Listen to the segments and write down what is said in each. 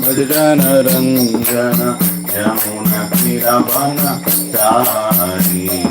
भजन रंजन यमुना तीरवन चारी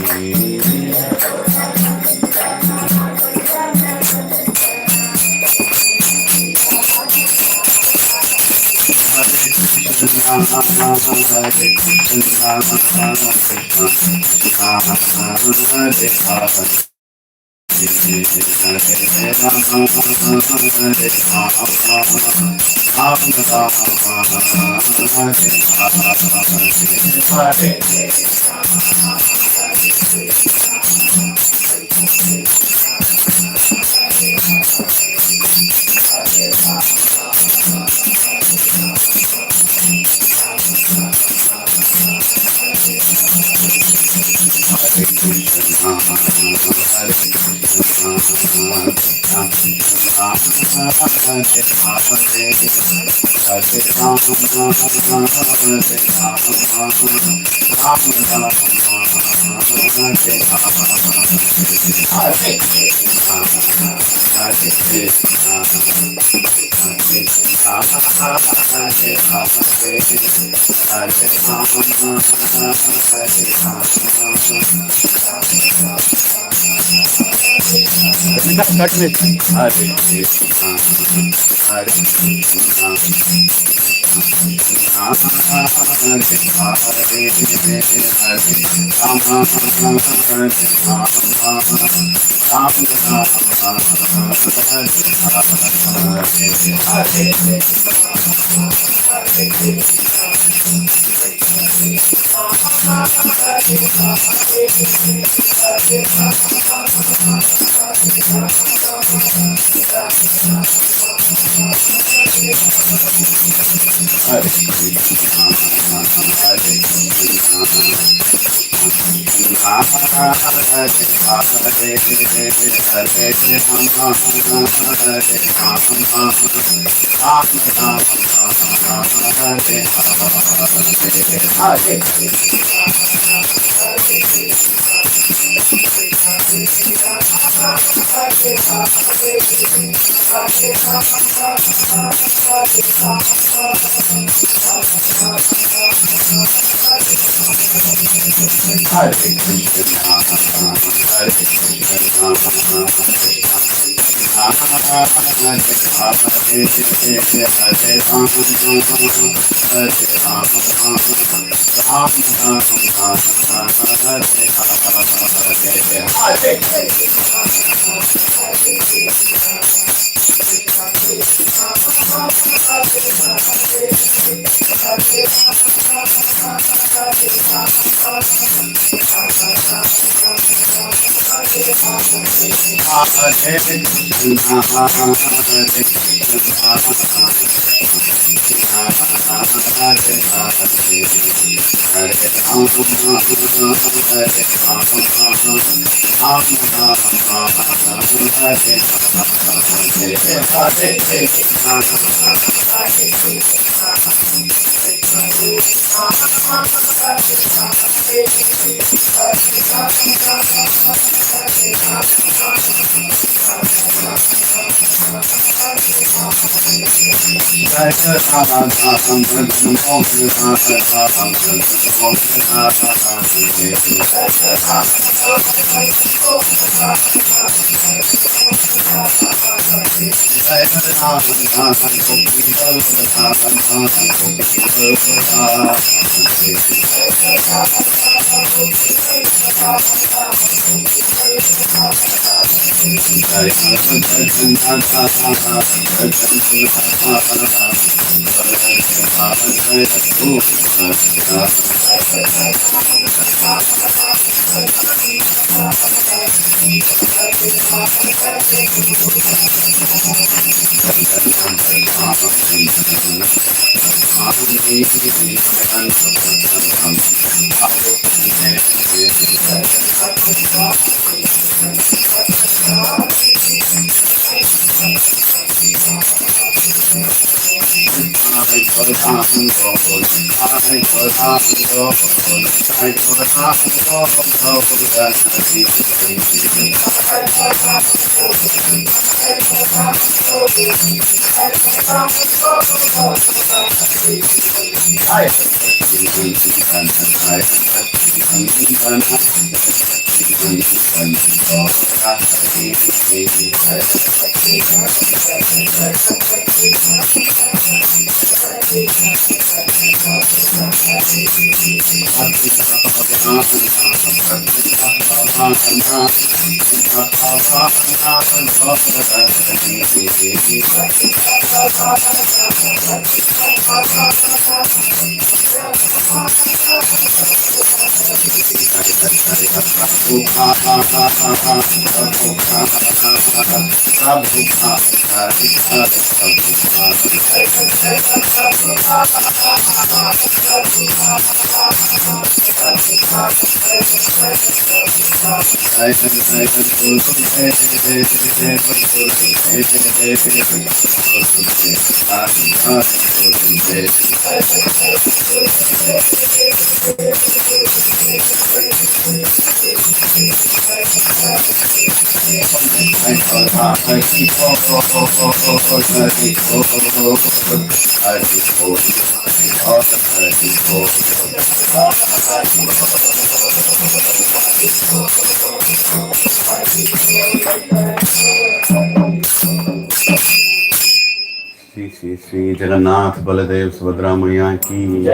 श्री श्री जगन्नाथ बलदेव सुभद्रा मैया की,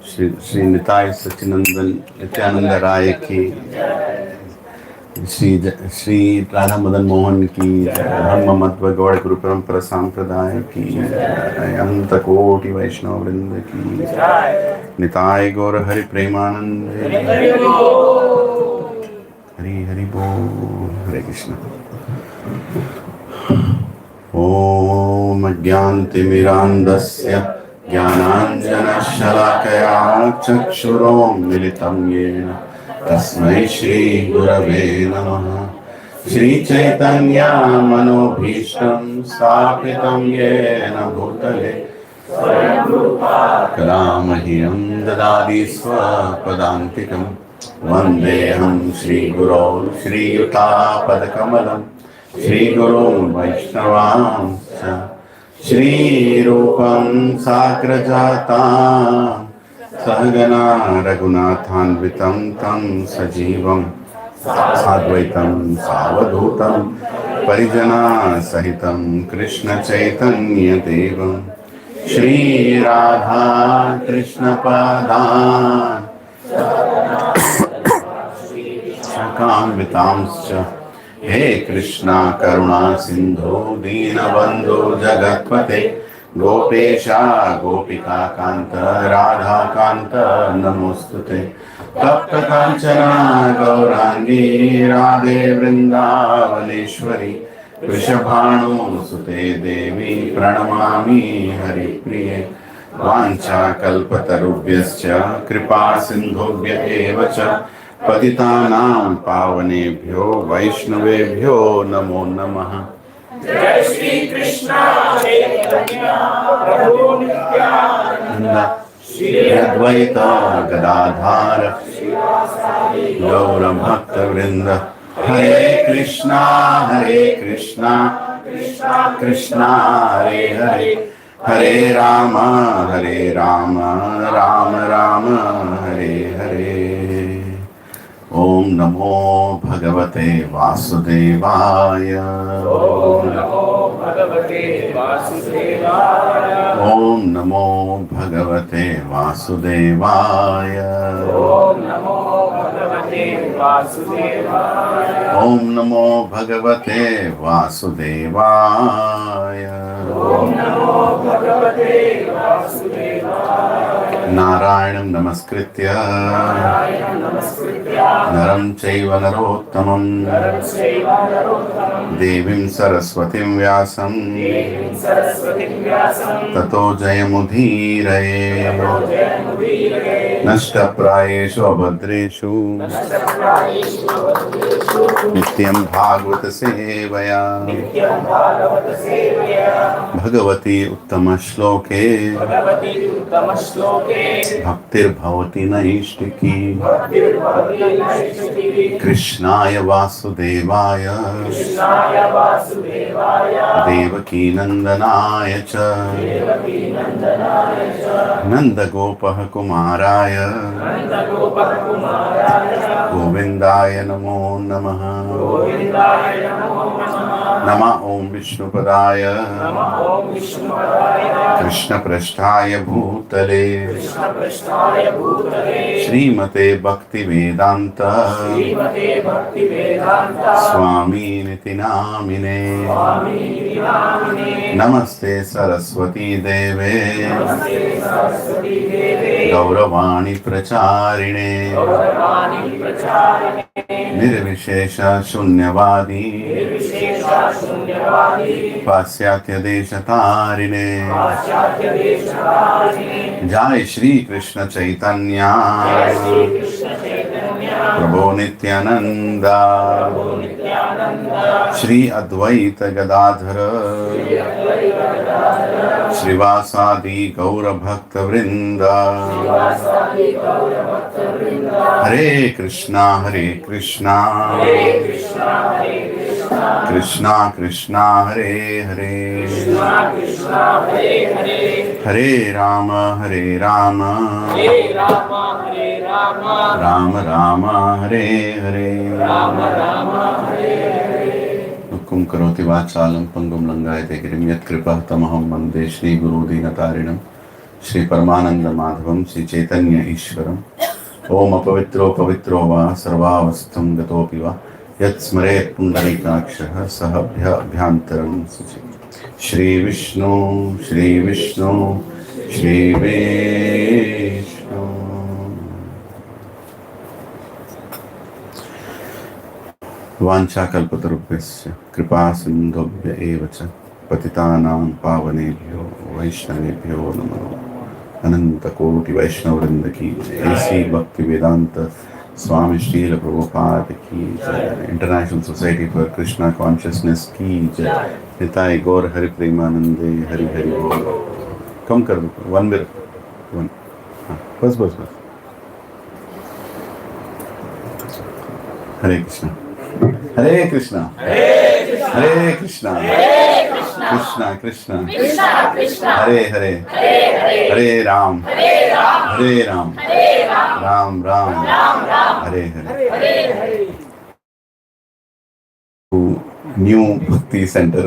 श्री श्री निताय सच्चिनंदन नित्यानंद राय की, श्री राधा मदन मोहन की, ब्रह्म मध्व गौड़ गुरु परंपरा संप्रदाय की, अनंत कोटि वैष्णव वृंद की, निताय गौर हरि प्रेमानंद, हरि हरि बोल, हरे कृष्ण। ओम अज्ञानतिमिरान्धस्य ज्ञानाञ्जनशलाकया चक्षुरोन्मिलितं येन तस्मै श्रीगुरवे नमः। श्रीचैतन्यमनोभीष्टं स्थापितं येन भूतले कदा मह्यं ददाति स्वपदान्तिकं। वन्देऽहं श्रीगुरौ श्रीयुतापदकमलं श्रीगुरुं वैष्णवांश्च श्रीरूपं साग्रजातां सहगना रघुनाथान्वितं तं सजीवं साद्वैतं सावधूतं परिजनसहितं कृष्णचैतन्यदेवं श्रीराधा कृष्णपादान् शकान्वितांश्च। हे कृष्णा करुणा सिंधु दीनबंधु जगत्पते गोपेशा गोपिका कांत राधा कांत नमोस्तुते। तप्त कांचना गौरांगी राधे वृंदावनेश्वरी वृषभानुसुते देवी प्रणमामि हरिप्रिये। वाञ्छाकल्पतरुभ्यश्च कृपा सिन्धुभ्य एव च पतितानां पावनेभ्यो वैष्णवेभ्यो नमो नमः। जय श्री कृष्ण चैतन्य प्रभु नित्यानंद श्री अद्वैत गदाधर गौर भक्त वृंद Hare Krishna, Krishna Krishna, Hare Hare, Hare Rama, Rama Rama, Hare Hare. Om Namo Bhagavate Vasudevaya. Om Namo Bhagavate Vasudevaya. Om Namo Bhagavate Vasudevaya. Om Namo Bhagavate Vasudevaya. Om Namo Bhagavate Vasudevaya. Om Namo Bhagavate Vasudevaya. Narayanam Namaskritya Naram Chaiva Narottamam Devim Saraswatim Vyasam Tato Jayamudhiraye Nashta Prayeshu Abhadreshu Nityam Bhagavata Sevaya Bhagavati Uttama Shloke Bhaktir Bhavati Naishtiki Krishnaya Vasudevaya Devaki Nandanaya Cha Nanda Gopah Kumaraya Govindaya Namo Namaha Nama Om Vishnupadaya Krishna Prasthaya Bhutale Srimate Bhakti Vedanta Swami Niti Namine Namaste Saraswati Deve Gauravani Pracharine Nirvishesha Shunyavadi Pasyatya Deshatarine Jai Shri Krishna Chaitanya Prabhu Nityananda Shri Advaita Gadadhara Srivasadi Gaura Bhakta Vrinda Hare Krishna Krishna Krishna Hare Hare Hare Rama Rama Rama Hare Hare Kum karoti vachalam pangum langayate girim yat kripa tamaham vande Shri Guru Dinatarinam Shri Paramananda Madhavam Shri Chaitanya Ishwaram Om apavitro pavitro va sarvavastham gatopi va yat smaret pundarikakshah sahabhya abhyantaram suci Shri Vishnu Shri Vishnu Shri Vishnu. Vanchakalpatarubhyasya kripa sindhobhya evacha patitanam pavanebhyo vaishnavebhyo namo Ananta Koti Vaishnavrinda ki AC Bhakti Vedanta Swami Srila Prabhupada ki Jai. International Society for Krishna Consciousness ki Jai. Nitai Gaur Hari Premanande Hari Hari Bol. Come kar do, one minute. One. Bas. Hare Krishna. Hare Krishna. Hare Krishna. Krishna Krishna. Hare Hare. Hare Ram. Hare Ram. Ram Ram. Hare Hare. New Bhakti Center.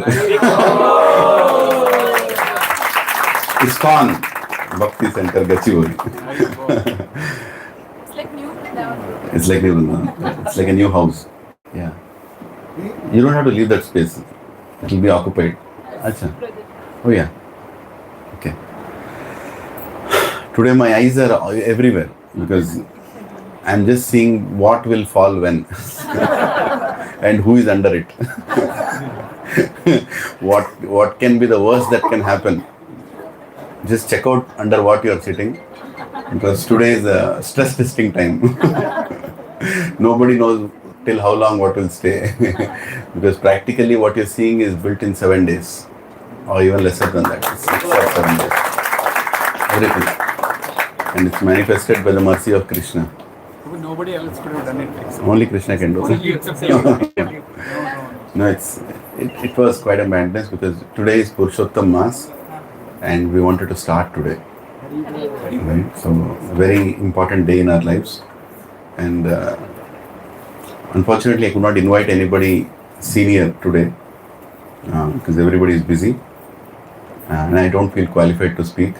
ISKCON Bhakti Center Gachibowli. It's like new Vrindavan. It's like a new house. Yeah. You don't have to leave that space. It will be occupied. Acha. Oh yeah. Okay. Today my eyes are everywhere because I'm just seeing what will fall when and who is under it. What can be the worst that can happen. Just check out under what you are sitting because today is a stress testing time. Nobody knows till how long what will stay because practically what you're seeing is built in 7 days or even lesser than that, 6 or 7 days. Everything. And it's manifested by the mercy of Krishna. Nobody else could have done it. Only Krishna can do Only it. you except you. No, it was quite a madness because today is Purushottam Mass and we wanted to start today. Right? So, very important day in our lives. And unfortunately, I could not invite anybody senior today because everybody is busy. And I don't feel qualified to speak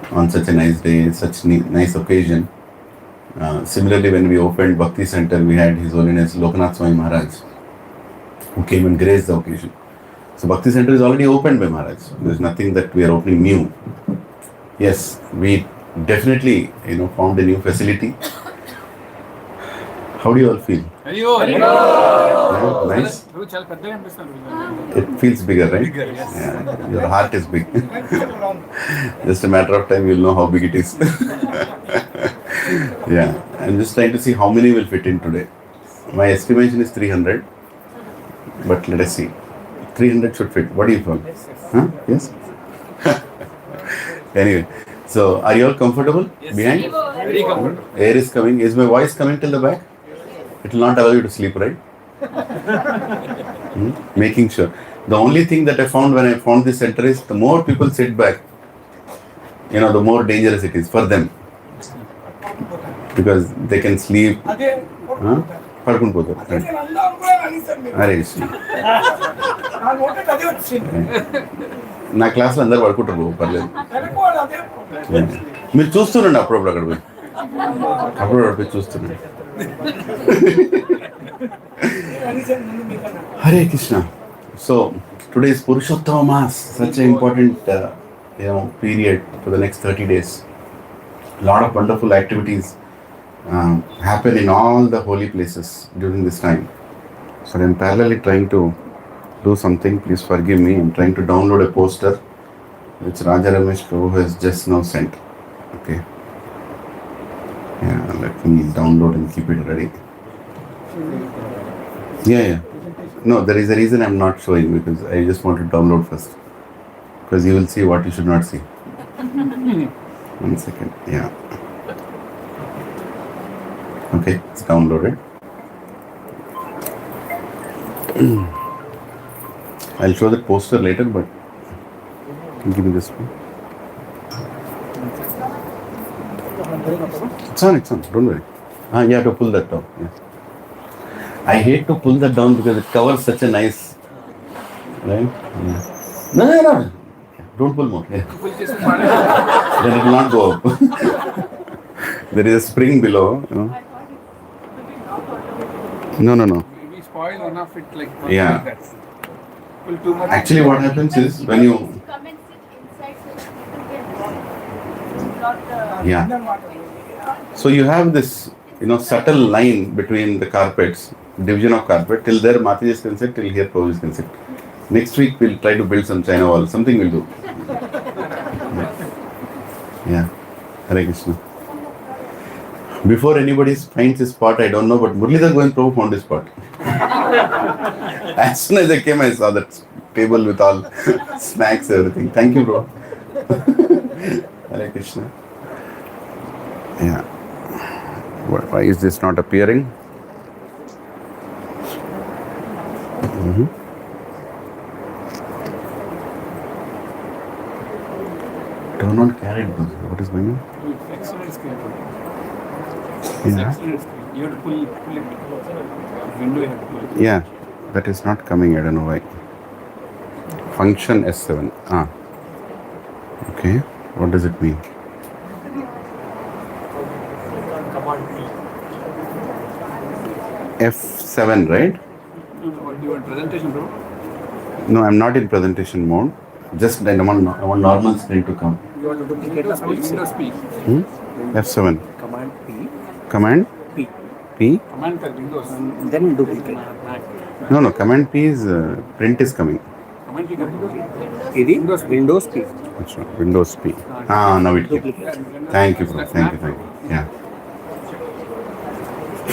on such a nice day, such nice occasion. Similarly, when we opened Bhakti Center, we had His Holiness Lokanath Swami Maharaj, who came and graced the occasion. So Bhakti Center is already opened by Maharaj. There's nothing that we are opening new. Yes, we definitely, found a new facility. How do you all feel? Yeah, nice. It feels bigger, right? Bigger, yes. Yeah, your heart is big. Just a matter of time, you'll know how big it is. Yeah, I'm just trying to see how many will fit in today. My estimation is 300, but let us see. 300 should fit. What do you feel? Huh? Yes? Anyway, so are you all comfortable behind? Very comfortable. Air is coming. Is my voice coming till the back? It will not allow you to sleep, right? Making sure. The only thing that I found when I found this center is the more people sit back, the more dangerous it is for them. Because they can sleep. పడుకుని పోతారు. అరే నా క్లాస్లో అందరు పడుకుంటారు పర్లేదు. మీరు చూస్తుండండి అప్పుడప్పుడు అక్కడ పోయి పోయి చూస్తుండండి. Hare Krishna. So today is Purushottam Mass, such an important period for the next 30 days. A lot of wonderful activities happen in all the holy places during this time. So I am parallelly trying to do something. Please forgive me. I am trying to download a poster which Raja Ramesh Prabhu has just now sent. Okay. Yeah, let me download and keep it ready. Yeah. No, there is a reason I am not showing because I just want to download first. Because you will see what you should not see. 1 second. Yeah. Okay, it's downloaded. I'll show the poster later, but give me this one. It's on. Don't worry. You have to pull that down. Yeah. I hate to pull that down because it covers such a nice, right? Yeah. No. Don't pull more. Yeah. Then it will not go up. There is a spring below. No. We spoil one of it like Yeah. that. Pull too much. Actually, what happens is when you so you have this subtle line between the carpets, division of carpet. Till there Mataji can sit, till here Prabhu can sit. Next week we'll try to build some China wall. Something we'll do. Yeah. Hare Krishna. Before anybody finds his spot, I don't know, but Muralidhar Govind Prabhu found his spot. As soon as I came, I saw that table with all snacks, everything. Thank you, bro. Hare Krishna. Yeah. Why is this not appearing? Turn on carrot. What is going on? Excellent screen. Yeah. Excellent screen. You have to pull it. Window you have to pull it. Yeah, that is not coming. I don't know why. Function S7. Okay. What does it mean? F7, right? Do you want presentation, bro? No, I'm not in presentation mode. Just I want normal screen to come. You want to duplicate the Windows P. F7. Command P. Command P. P. Command for Windows. Then duplicate. No. Command P is print is coming. Command P. ఇది Windows P. Achha, Windows P. Now it came. Thank you, bro. Thank you. Yeah.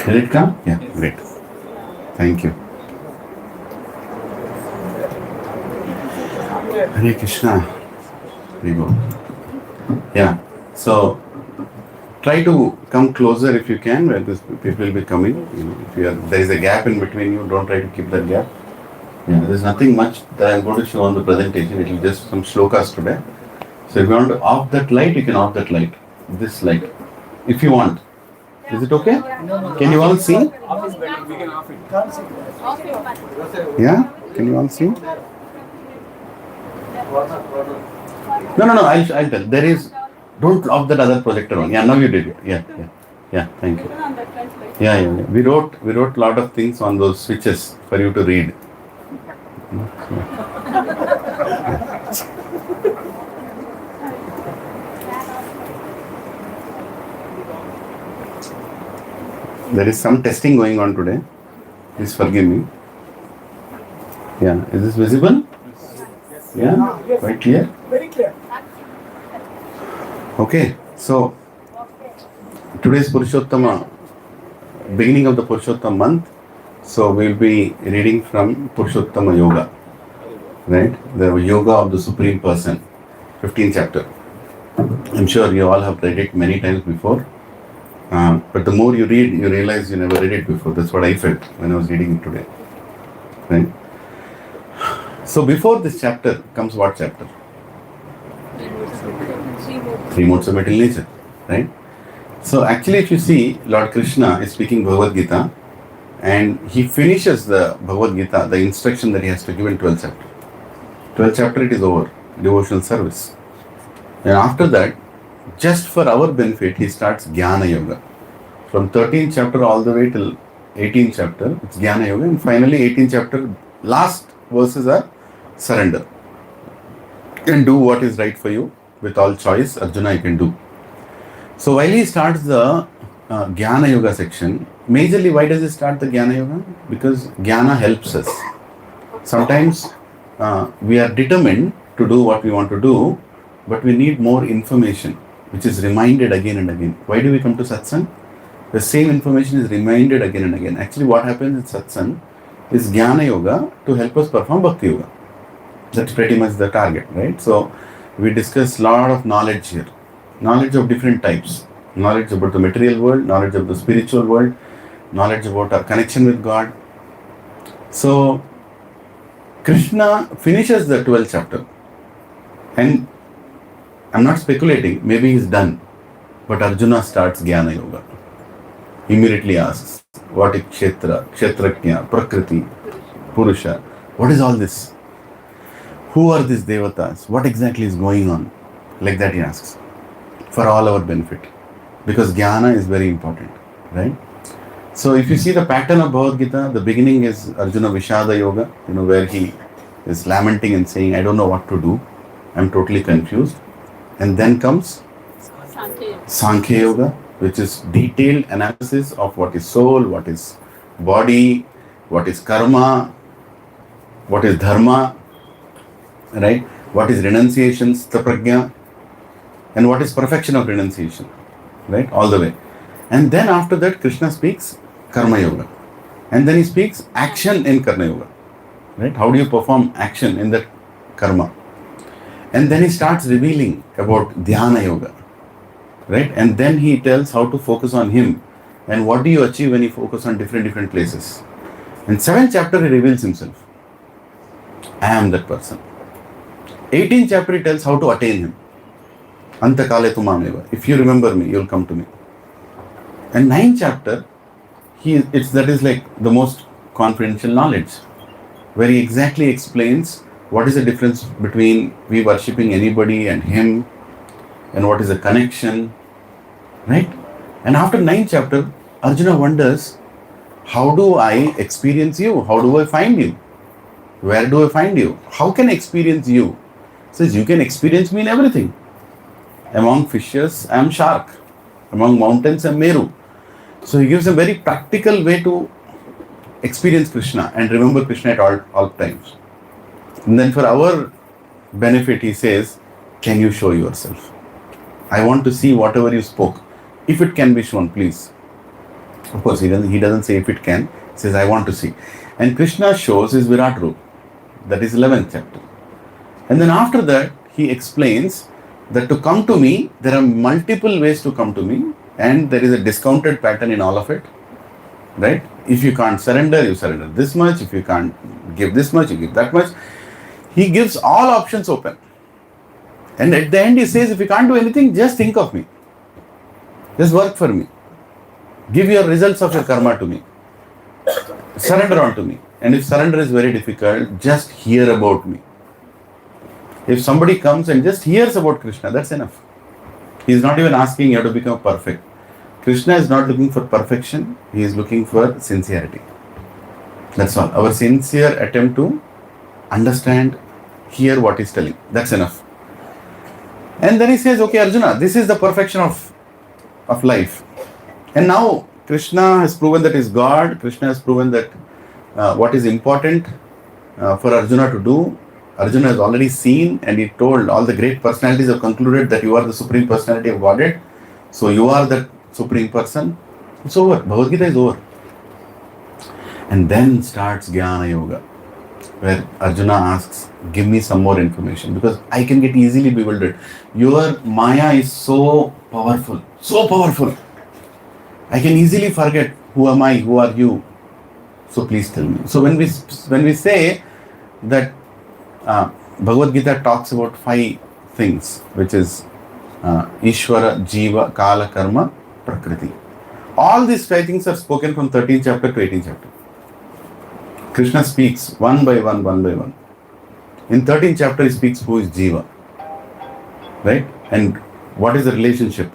Did it come? Yeah, great. Thank you. Hare Krishna. There you go. Yeah. So try to come closer if you can, where this people will be coming. If there is a gap in between you, don't try to keep that gap. There's nothing much that I'm going to show on the presentation. It will just some shlokas today. So if you want to off that light, you can off that light. This light. If you want. Is it okay? Can you all see? Off is better. We can off it. Yeah? Can you all see? No. I'll tell. There is. Don't off that other projector on. Yeah, now you did it. Yeah. Thank you. Yeah. We wrote a lot of things on those switches for you to read. There is some testing going on today. Please forgive me. Yeah, is this visible? Yeah, quite clear? Very clear. Okay, so today's Purushottama, beginning of the Purushottam month. So we'll be reading from Purushottama Yoga, right? The Yoga of the Supreme Person, 15th chapter. I'm sure you all have read it many times before. But the more you read, you realize you never read it before. That's what I felt when I was reading it today. Right? So before this chapter comes what chapter? Three modes of material nature. Right? So actually if you see, Lord Krishna is speaking Bhagavad Gita, and he finishes the Bhagavad Gita, the instruction that he has to give in 12th chapter. 12th chapter it is over, devotional service. And after that, just for our benefit, he starts Jnana Yoga. From 13th chapter all the way till 18th chapter, it's Jnana Yoga. And finally, 18th chapter, last verses are surrender. You can do what is right for you with all choice, Arjuna, you can do. So while he starts the Jnana Yoga section, majorly why does he start the Jnana Yoga? Because Jnana helps us. Sometimes we are determined to do what we want to do, but we need more information, which is reminded again and again. Why do we come to satsang? The same information is reminded again and again. Actually, what happens in satsang is Jnana Yoga to help us perform Bhakti Yoga. That's pretty much the target, right? So, we discuss a lot of knowledge here. Knowledge of different types. Knowledge about the material world, knowledge of the spiritual world, knowledge about our connection with God. So, Krishna finishes the 12th chapter. And I'm not speculating, maybe he's done. But Arjuna starts Jnana Yoga. Immediately asks, what is Kshetra, Kshetraknya, Prakriti, Purusha? What is all this? Who are these devatas? What exactly is going on? Like that he asks. For all our benefit. Because Jnana is very important, right? So if you see the pattern of Bhagavad Gita, the beginning is Arjuna Vishada Yoga, where he is lamenting and saying, I don't know what to do. I'm totally confused. And then comes Sankhya Yoga, which is detailed analysis of what is soul, what is body, what is karma, what is dharma, right? What is renunciation, sthaprajna, and what is perfection of renunciation, right? All the way. And then after that, Krishna speaks Karma Yoga. And then he speaks action in Karma Yoga, right? How do you perform action in that karma? And then he starts revealing about Dhyana Yoga, right? And then he tells how to focus on him and what do you achieve when you focus on different places. In 7th chapter, he reveals himself. I am that person. 18th chapter, he tells how to attain him. Antakale tumameva. If you remember me, you'll come to me. And 9th chapter, that is like the most confidential knowledge, where he exactly explains what is the difference between we worshipping anybody and him, and what is the connection, right? And after 9th chapter, Arjuna wonders, how do I experience you? How do I find you? Where do I find you? How can I experience you? He says, you can experience me in everything. Among fishes, I am shark. Among mountains, I am Meru. So he gives a very practical way to experience Krishna and remember Krishna at all times. And then for our benefit, he says, can you show yourself? I want to see whatever you spoke. If it can be shown, please. Of course, he doesn't say if it can. He says, I want to see. And Krishna shows his Virat Roop. That is 11th chapter. And then after that, he explains that to come to me, there are multiple ways to come to me. and there is a discounted pattern in all of it, right? If you can't surrender, you surrender this much. If you can't give this much, you give that much. He gives all options open. And at the end he says, if you can't do anything, just think of me. Just work for me. Give your results of your karma to me. Surrender on to me. And if surrender is very difficult, just hear about me. If somebody comes and just hears about Krishna, that's enough. He is not even asking you to become perfect. Krishna is not looking for perfection. He is looking for sincerity. That's all. Our sincere attempt to understand, hear what he's telling. That's enough. And then he says, okay, Arjuna, this is the perfection of life. And now Krishna has proven that he is God. Krishna has proven that what is important for Arjuna to do. Arjuna has already seen, and he told all the great personalities have concluded that you are the supreme personality of Godhead. So you are the supreme person. It's over. Bhagavad Gita is over. And then starts Jnana Yoga, where Arjuna asks, give me some more information, because I can get easily bewildered. Your Maya is so powerful, so powerful. I can easily forget who am I, who are you. So please tell me. So when we say that Bhagavad Gita talks about 5 things, which is Ishvara, Jiva, Kala, Karma, Prakriti. All these 5 things are spoken from 13th chapter to 18th chapter. Krishna speaks one by one. In 13th chapter, he speaks who is Jiva, right? And what is the relationship?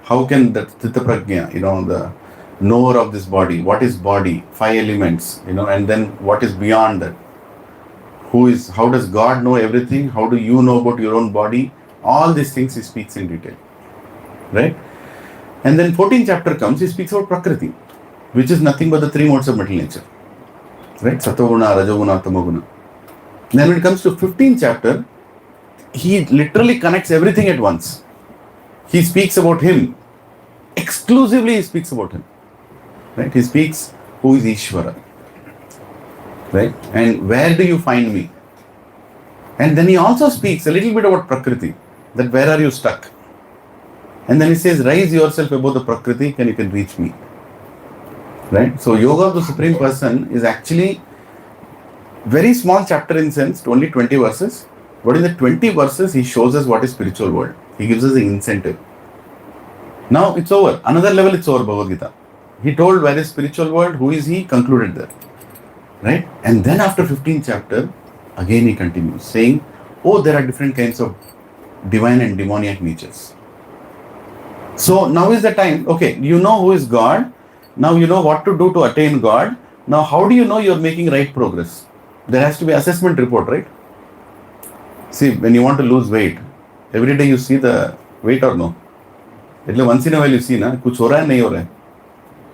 How can the Chitta Prajna, the knower of this body, what is body, 5 elements, and then what is beyond that? How does God know everything? How do you know about your own body? All these things he speaks in detail, right? And then 14th chapter comes, he speaks about Prakriti, which is nothing but the 3 modes of material nature, right? Sattva-guna, Rajo-guna, Tamo-guna. Then when it comes to 15th chapter, he literally connects everything at once. He speaks about him. Exclusively he speaks about him, right? He speaks who is Ishvara, right? And where do you find me? And then he also speaks a little bit about Prakriti, that where are you stuck? And then he says, rise yourself above the Prakriti and you can reach me, right? So Yoga of the Supreme Person is actually very small chapter in sense, only 20 verses. But in the 20 verses, he shows us what is spiritual world. He gives us an incentive. Now it's over. Another level, it's over, Bhagavad Gita. He told where is spiritual world, who is he, concluded there, right? And then after 15th chapter, again he continues saying, oh, there are different kinds of divine and demoniac natures. So now is the time, okay, you know who is God. Now you know what to do to attain God. Now how do you know you're making right progress? There has to be assessment report, right? See, when you want to lose weight, every day you see the weight or no? Once in a while you see, na, kuch ho raha hai, nahi ho raha hai.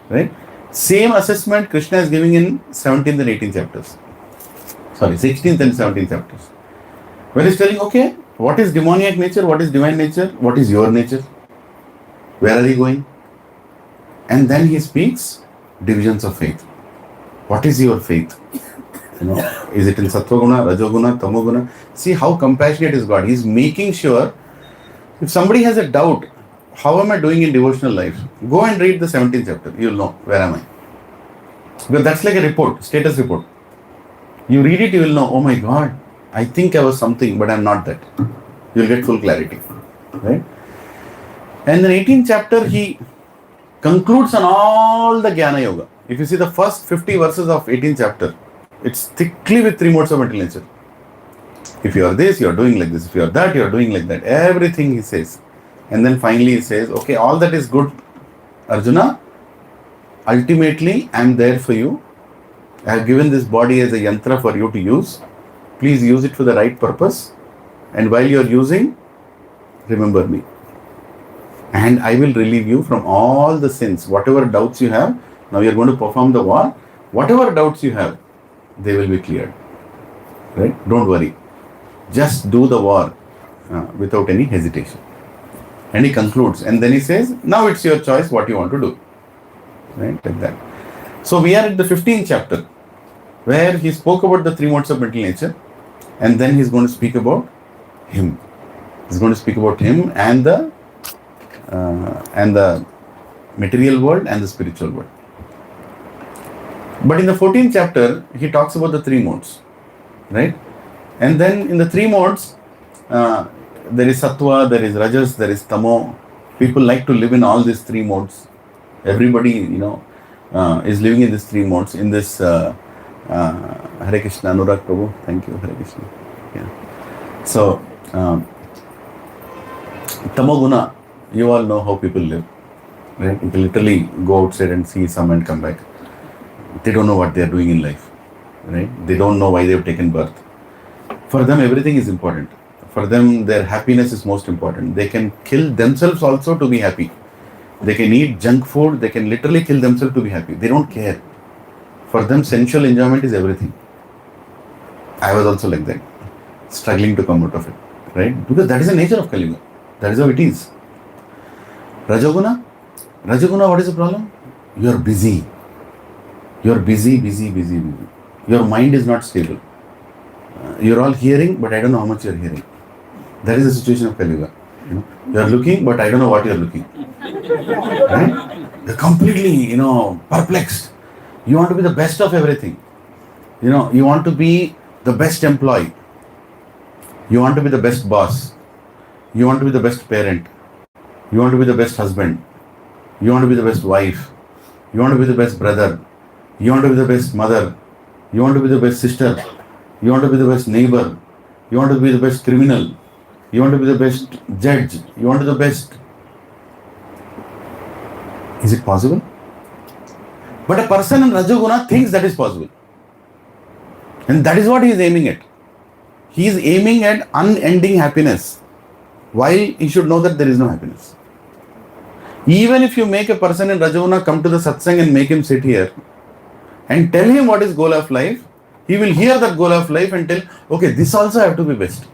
Right? Same assessment Krishna is giving in 17th and 18th chapters. Sorry, 16th and 17th chapters. When he's telling, okay, what is demoniac nature, what is divine nature, what is your nature? Where are you going? And then he speaks divisions of faith. What is your faith? Is it in Sattva-guna, Rajo-guna, Tamo-guna? See how compassionate is God. He's making sure, if somebody has a doubt, how am I doing in devotional life? Go and read the 17th chapter. You'll know, where am I? Because that's like a report, status report. You read it, you will know, oh my God, I think I was something, but I'm not that. You'll get full clarity, right? And then 18th chapter, he concludes on all the Jnana Yoga. If you see the first 50 verses of 18th chapter, it's thickly with 3 modes of material nature. If you are this, you are doing like this. If you are that, you are doing like that. Everything he says. And then finally he says, okay, all that is good, Arjuna. Ultimately, I am there for you. I have given this body as a yantra for you to use. Please use it for the right purpose. And while you are using, remember me. And I will relieve you from all the sins. Whatever doubts you have, now you are going to perform the war. Whatever doubts you have, they will be cleared. Right? Don't worry. Just do the war without any hesitation. And he concludes. And then he says, now it's your choice what you want to do. Right? Like that. So we are at the 15th chapter, where he spoke about the 3 modes of material nature. And then he's going to speak about him. He's going to speak about him and the material world and the spiritual world. But in the 14th chapter, he talks about the three modes, right? And then in the three modes, there is sattva, there is rajas, there is tamo. People like to live in all these three modes. Everybody, is living in these three modes. In this, Hare Krishna, Anurag Prabhu, thank you, Hare Krishna. Yeah. So, tamo guna, you all know how people live, right? You can literally go outside and see some and come back. They don't know what they are doing in life, right? They don't know why they have taken birth. For them, everything is important. For them, their happiness is most important. They can kill themselves also to be happy. They can eat junk food. They can literally kill themselves to be happy. They don't care. For them, sensual enjoyment is everything. I was also like that, struggling to come out of it, right? Because that is the nature of Kali Yuga. That is how it is. Rajoguna, what is the problem? You are busy. You are busy. Your mind is not stable. You are all hearing, but I don't know how much you are hearing. That is the situation of Kali Yuga. You are looking, but I don't know what you are looking. Right? You are completely, perplexed. You want to be the best of everything. You want to be the best employee. You want to be the best boss. You want to be the best parent. You want to be the best husband. You want to be the best wife. You want to be the best brother. You want to be the best mother. You want to be the best sister. You want to be the best neighbor. You want to be the best criminal. You want to be the best judge. You want to be the best. Is it possible? But a person in Rajoguna thinks that is possible. And that is what he is aiming at. He is aiming at unending happiness, while he should know that there is no happiness. Even if you make a person in Rajoguna come to the satsang and make him sit here and tell him what is goal of life, he will hear that goal of life and tell, okay, this also I have to be best.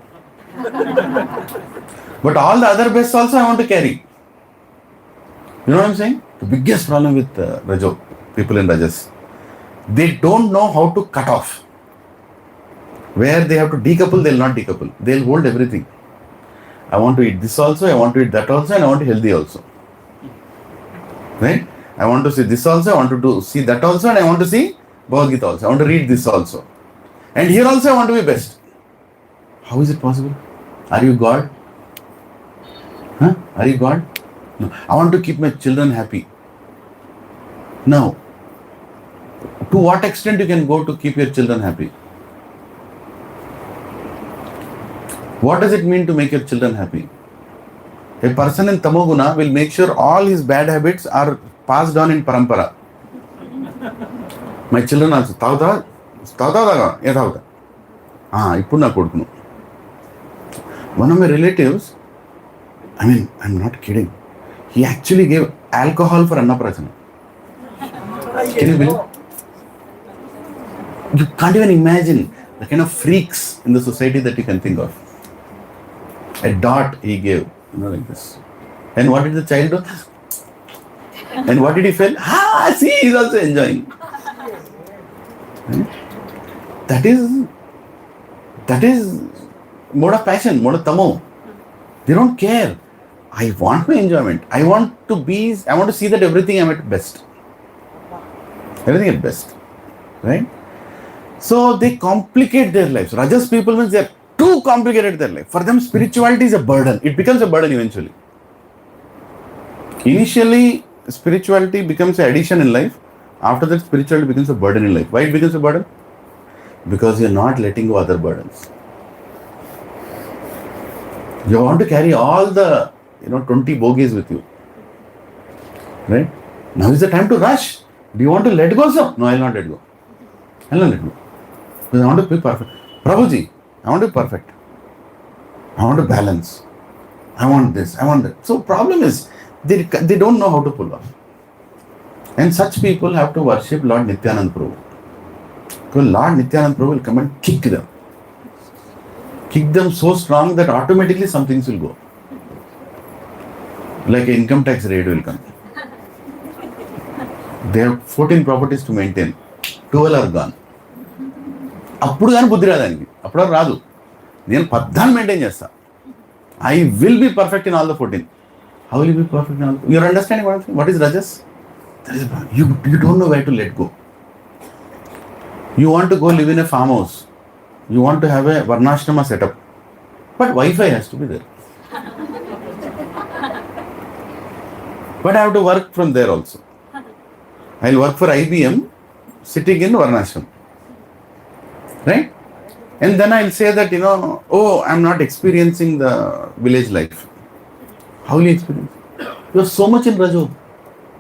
But all the other bests also I want to carry. You know what I'm saying? The biggest problem with people in Rajas, they don't know how to cut off. Where they have to decouple, they will not decouple. They will hold everything. I want to eat this also, I want to eat that also, and I want to be healthy also. Right? I want to see this also, I want to see that also, and I want to see Bhagavad Gita also. I want to read this also. And here also I want to be best. How is it possible? Are you God? Huh? Are you God? No. I want to keep my children happy. Now, to what extent you can go to keep your children happy? What does it mean to make your children happy? A person in Tamoguna will make sure all his bad habits are passed on in parampara. My children also, one of my relatives, I'm not kidding, he actually gave alcohol for Annaprasana. Can you believe? You can't even imagine the kind of freaks in the society that you can think of. A dot he gave, like this. And what did the child do? And what did he feel? See, he's also enjoying. That is mode of passion, mode of tamo. They don't care. I want my enjoyment. I want to see that everything I'm at best. Everything at best. Right? So they complicate their lives. Rajas people means they are too complicated their life. For them, spirituality is a burden. It becomes a burden eventually. Initially, spirituality becomes an addition in life. After that, spirituality becomes a burden in life. Why it becomes a burden? Because you are not letting go other burdens. You want to carry all the 20 bogies with you. Right? Now is the time to rush. Do you want to let go some? No, I will not let go. I will not let go. Because I want to be perfect. Prabhuji, I want to be perfect. I want to balance. I want this. I want that. So problem is, they don't know how to pull off. And such people have to worship Lord Nityanand Prabhu. Because Lord Nityanand Prabhu will come and kick them. Kick them so strong that automatically some things will go. Like an income tax raid will come. They have 14 properties to maintain. 12 are gone. అప్పుడు కానీ బుద్ధి రాదానికి అప్పుడు రాదు నేను 14 maintain చేస్తా I will be perfect in all the 14 How will you be perfect in all? You're understanding what I'm saying? What is rajas? That is, you don't know where to let go. You want to go live in a farmhouse. You want to have a varnashrama setup. But Wi-Fi has to be there. But I have to work from there also. I'll work for IBM sitting in varnashram. Right? And then I'll say that, oh, I'm not experiencing the village life. How will you experience? You're so much in Rajo.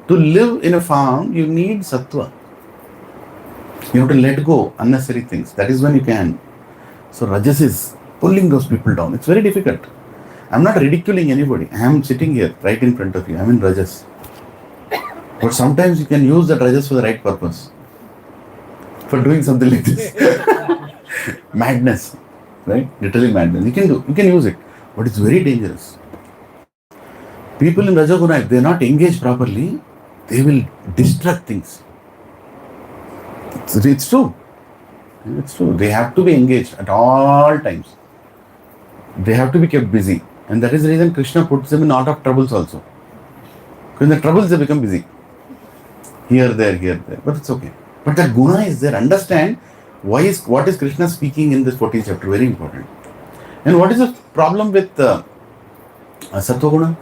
To live in a farm, you need sattva. You have to let go unnecessary things. That is when you can. So Rajas is pulling those people down. It's very difficult. I'm not ridiculing anybody. I am sitting here right in front of you. I'm in Rajas. But sometimes you can use that Rajas for the right purpose. For doing something like this. Madness. Right? Literally madness. You can use it. But it's very dangerous. People in Rajoguna, if they're not engaged properly, they will destruct things. It's true. It's true. They have to be engaged at all times. They have to be kept busy. And that is the reason Krishna puts them in a lot of troubles also. Because in the troubles they become busy. Here, there. But it's okay. But that guna is there. Understand what is Krishna speaking in this 14th chapter. Very important. And what is the problem with Sattva guna?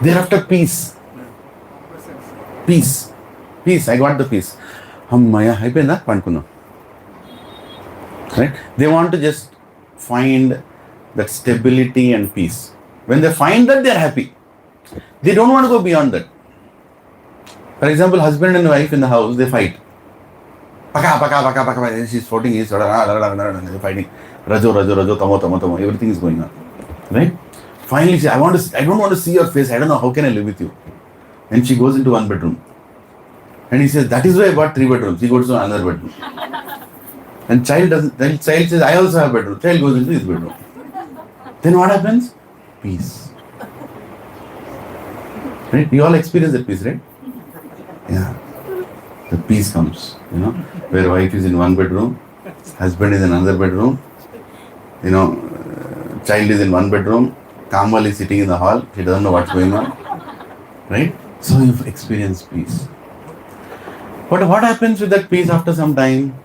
They're after peace. Peace. I got the peace. Right? They want to just find that stability and peace. When they find that, they're happy. They don't want to go beyond that. For example, husband and wife in the house, they fight. Paka. She's floating, he's fighting. Rajo, tamo. Everything is going on. Right? Finally, she says, I don't want to see your face. I don't know, how can I live with you? And she goes into one bedroom. And he says, that is why I bought 3 bedrooms. He goes to another bedroom. And child says, I also have a bedroom. Child goes into his bedroom. Then what happens? Peace. Right? We all experience that peace, right? Yeah. The peace comes, where wife is in one bedroom, husband is in another bedroom, child is in one bedroom, Kamal is sitting in the hall, he doesn't know what's going on. Right? So you've experienced peace. But what happens with that peace after some time?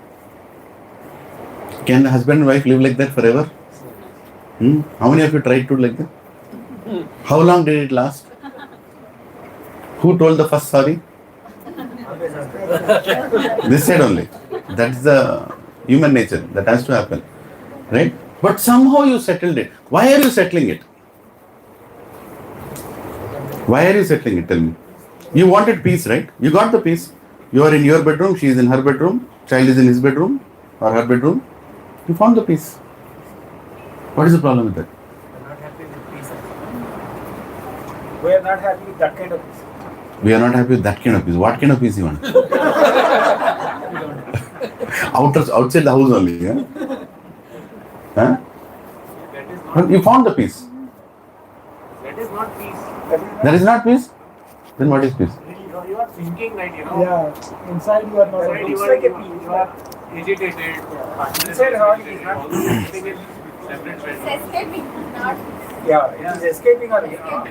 Can the husband and wife live like that forever? How many of you tried to like that? How long did it last? Who told the first sorry? This said only. That's the human nature. That has to happen. Right? But somehow you settled it. Why are you settling it? Why are you settling it? Tell me. You wanted peace, right? You got the peace. You are in your bedroom, she is in her bedroom, child is in his bedroom or her bedroom. You found the peace. What is the problem with that? We are not happy with that kind of peace. We are not happy with that kind of peace. What kind of peace you want? Outside the house only. Yeah? Huh? You found the peace. That is not peace. That is not peace? Then what is peace? You are thinking that, Yeah, inside you are not. Inside you are, you are agitated. Inside heart is not sitting in separate bed. It's escaping, not. Yeah, it is escaping or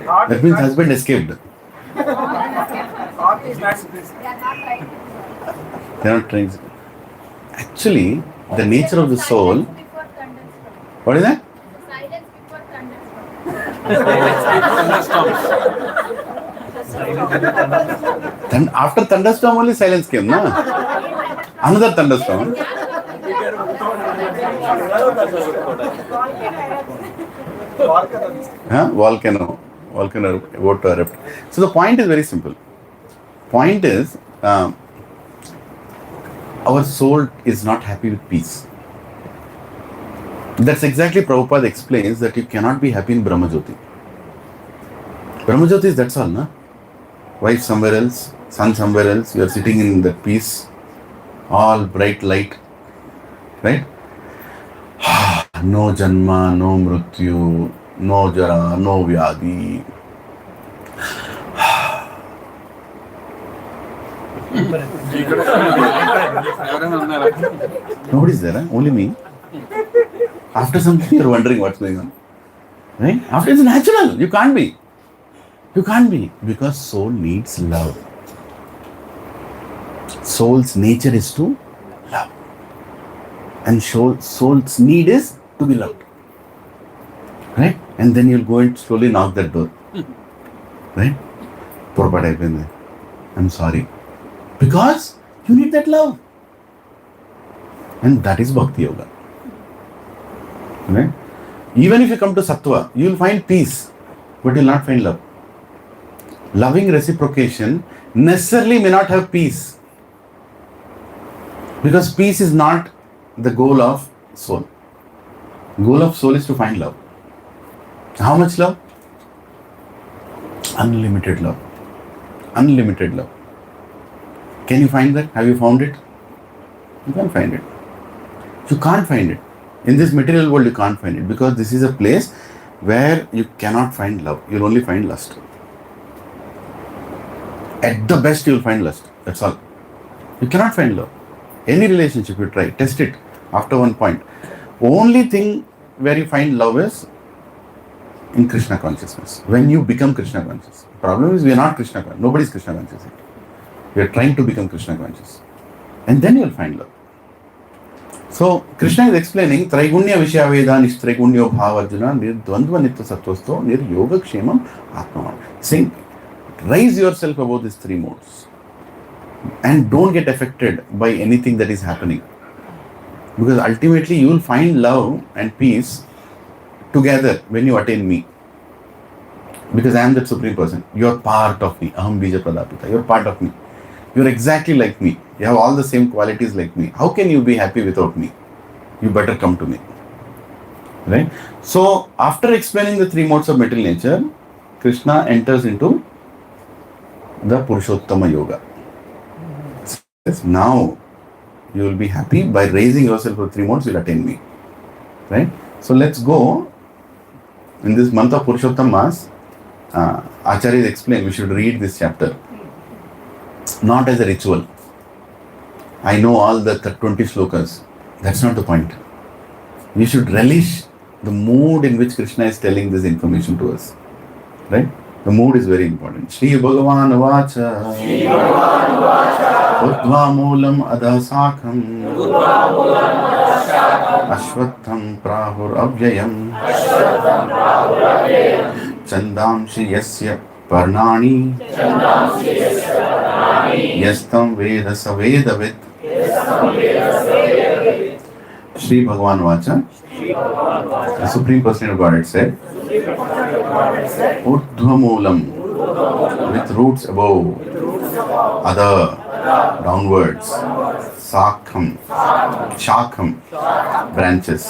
heart. That means husband escaped. Heart is not. They are not right. They are not trying. Actually, the nature of the soul. Silence before thunderstorm. What is that? Silence before thunderstorm. Then after thunderstorm only silence came, na? Another thunderstorm. Volcano about to erupt. So the point is very simple. Point is, our soul is not happy with peace. That's exactly Prabhupada explains that you cannot be happy in Brahmajyoti. Brahmajyoti is that's all, na? Wife somewhere else, son somewhere else, you are sitting in that peace, all bright light, right? No janma, no mrityu, no jara, no vyadi. Nobody's there, huh? Only me. After something, you're wondering what's going on. Right? After it's natural. You can't be. You can't be. Because soul needs love. Soul's nature is to love. And soul's need is to be loved. Right? And then you'll go and slowly knock that door. Right? Prabhupada, I'm sorry. Because you need that love. And that is Bhakti Yoga. Right? Even if you come to Sattva, you will find peace, but you will not find love. Loving reciprocation necessarily may not have peace. Because peace is not the goal of soul. Goal of soul is to find love. How much love? Unlimited love. Unlimited love. Can you find that? Have you found it? You can't find it. You can't find it. In this material world, you can't find it because this is a place where you cannot find love. You'll only find lust. At the best, you'll find lust. That's all. You cannot find love. Any relationship you try, test it after one point. Only thing where you find love is in Krishna consciousness. When you become Krishna conscious. Problem is we are not Krishna conscious. Nobody is Krishna conscious yet. We are trying to become Krishna conscious. And then you will find love. So, Krishna is explaining Traigunya Vishya Veda Nishtraigunya Bhavarjuna Nirdvandva Nitya Sattvasto Nir Yoga Kshemam Atmanam. Saying, raise yourself above these three modes. And don't get affected by anything that is happening. Because ultimately you will find love and peace together when you attain me. Because I am that Supreme Person. You are part of me. Aham Bija Pradapita. You are part of me. You are exactly like me. You have all the same qualities like me. How can you be happy without me? You better come to me. Right? So, after explaining the three modes of material nature, Krishna enters into the Purushottama Yoga. Says, now you will be happy by raising yourself to three modes, you will attain me. Right? So, let's go. In this month of Purushottam Mas, Acharya explained we should read this chapter. Not as a ritual. I know all the 20 slokas. That's not the point. We should relish the mood in which Krishna is telling this information to us. Right? The mood is very important. Shri Bhagavan Vacha Uddva Moolam Adasakham Ashwatham Prahur Abhyayam Chandamshi Yasya Parnani Yastam Veda Savedavit. Shri Bhagavan Vacha, the Supreme Personality of Godhead said, Urdhva Moolam, with roots above, Adha, downwards, Sakham, Shakham, branches,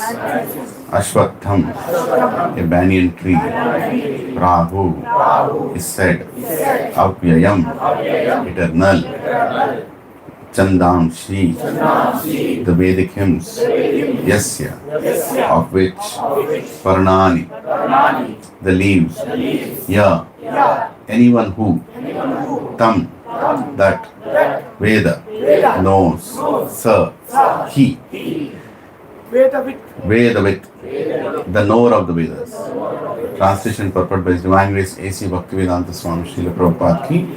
Ashwatham, a banyan tree, Prahu, is said, Avyayam, eternal, Chandamshi, the Vedic hymns, Yasya, of which, Parnani, the leaves, Ya, anyone who, Tam, that, Veda, knows, Sa, he, Vedavit, the knower of the Vedas. Translation purport by His Divine Grace A.C. Bhaktivedanta Swami Srila Prabhupada ki.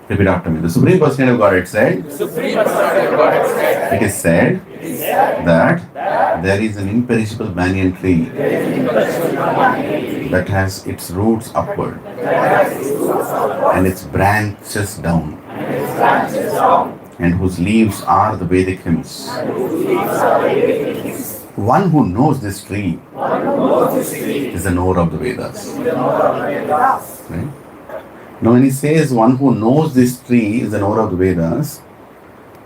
Repeat after me. The Supreme Personality of Godhead said, it is said that there is an imperishable banyan tree that has its roots upward and its branches down, and whose leaves are the Vedic hymns. One who knows this tree is the knower of the Vedas. Right? Now when he says one who knows this tree is the knower of the Vedas,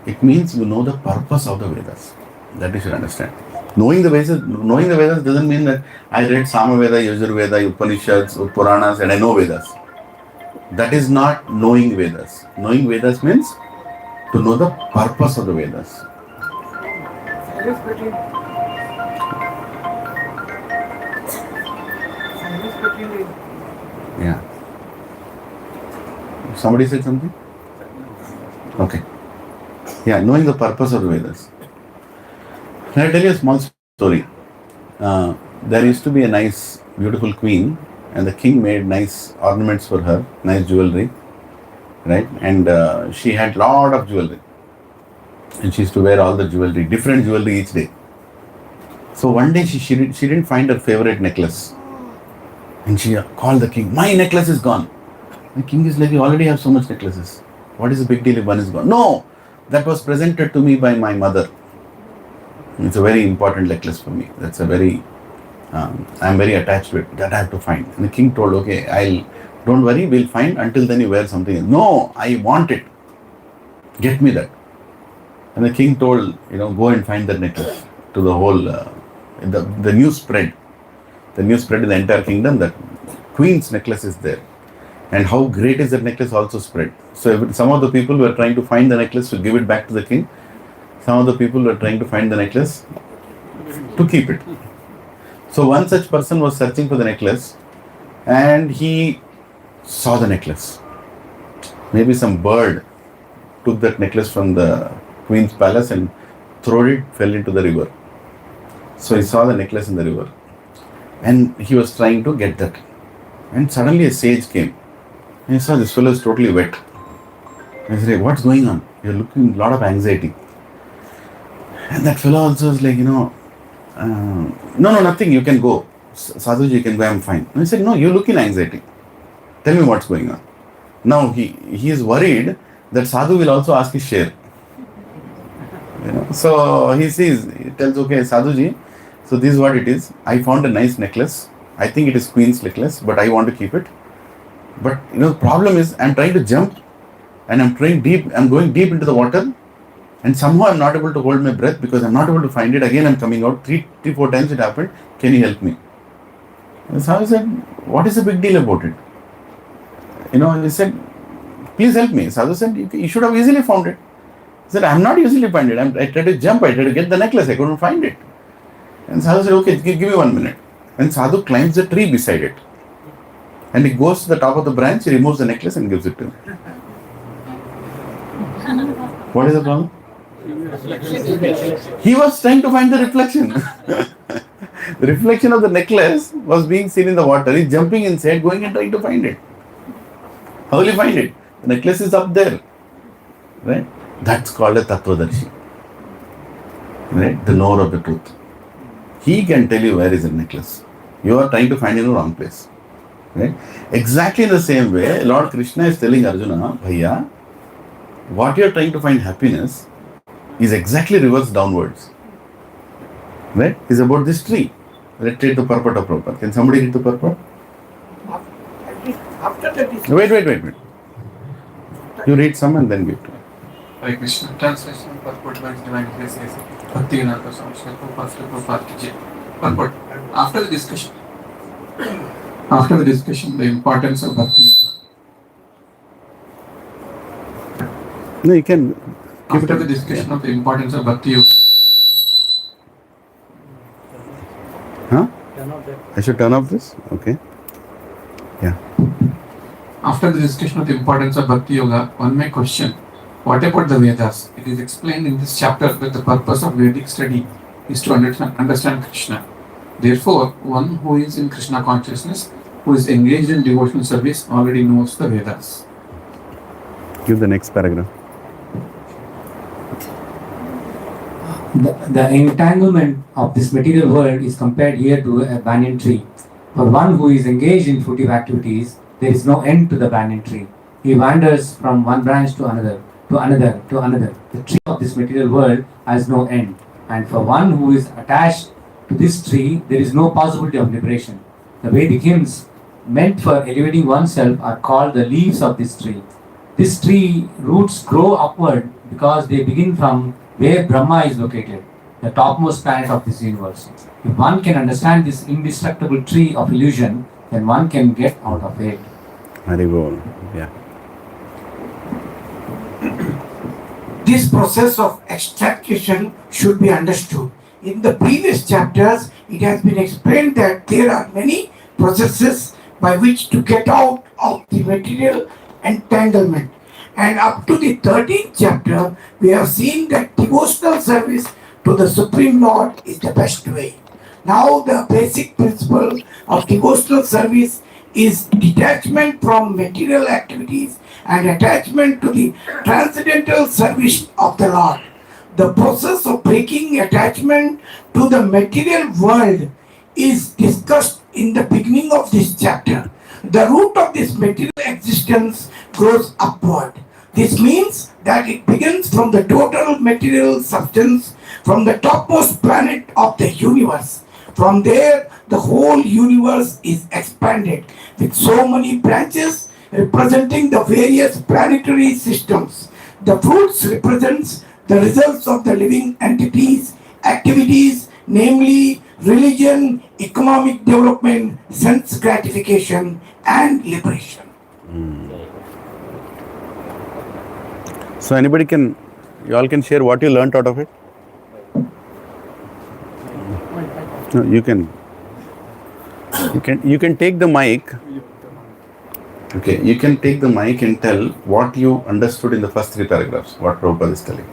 it means you know the purpose of the Vedas. That you should understand. Knowing the Vedas doesn't mean that I read Samaveda, Yajurveda, Upanishads, Puranas and I know Vedas. That is not knowing Vedas. Knowing Vedas means to know the purpose of the Vedas. Yeah. Somebody said something? Okay. Yeah, knowing the purpose of the Vedas. Can I tell you a small story? there used to be a nice, beautiful queen, and the king made nice ornaments for her, nice jewelry, right? And she had lot of jewelry, and she used to wear all the jewelry, different jewelry each day. So one day she didn't find her favorite necklace, and she called the king. My necklace is gone. The king is like, you already have so much necklaces. What is the big deal if one is gone? No, that was presented to me by my mother. It's a very important necklace for me. That's a very, I'm very attached to it. That I have to find. And the king told, okay, don't worry, we'll find. Until then you wear something else. No, I want it. Get me that. And the king told, go and find that necklace. To the whole, the news spread. The news spread in the entire kingdom that queen's necklace is there. And how great is that necklace also spread. So some of the people were trying to find the necklace to give it back to the king. Some of the people were trying to find the necklace to keep it. So one such person was searching for the necklace, and he saw the necklace. Maybe some bird took that necklace from the queen's palace and threw it, fell into the river. So he saw the necklace in the river, and he was trying to get that. And suddenly a sage came, and he saw this fellow is totally wet. And he said, what's going on? You're looking a lot of anxiety. And that fellow also was like, no, nothing, you can go. Sadhuji, you can go, I'm fine. And he said, no, you look in anxiety. Tell me what's going on. Now he is worried that Sadhu will also ask his share. So he tells, okay, Sadhuji, so this is what it is. I found a nice necklace. I think it is queen's necklace, but I want to keep it. But the problem is, I'm trying to jump, and I'm going deep into the water, and somehow I'm not able to hold my breath because I'm not able to find it. Again, I'm coming out. 3-4 times it happened. Can you help me? And Sadhu said, what is the big deal about it? He said, please help me. Sadhu said, you should have easily found it. He said, I'm not easily find it. I tried to jump. I tried to get the necklace. I couldn't find it. And Sadhu said, okay, give me 1 minute. And Sadhu climbs the tree beside it. And he goes to the top of the branch, he removes the necklace and gives it to him. What is the problem? He was trying to find the reflection. The reflection of the necklace was being seen in the water. He's jumping inside, going and trying to find it. How will he find it? The necklace is up there. Right? That's called a Tattvadarshi. Right? The knower of the truth. He can tell you where is the necklace. You are trying to find it in the wrong place. Right? Exactly in the same way, Lord Krishna is telling Arjuna, Bhaiya, what you are trying to find happiness is exactly reversed downwards. Right? It's about this tree. Let's read the purport of Prabhupada. Can somebody read the purport? After that, Wait. You read some and then give to me. Hare Krishna. Translation purport by His Divine Grace says, Bhakti Vinaka Samshaya Prabhupada Ki Jai. Purport. After the discussion, the importance of Bhakti Yoga. No, you can. After the discussion of the importance of Bhakti Yoga. Huh? I should turn off this? Okay. Yeah. After the discussion of the importance of Bhakti Yoga, one may question, what about the Vedas? It is explained in this chapter that the purpose of Vedic study is to understand Krishna. Therefore, one who is in Krishna consciousness, who is engaged in devotional service, already knows the Vedas. Give the next paragraph. The entanglement of this material world is compared here to a banyan tree. For one who is engaged in fruitive activities, there is no end to the banyan tree. He wanders from one branch to another, to another, to another. The tree of this material world has no end. And for one who is attached to this tree, there is no possibility of liberation. The Vedic hymns meant for elevating oneself are called the leaves of this tree. This tree roots grow upward because they begin from where Brahma is located, the topmost planet of this universe. If one can understand this indestructible tree of illusion, then one can get out of it. Haribol. Yeah. This process of extrication should be understood. In the previous chapters, it has been explained that there are many processes by which to get out of the material entanglement. And up to the 13th chapter, we have seen that devotional service to the Supreme Lord is the best way. Now the basic principle of devotional service is detachment from material activities and attachment to the transcendental service of the Lord. The process of breaking attachment to the material world is discussed in the beginning of this chapter. The root of this material existence grows upward. This means that it begins from the total material substance, from the topmost planet of the universe. From there, the whole universe is expanded with so many branches representing the various planetary systems. The fruits represents the results of the living entities, activities, namely religion, economic development, sense gratification, and liberation. So you all can share what you learnt out of it? No, you can take the mic. Okay, you can take the mic and tell what you understood in the first 3 paragraphs, what Prabhupada is telling.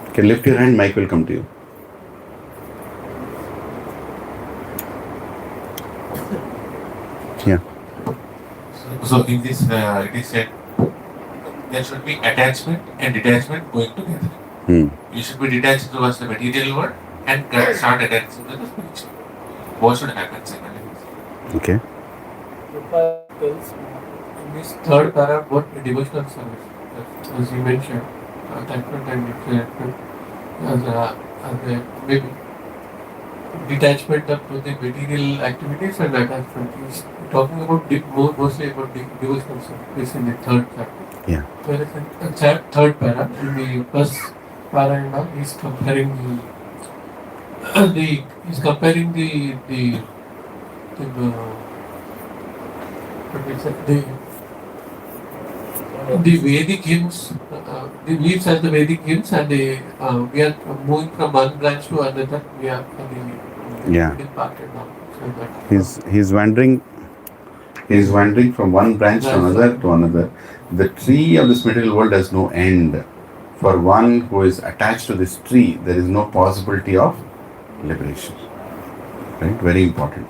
Okay, lift your hand, mic will come to you. Yeah. So in this, it is said there should be attachment and detachment going together. You should be detached towards the material world and start attaching to the spiritual. What should happen simultaneously? Okay. Prabhupada tells in this third paragraph what devotional service, as you mentioned, attachment and detachment as a maybe detachment up to the material activities and attachment. He's talking about mostly about devotional service in the third chapter. Yeah. Whereas in the third para, in the first para, he's comparing he's comparing the Vedic hymns, the leaves as the Vedic hymns, and we are moving from one branch to another. We are middle part now. So that He's wandering from one branch to another. The tree of this material world has no end. For one who is attached to this tree, there is no possibility of liberation. Right? Very important.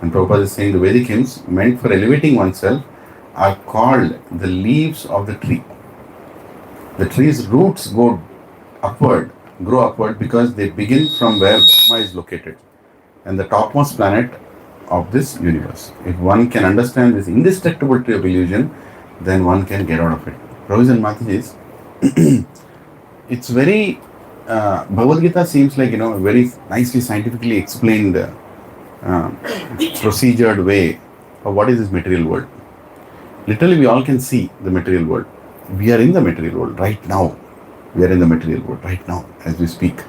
And Prabhupada is saying the Vedic hymns meant for elevating oneself are called the leaves of the tree. The tree's roots grow upward because they begin from where Brahma is located and the topmost planet of this universe. If one can understand this indestructible tree of illusion, then one can get out of it. Prabhupada and Mataji's, it's very, Bhagavad Gita seems like, a very nicely scientifically explained procedured way of what is this material world. Literally, we all can see the material world. We are in the material world right now. We are in the material world right now as we speak.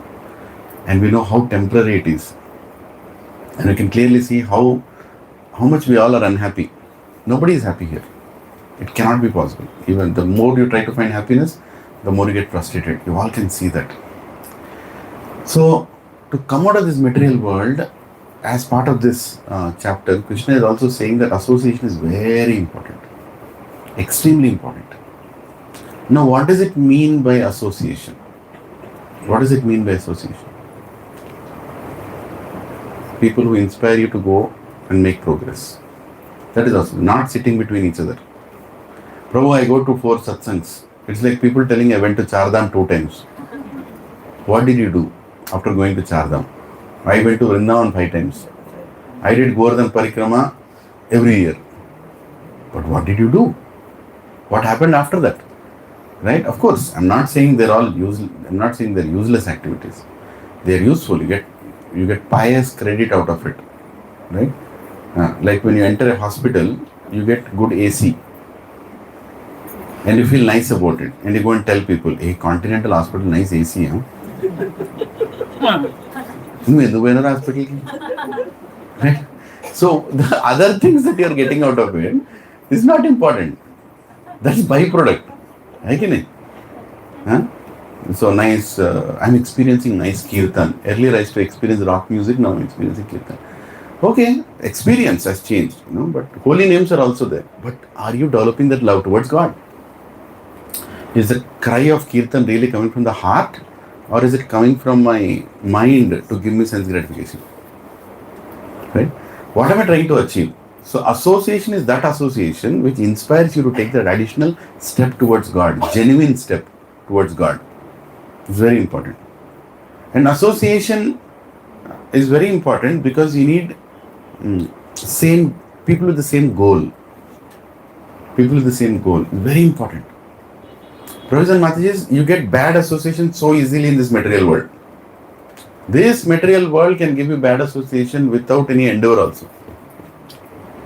And we know how temporary it is. And we can clearly see how much we all are unhappy. Nobody is happy here. It cannot be possible. Even the more you try to find happiness, the more you get frustrated. You all can see that. So, to come out of this material world, as part of this chapter, Krishna is also saying that association is very important. Extremely important. Now, what does it mean by association? What does it mean by association? People who inspire you to go and make progress. That is also not sitting between each other. Prabhu, I go to 4 satsangs. It's like people telling I went to Chardham 2 times. What did you do after going to Chardham? I went to Vrindavan 5 times. I did Govardhan Parikrama every year. But what did you do? What happened after that? Right? Of course, I'm not saying they're all useless. I'm not saying they're useless activities. They're useful. You get pious credit out of it. Right? Like when you enter a hospital, you get good AC. And you feel nice about it. And you go and tell people, hey, Continental Hospital, nice AC, huh? Hospital. Right? So the other things that you're getting out of it is not important. That's byproduct. Huh? So nice, I'm experiencing nice kirtan. Earlier I used to experience rock music, now I'm experiencing kirtan. Okay, experience has changed, but holy names are also there. But are you developing that love towards God? Is the cry of kirtan really coming from the heart, or is it coming from my mind to give me sense gratification? Right? What am I trying to achieve? So association is that association which inspires you to take that additional step towards God, genuine step towards God. It's very important. And association is very important because you need same people with the same goal. People with the same goal. Very important. Brothers and Mataji's, you get bad association so easily in this material world. This material world can give you bad association without any endeavor also.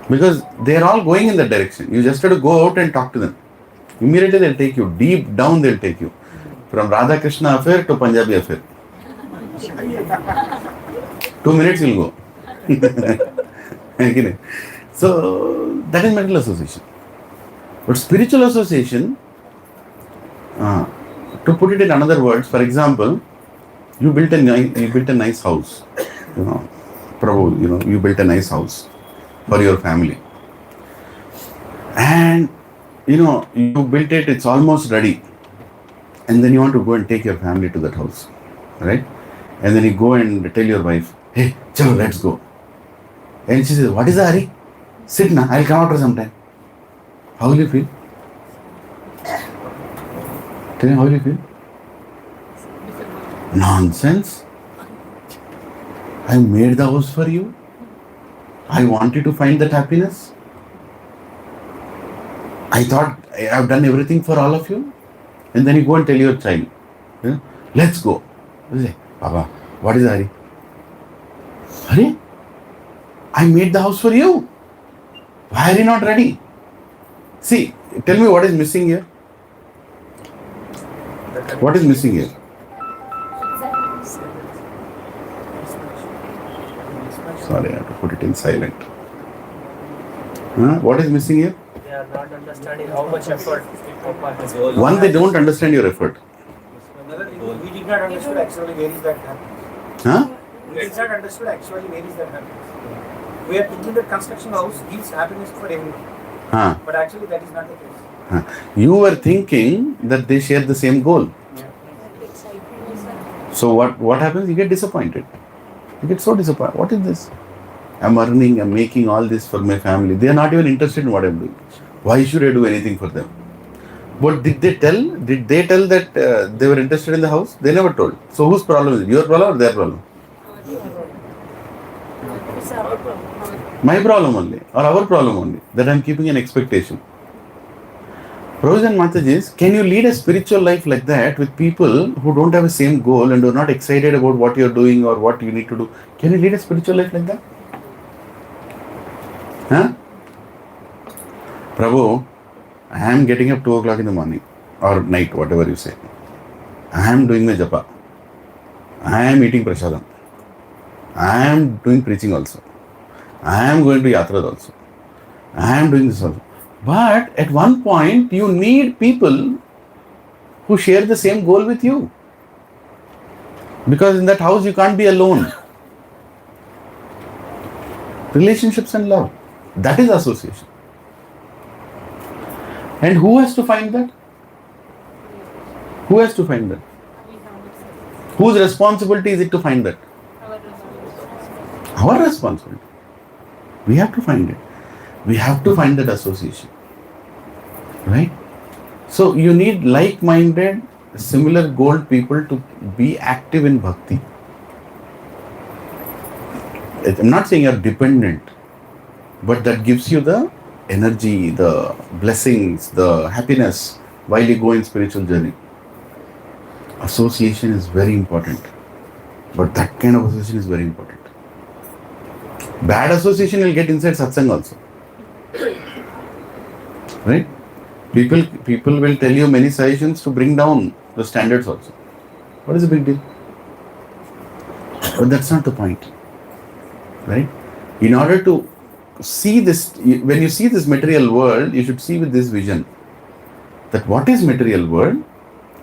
Because they are all going in that direction. You just have to go out and talk to them. Immediately they'll take you. Deep down they'll take you. From Radha Krishna affair to Punjabi affair. 2 minutes you'll go. So that is mental association. But spiritual association, to put it in another words, for example, you built a nice house. Prabhu, you built a nice house for your family. And you built it, it's almost ready. And then you want to go and take your family to that house. Right? And then you go and tell your wife, hey, chalo, let's go. And she says, what is the hurry? Sit now, I'll come after some time. How will you feel? Tell me, how will you feel? Nonsense. I made the house for you. I want you to find that happiness. I thought I have done everything for all of you. And then you go and tell your child, let's go. You say, Baba, what is the hurry? Hurry? I made the house for you. Why are you not ready? See, tell me what is missing here. What is missing here? Sorry, I have to put it in silent. What is missing here? They are not understanding how much effort Papa has. One, they don't understand your effort. We did not understood actually where is that happiness. Huh? We did not understood actually where is that happiness. We are thinking that construction house gives happiness for everyone. But actually that is not the case. You were thinking that they share the same goal. So what happens? You get disappointed. You get so disappointed. What is this? I'm earning, I'm making all this for my family. They are not even interested in what I'm doing. Why should I do anything for them? But did they tell? Did they tell that they were interested in the house? They never told. So whose problem is it? Your problem or their problem? My problem only, or our problem only, that I'm keeping an expectation. Brothers and Matajis, can you lead a spiritual life like that with people who don't have the same goal and are not excited about what you're doing or what you need to do? Can you lead a spiritual life like that? Prabhu, I am getting up 2 o'clock in the morning or night, whatever you say. I am doing my japa. I am eating prasadam. I am doing preaching also. I am going to yatras also. I am doing this also. But at one point, you need people who share the same goal with you. Because in that house, you can't be alone. Relationships and love. That is association. And who has to find that? Who has to find that? Whose responsibility is it to find that? Our responsibility. We have to find it. We have to find that association. Right? So you need like-minded, similar goal people to be active in bhakti. I'm not saying you're dependent, but that gives you the energy, the blessings, the happiness while you go in spiritual journey. Association is very important. But that kind of association is very important. Bad association will get inside satsang also. Right? People will tell you many suggestions to bring down the standards also. What is the big deal? But that's not the point. Right? In order to see this, when you see this material world, you should see with this vision. That what is material world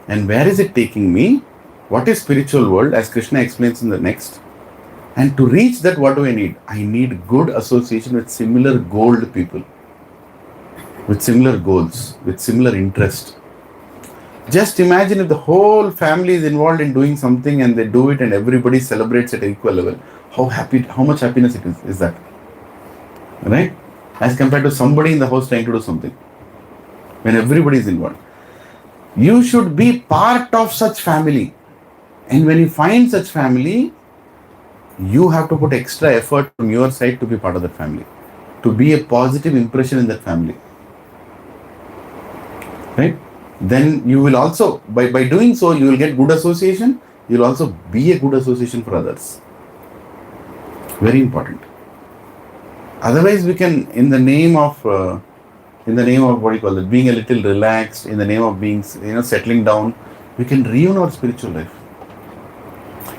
and where is it taking me? What is spiritual world, as Krishna explains in the next. And to reach that, what do I need? I need good association with similar goaled people. With similar goals, with similar interest. Just imagine if the whole family is involved in doing something and they do it and everybody celebrates at equal level. how much happiness it is that, right? As compared to somebody in the house trying to do something. When everybody is involved, you should be part of such family. And when you find such family, you have to put extra effort from your side to be part of that family, to be a positive impression in that family, right? Then you will also, by doing so, you will get good association. You will also be a good association for others. Very important. Otherwise, we can, in the name of what you call it, being a little relaxed, in the name of being, settling down, we can ruin our spiritual life.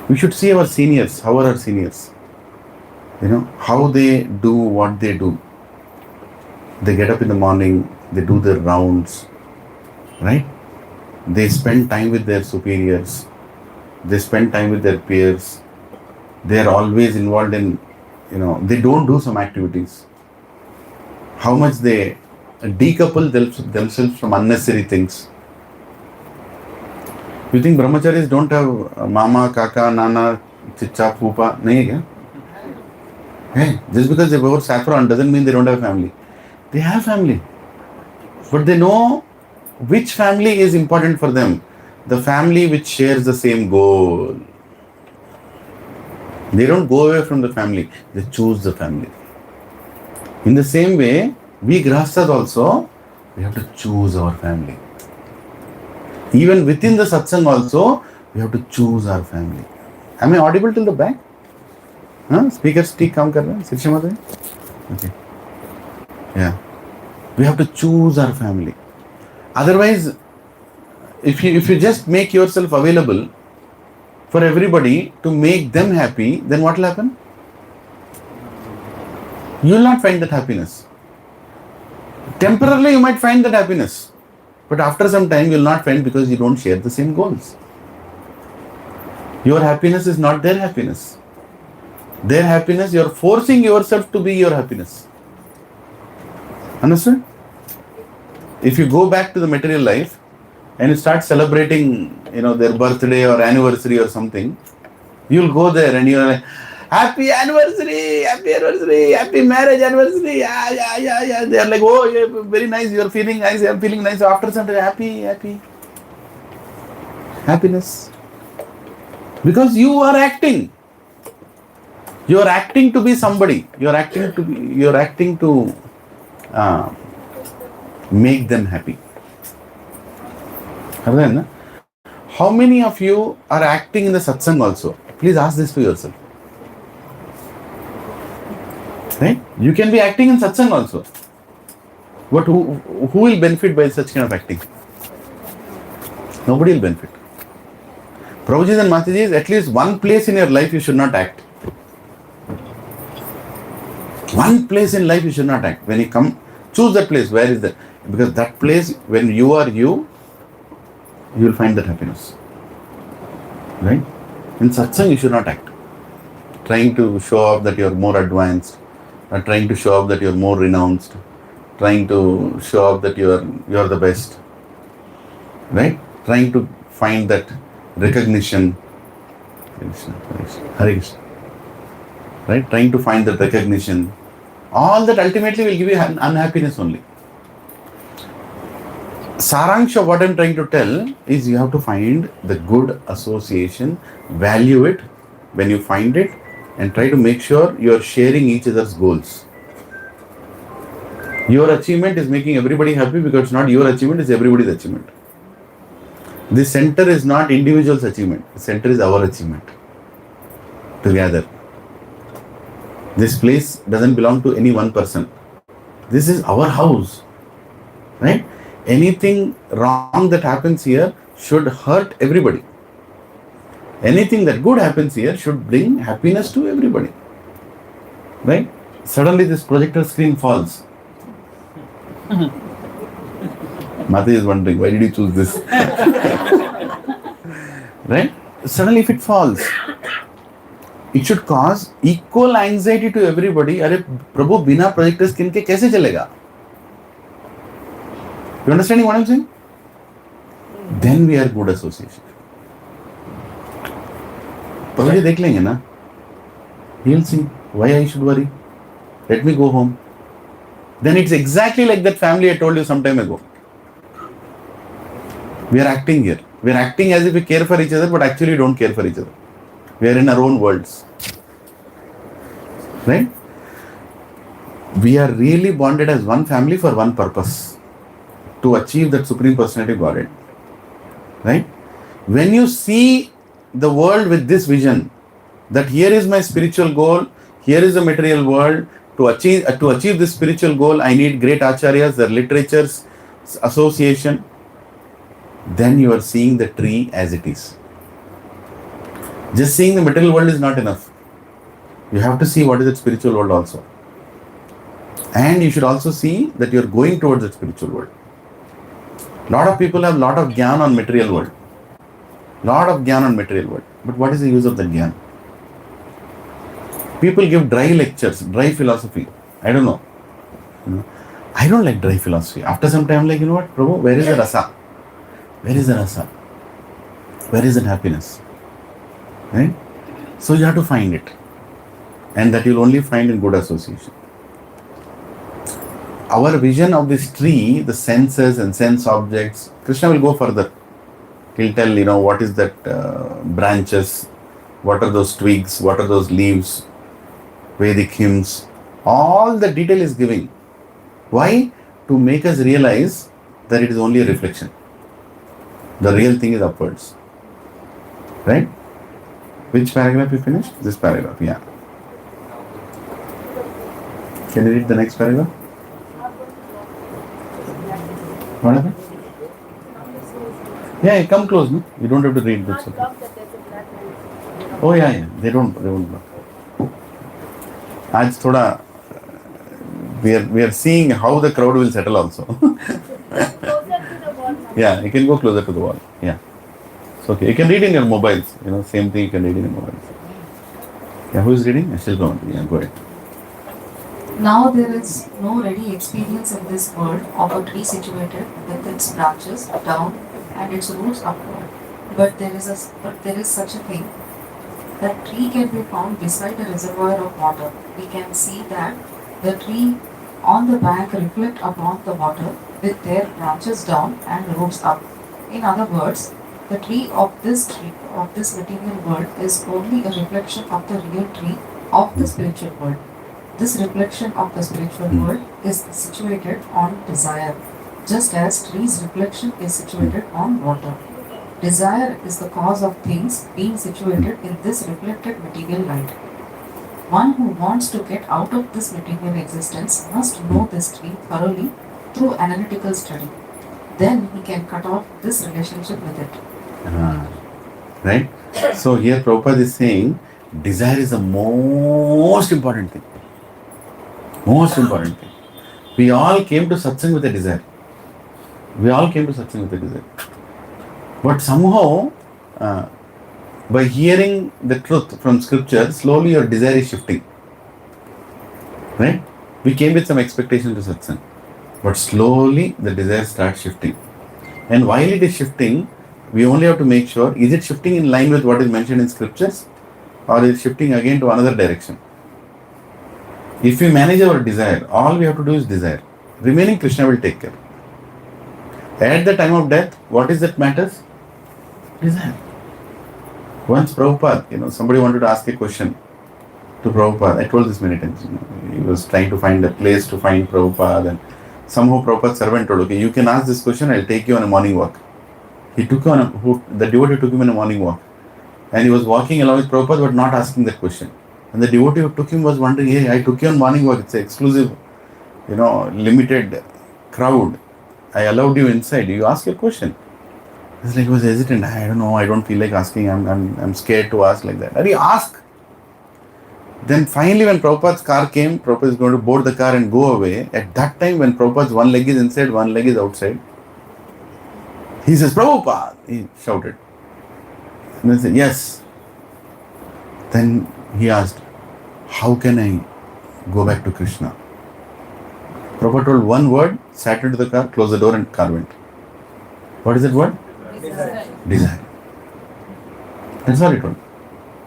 We should see our seniors. How are our seniors? How they do what they do. They get up in the morning, they do their rounds, right? They spend time with their superiors. They spend time with their peers. They are always involved in, they don't do some activities. How much they decouple themselves from unnecessary things. You think brahmacharis don't have mama, kaka, nana, chicha, pupa? Nahi hai kya? Hey, just because they wore saffron doesn't mean they don't have family. They have family. But they know which family is important for them. The family which shares the same goal. They don't go away from the family. They choose the family. In the same way, we grahasthas also, we have to choose our family. Even within the satsang also, we have to choose our family. Am I audible till the back? Speaker stick काम कर रहा है? शिक्षा मत है? Okay. Yeah. We have to choose our family. Otherwise, if you just make yourself available for everybody to make them happy, then what will happen? You will not find that happiness. Temporarily you might find that happiness, but after some time you will not find, because you don't share the same goals. Your happiness is not their happiness. Their happiness, you are forcing yourself to be your happiness. Understand? If you go back to the material life and you start celebrating, their birthday or anniversary or something, you'll go there and you're like, happy anniversary, happy marriage anniversary, yeah. They are like, oh, yeah, very nice, you're feeling nice, I'm feeling nice. After some time, happy. Happiness. Because you are acting. You are acting to be somebody. You are acting to make them happy. How many of you are acting in the satsang also? Please ask this to yourself. Right? You can be acting in satsang also. But who will benefit by such kind of acting? Nobody will benefit. Prabhujis and Matajis, at least one place in your life you should not act. One place in life you should not act. When you come, choose that place. Where is that? Because that place, when you are you will find that happiness. Right? In satsang you should not act. Trying to show off that you are more advanced, or trying to show off that you are more renounced, trying to show off that you are the best. Right? Trying to find that recognition. Hare Krishna. Right? Trying to find that recognition. All that ultimately will give you unhappiness only. Saransh of what I'm trying to tell is you have to find the good association, value it when you find it, and try to make sure you are sharing each other's goals. Your achievement is making everybody happy because it's not your achievement, it's everybody's achievement. This center is not individual's achievement. The center is our achievement. Together. This place doesn't belong to any one person. This is our house. Right? Anything wrong that happens here should hurt everybody. Anything that good happens here should bring happiness to everybody. Right? Suddenly this projector screen falls. Mati is wondering, why did you choose this? Right? Suddenly if it falls, it should cause equal anxiety to everybody. Arey Prabhu, bina projector screen ke kaise chalega? You understanding what I'm saying? Then we are good association. Prabhu ji dekh lenge na? He'll see. Why I should worry? Let me go home. Then it's exactly like that family I told you some time ago. We are acting here. We are acting as if we care for each other, but actually we don't care for each other. We are in our own worlds. Right? We are really bonded as one family for one purpose. To achieve that Supreme Personality of Godhead. Right? When you see the world with this vision, that here is my spiritual goal, here is the material world, to achieve this spiritual goal, I need great acharyas, their literatures, association, then you are seeing the tree as it is. Just seeing the material world is not enough. You have to see what is the spiritual world also. And you should also see that you are going towards the spiritual world. Lot of people have lot of jnana on material world. Lot of jnana on material world. But what is the use of the jnana? People give dry lectures, dry philosophy. I don't know. I don't like dry philosophy. After some time I'm like, you know what, Prabhu, where is the rasa? Where is the rasa? Where is that happiness? Right? So you have to find it. And that you'll only find in good association. Our vision of this tree, the senses and sense objects, Krishna will go further. He'll tell, what is that branches, what are those twigs, what are those leaves, Vedic hymns. All the detail is giving. Why? To make us realize that it is only a reflection. The real thing is upwards. Right? Which paragraph you finished? This paragraph, yeah. Can you read the next paragraph? What happened? Yeah, come close, no? You don't have to read this. Oh yeah, they don't block. Aaj thoda, we are seeing how the crowd will settle also. Yeah, you can go closer to the wall. Yeah. It's okay. You can read in your mobiles. Same thing you can read in your mobiles. Yeah, who is reading? Still go on. Yeah, go ahead. Now there is no ready experience in this world of a tree situated with its branches down and its roots upward. But there is such a thing. That tree can be found beside a reservoir of water. We can see that the tree on the bank reflect upon the water with their branches down and roots up. In other words, the tree of this material world is only a reflection of the real tree of the spiritual world. This reflection of the spiritual world is situated on desire, just as tree's reflection is situated on water. Desire is the cause of things being situated in this reflected material light. One who wants to get out of this material existence must know this tree thoroughly through analytical study. Then he can cut off this relationship with it. Right? So here Prabhupada is saying desire is the most important thing. Most important thing. We all came to satsang with a desire. But somehow, by hearing the truth from scripture, slowly your desire is shifting. Right? We came with some expectation to satsang. But slowly the desire starts shifting. And while it is shifting, we only have to make sure, is it shifting in line with what is mentioned in scriptures? Or is it shifting again to another direction? If we manage our desire, all we have to do is desire. Remaining Krishna will take care. At the time of death, what is that matters? Desire. Once Prabhupada, somebody wanted to ask a question to Prabhupada. I told this many times. He was trying to find a place to find Prabhupada, and somehow Prabhupada's servant told, okay, you can ask this question, I'll take you on a morning walk. The devotee took him on a morning walk. And he was walking along with Prabhupada but not asking that question. And the devotee who took him was wondering, hey, I took you on morning walk, it's an exclusive, limited crowd. I allowed you inside. You ask your question. It's like he was hesitant. I don't know. I don't feel like asking. I'm scared to ask like that. And he asked. Then finally, when Prabhupada's car came, Prabhupada is going to board the car and go away. At that time, when Prabhupada's one leg is inside, one leg is outside, he says, Prabhupada! He shouted. And then said, yes. Then he asked, how can I go back to Krishna? Prabhupada told one word, sat into the car, closed the door and car went. What is that word? Desire. That's all he told.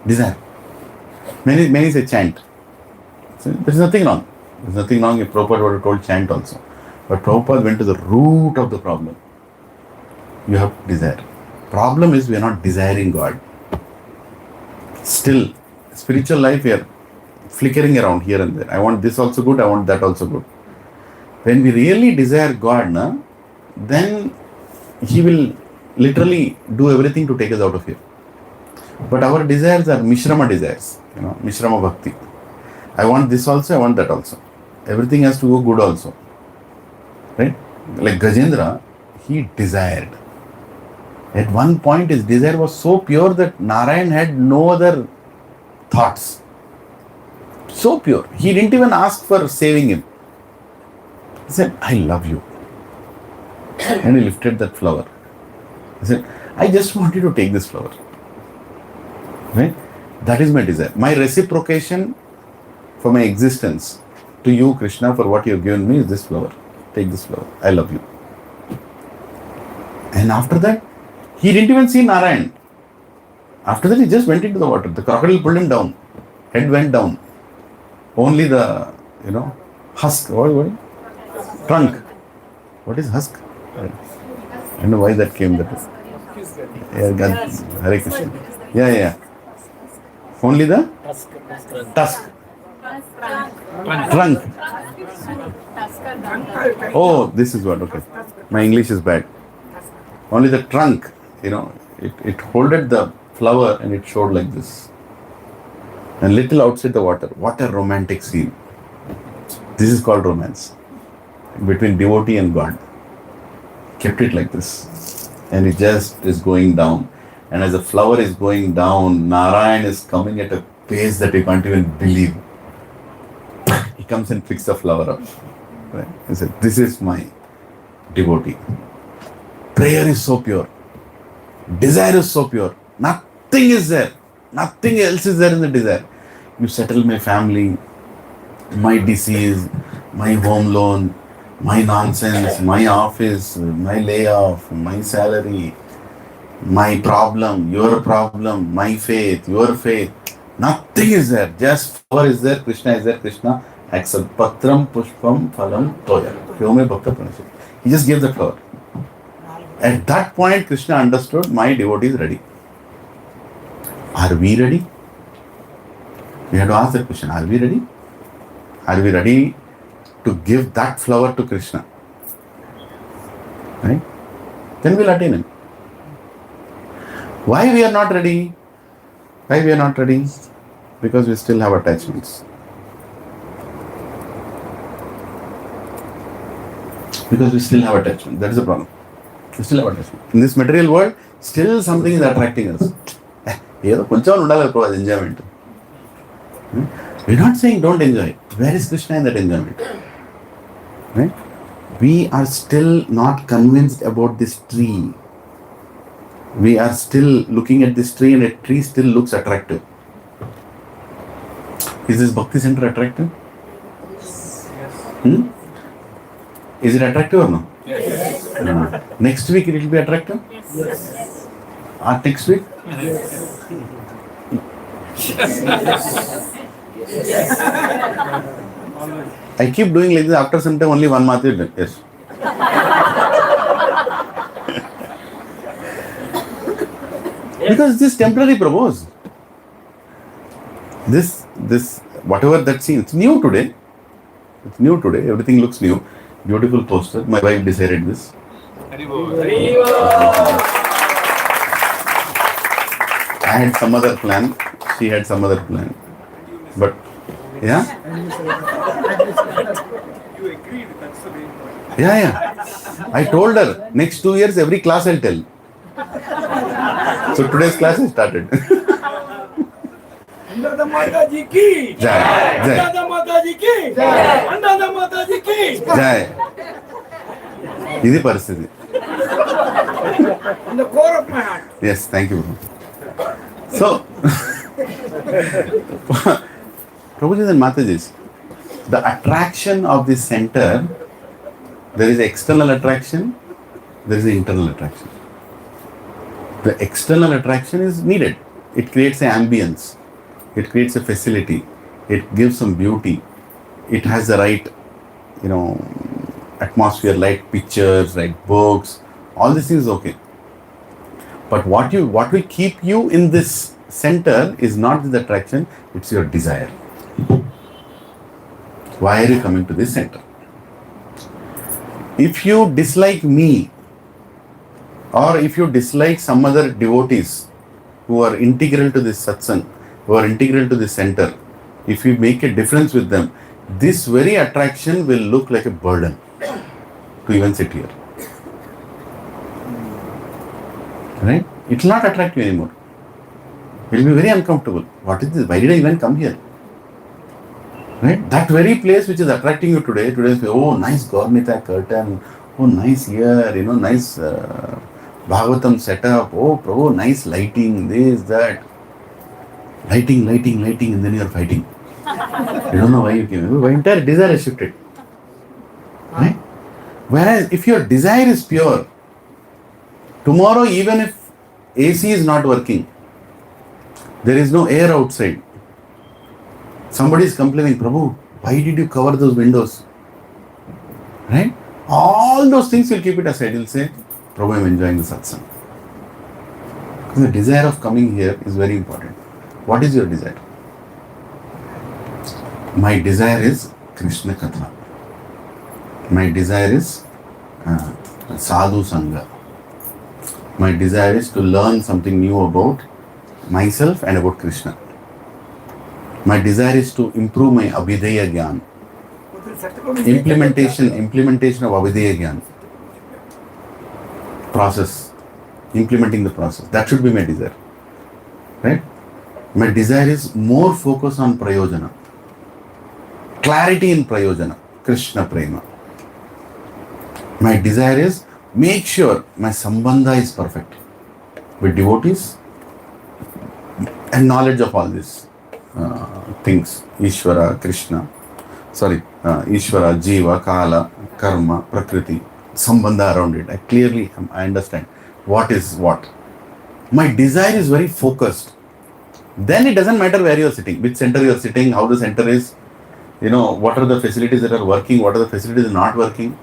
Desire. Many say chant. So there is nothing wrong. There is nothing wrong if Prabhupada would have told chant also. But Prabhupada went to the root of the problem. You have desire. Problem is we are not desiring God. Still, spiritual life we are flickering around here and there. I want this also good, I want that also good. When we really desire God, then He will literally do everything to take us out of here. But our desires are Mishrama desires, Mishrama Bhakti. I want this also, I want that also. Everything has to go good also. Right? Like Gajendra, he desired. At one point his desire was so pure that Narayan had no other thoughts. So pure. He didn't even ask for saving him. He said, I love you. And he lifted that flower. He said, I just want you to take this flower. Right? That is my desire. My reciprocation for my existence to you, Krishna, for what you have given me is this flower. Take this flower. I love you. And after that, he didn't even see Narayan. After that, he just went into the water. The crocodile pulled him down. Head went down. Only the, husk. What? Trunk. What is husk? I don't know why that came that way. Yeah, God, Hare Krishna. Yeah. Only the tusk. Trunk. Oh, this is what, okay. My English is bad. Only the trunk, it holded the flower and it showed like this. And little outside the water. What a romantic scene. This is called romance. Between devotee and God. Kept it like this. And it just is going down. And as the flower is going down, Narayan is coming at a pace that you can't even believe. He comes and picks the flower up. Right? He said, this is my devotee. Prayer is so pure. Desire is so pure. Nothing is there. Nothing else is there in the desire. You settle my family, my disease, my home loan, my nonsense, my office, my layoff, my salary, my problem, your problem, my faith, your faith. Nothing is there. Just flower is there, Krishna is there, Krishna accept patram pushpam phalam toya. Hyome bhakta pranashit. He just gave the flower. At that point, Krishna understood my devotee is ready. Are we ready? We have to ask that question. Are we ready? Are we ready to give that flower to Krishna? Right? Then we'll attain him. Why we are not ready? Why we are not ready? Because we still have attachments. Because we still have attachment. That is the problem. We still have attachment. In this material world, still something is attracting us. Enjoyment. We are not saying don't enjoy. Where is Krishna in that enjoyment? Right? We are still not convinced about this tree. We are still looking at this tree and a tree still looks attractive. Is this Bhakti Center attractive? Yes. Is it attractive or no? Yes. No. Next week it will be attractive? Yes. Next week? I keep doing like this. After some time only one month will do. Yes. Because this temporary propose. This whatever that scene, it's new today. It's new today. Everything looks new. Beautiful poster. My wife decided this. I had some other plan. She had some other plan. But, yeah? You agreed, that's the main point. Yeah. I told her, next 2 years, every class I'll tell. So today's class has started. Andada Mataji ki Jai. Andada Mataji ki Andada Mataji ki Jai. This is the in the core of my heart. Yes, thank you. So, Prabhuji and Matajis, the attraction of this center, there is external attraction, there is internal attraction. The external attraction is needed. It creates an ambience. It creates a facility. It gives some beauty. It has the right, atmosphere, right pictures, right books. All this is okay. But what will keep you in this center is not the attraction, it's your desire. Why are you coming to this center? If you dislike me, or if you dislike some other devotees who are integral to this satsang, who are integral to this center, if you make a difference with them, this very attraction will look like a burden to even sit here. Right? It will not attract you anymore. It will be very uncomfortable. What is this? Why did I even come here? Right? That very place which is attracting you today is, oh, nice Gaurnita curtain, oh, nice here, nice Bhagavatam setup, oh, Prabhu, nice lighting, this, that. Lighting, and then you are fighting. You don't know why you came. Your entire desire is shifted. Right? Whereas if your desire is pure, tomorrow even if AC is not working, there is no air outside, somebody is complaining, Prabhu, why did you cover those windows? Right? All those things will keep it aside. You'll say, Prabhu, I am enjoying the satsang. Because the desire of coming here is very important. What is your desire? My desire is Krishna Katha. My desire is Sadhu Sangha. My desire is to learn something new about myself and about Krishna. My desire is to improve my Abhidheya Gyan. Implementation of Abhidheya Gyan. Process. Implementing the process. That should be my desire. Right? My desire is more focus on Prayojana. Clarity in Prayojana. Krishna Prema. My desire is make sure my Sambandha is perfect with devotees and knowledge of all these things. Ishvara, Krishna. Ishvara, Jiva, Kala, Karma, Prakriti. Sambandha around it. I understand what is what. My desire is very focused. Then it doesn't matter where you are sitting, which center you are sitting, how the center is, what are the facilities that are working, what are the facilities that are not working.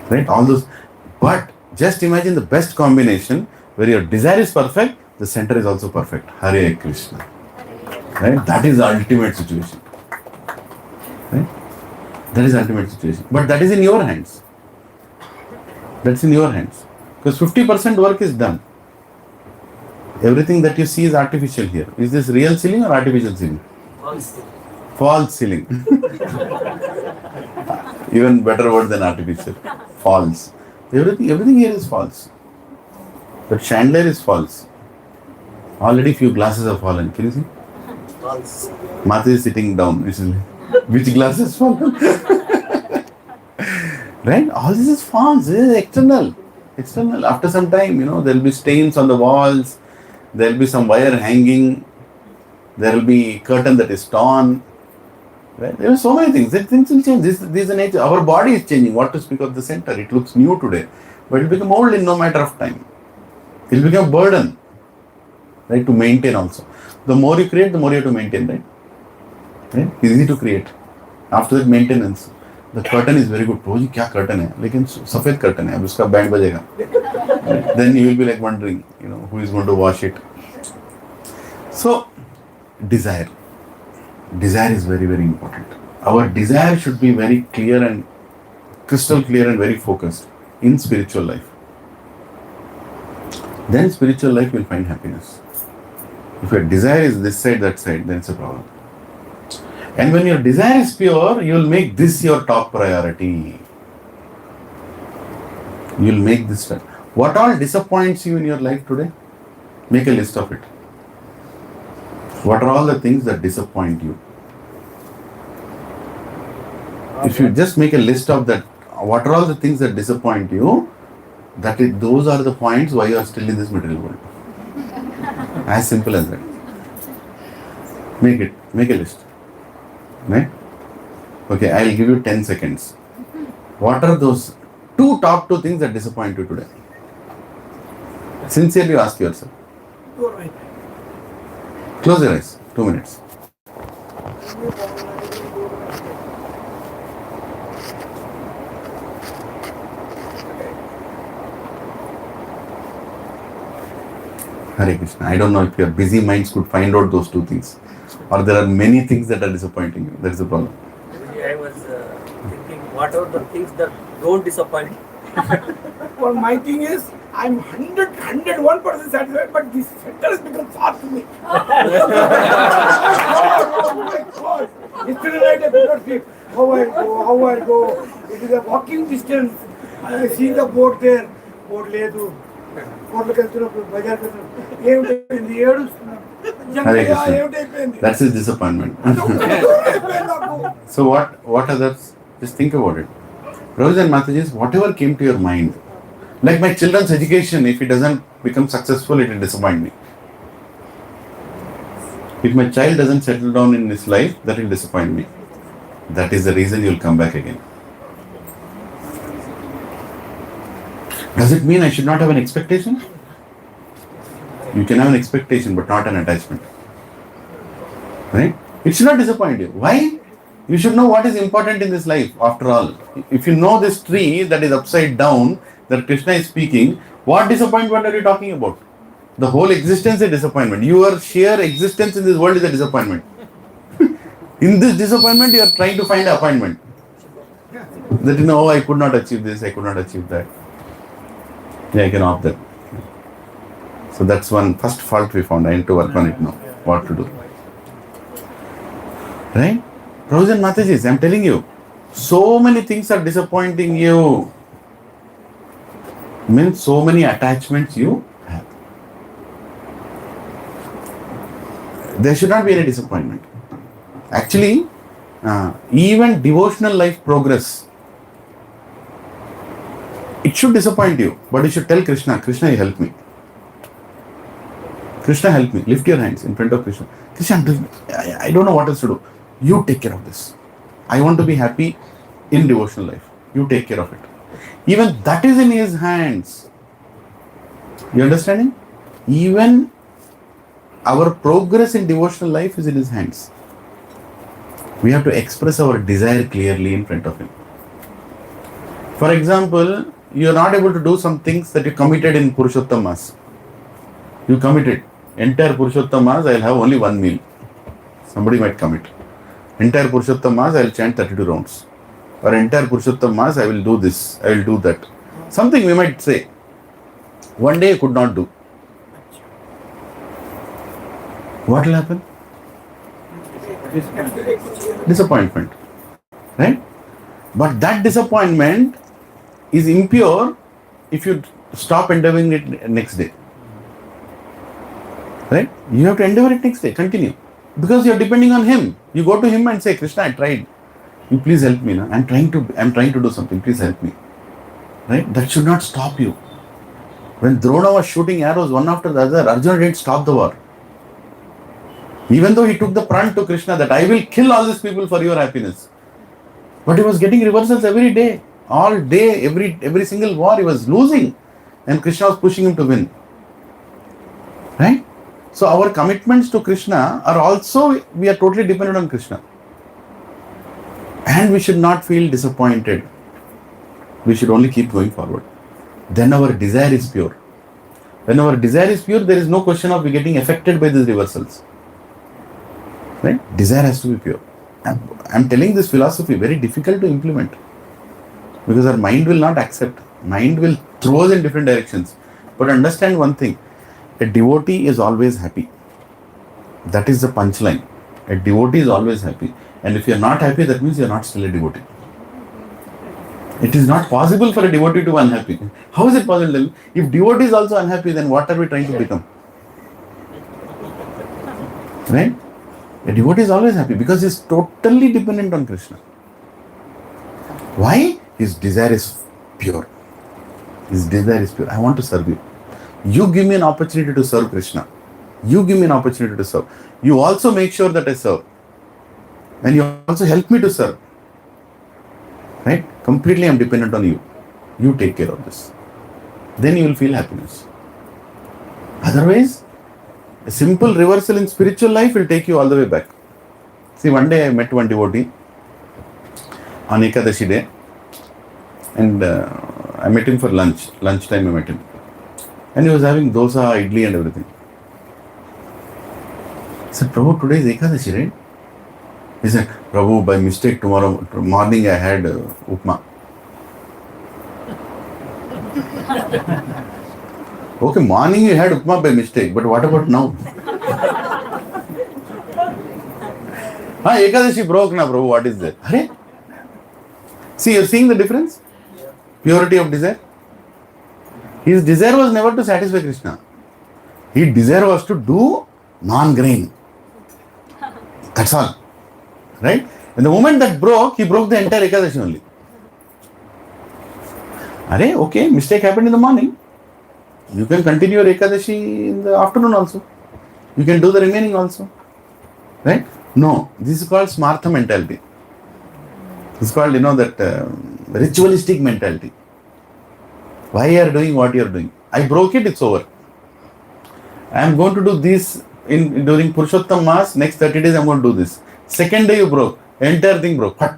Right? All those. But just imagine the best combination where your desire is perfect, the center is also perfect. Hare Krishna. Right? That is the ultimate situation. Right? That is the ultimate situation. But that is in your hands. That's in your hands. Because 50% work is done. Everything that you see is artificial here. Is this real ceiling or artificial ceiling? False ceiling. Even better word than artificial. False. Everything here is false. That chandelier is false. Already few glasses have fallen. Can you see? False. Mata is sitting down. Which glass has fallen? Right? All this is false. This is external. After some time, there will be stains on the walls. There will be some wire hanging. There will be curtain that is torn. Right? There are so many things. Things will change. This is the nature. Our body is changing. What to speak of the center? It looks new today. But it will become old in no matter of time. It will become a burden. Right? To maintain also. The more you create, the more you have to maintain. Right? Easy to create. After that, maintenance. The curtain is very good. Proji, kya curtain hai? Lekin safed curtain hai. Ab uska band bajega. Right? Then you will be like wondering, who is going to wash it. So, desire. Desire is very, very important. Our desire should be very clear and crystal clear and very focused in spiritual life. Then spiritual life will find happiness. If your desire is this side, that side, then it's a problem. And when your desire is pure, you will make this your top priority. You will make this. What all disappoints you in your life today? Make a list of it. What are all the things that disappoint you? If you just make a list of that, what are all the things that disappoint you? Those are the points why you are still in this material world. As simple as that. Make a list. Right? Okay, I will give you 10 seconds. What are those top two things that disappoint you today? Sincerely ask yourself. Close your eyes. 2 minutes. Hare Krishna. I don't know if your busy minds could find out those two things, or there are many things that are disappointing you. That's the problem. I was thinking, what are the things that don't disappoint? Well, my thing is, I'm 101% satisfied, but this center has become far to me. Oh my God! Yesterday night I could not sleep. How I go. It is a walking distance. I see the boat there. Boat లేదు. boat వెళ్తున్నప్పుడు బజార్ వెళ్తున్నప్పుడు ఏమిటైంది ఏడుస్తున్నాను. Hare Krishna. ఏమిటైపోయింది. That's his disappointment. So what others? Just think about it. Brothers and Mataji's, whatever came to your mind, like my children's education, if it doesn't become successful, it will disappoint me. If my child doesn't settle down in his life, that will disappoint me. That is the reason you will come back again. Does it mean I should not have an expectation? You can have an expectation, but not an attachment. Right? It should not disappoint you. Why? You should know what is important in this life, after all. If you know this tree that is upside down, that Krishna is speaking, what disappointment are you talking about? The whole existence is a disappointment. Your sheer existence in this world is a disappointment. In this disappointment, you are trying to find an appointment. That I could not achieve this, I could not achieve that. Yeah, I can opt that. So that's one first fault we found. I need to work on it now. What to do. Right? Brothers and Matajis, I am telling you, so many things are disappointing you. Means so many attachments you have. There should not be any disappointment. Actually, even devotional life progress, it should disappoint you, but you should tell Krishna, Krishna, you help me. Krishna, help me. Lift your hands in front of Krishna. Krishna, I don't know what else to do. You take care of this. I want to be happy in devotional life. You take care of it. Even that is in his hands. You understanding? Even our progress in devotional life is in his hands. We have to express our desire clearly in front of him. For example, you are not able to do some things that you committed in Purushottam Mass. You committed. Entire Purushottam Mass, I will have only one meal. Somebody might commit. Entire Purushottam Mass, I will chant 32 rounds. Or entire Purushottam Mass, I will do this, I will do that. Something we might say. One day you could not do. What will happen? Disappointment. Right? But that disappointment is impure if you stop endeavoring it next day. Right? You have to endeavor it next day. Continue. Because you are depending on him. You go to him and say, Krishna, I tried. You please help me. I'm trying to do something. Please help me. Right? That should not stop you. When Drona was shooting arrows one after the other, Arjuna didn't stop the war. Even though he took the pran to Krishna that I will kill all these people for your happiness. But he was getting reversals every day. All day, every single war he was losing. And Krishna was pushing him to win. Right? So our commitments to Krishna are also, we are totally dependent on Krishna. And we should not feel disappointed. We should only keep going forward. Then our desire is pure. When our desire is pure, there is no question of we getting affected by these reversals. Right? Desire has to be pure. I'm telling this philosophy, very difficult to implement. Because our mind will not accept. Mind will throw us in different directions. But understand one thing. A devotee is always happy. That is the punchline. A devotee is always happy. And if you are not happy, that means you are not still a devotee. It is not possible for a devotee to be unhappy. How is it possible? If devotee is also unhappy, then what are we trying to become? Right? A devotee is always happy because he is totally dependent on Krishna. Why? His desire is pure. His desire is pure. I want to serve you. You give me an opportunity to serve Krishna. You give me an opportunity to serve. You also make sure that I serve. And you also help me to serve. Right? Completely I am dependent on you. You take care of this. Then you will feel happiness. Otherwise, A simple reversal in spiritual life will take you all the way back. See, one day I met one devotee on Ekadashi day, and I met him for lunch. Lunchtime I met him. And he was having dosa, idli and everything. I said, Prabhu, today is Ekadashi, right? He said, Prabhu, by mistake tomorrow morning I had upma. Okay, morning you had upma by mistake, but what about now? Ekadashi broke na, Prabhu, what is that? Hare? See, you're seeing the difference? Purity of desire. His desire was never to satisfy Krishna. His desire was to do non-grain. That's all. Right? And the moment that broke, he broke the entire Ekadashi only. Are, okay, mistake happened in the morning. You can continue your Ekadashi in the afternoon also. You can do the remaining also. Right? No, this is called smartha mentality. This is called, that ritualistic mentality. Why you are doing what you are doing? I broke it, it's over. I am going to do this during Purushottam Mass, next 30 days I am going to do this. Second day you broke, entire thing broke. Do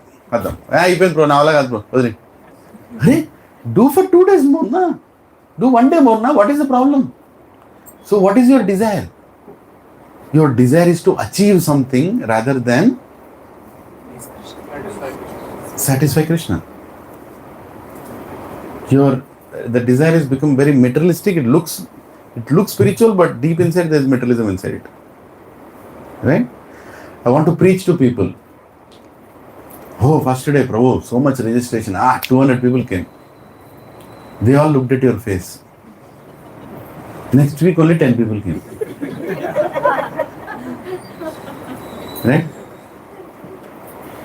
for 2 days more, na? Do 1 day more, na? What is the problem? So what is your desire? Your desire is to achieve something rather than satisfy Krishna. The desire has become very materialistic. It looks spiritual, but deep inside there is materialism inside it. Right? I want to preach to people. Oh, first day, Prabhu, so much registration. 200 people came. They all looked at your face. Next week only 10 people came. Right?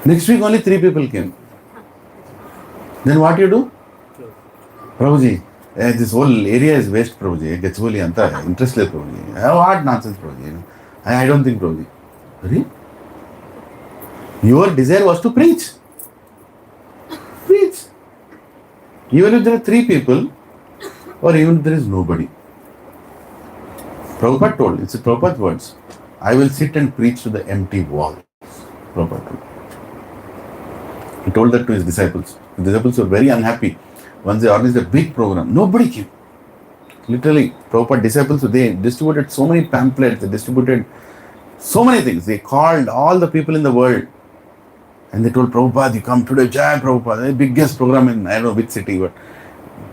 Next week only 3 people came. Then what you do? Prabhuji, this whole area is waste, Prabhuji. Gachibowli, anta interestless, Prabhuji. What nonsense, Prabhuji. I don't think, Prabhuji. Really? Your desire was to preach. Preach. Even if there are 3 people, or even if there is nobody. Prabhupada told, it's Prabhupada's words, I will sit and preach to the empty wall. Prabhupada told. He told that to his disciples. The disciples were very unhappy. Once they organized a big program, nobody came. Literally, Prabhupada disciples, they distributed so many pamphlets, they distributed so many things. They called all the people in the world and they told Prabhupada, you come today, Jai Prabhupada, the biggest program in, I don't know which city, but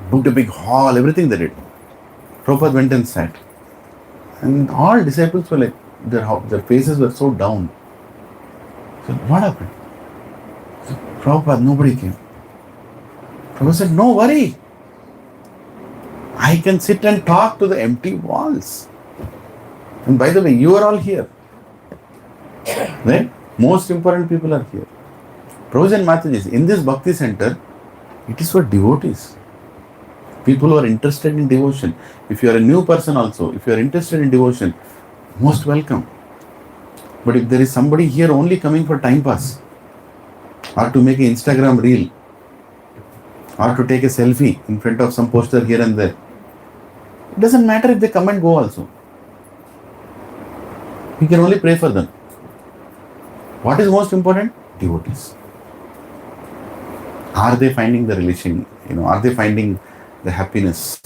booked a big hall, everything they did. Prabhupada went and sat. And all disciples were like, their faces were so down. So what happened? So, Prabhupada, nobody came. Prabhupada said, no worry. I can sit and talk to the empty walls. And by the way, you are all here. Right? Most important people are here. Prabhuji and Matajis, in this Bhakti center, it is for devotees. People who are interested in devotion. If you are a new person also, if you are interested in devotion, most welcome. But if there is somebody here only coming for time pass, or to make an Instagram reel, or to take a selfie in front of some poster here and there, it doesn't matter if they come and go also. We can only pray for them. What is most important? Devotees. Are they finding the relation? Are they finding the happiness?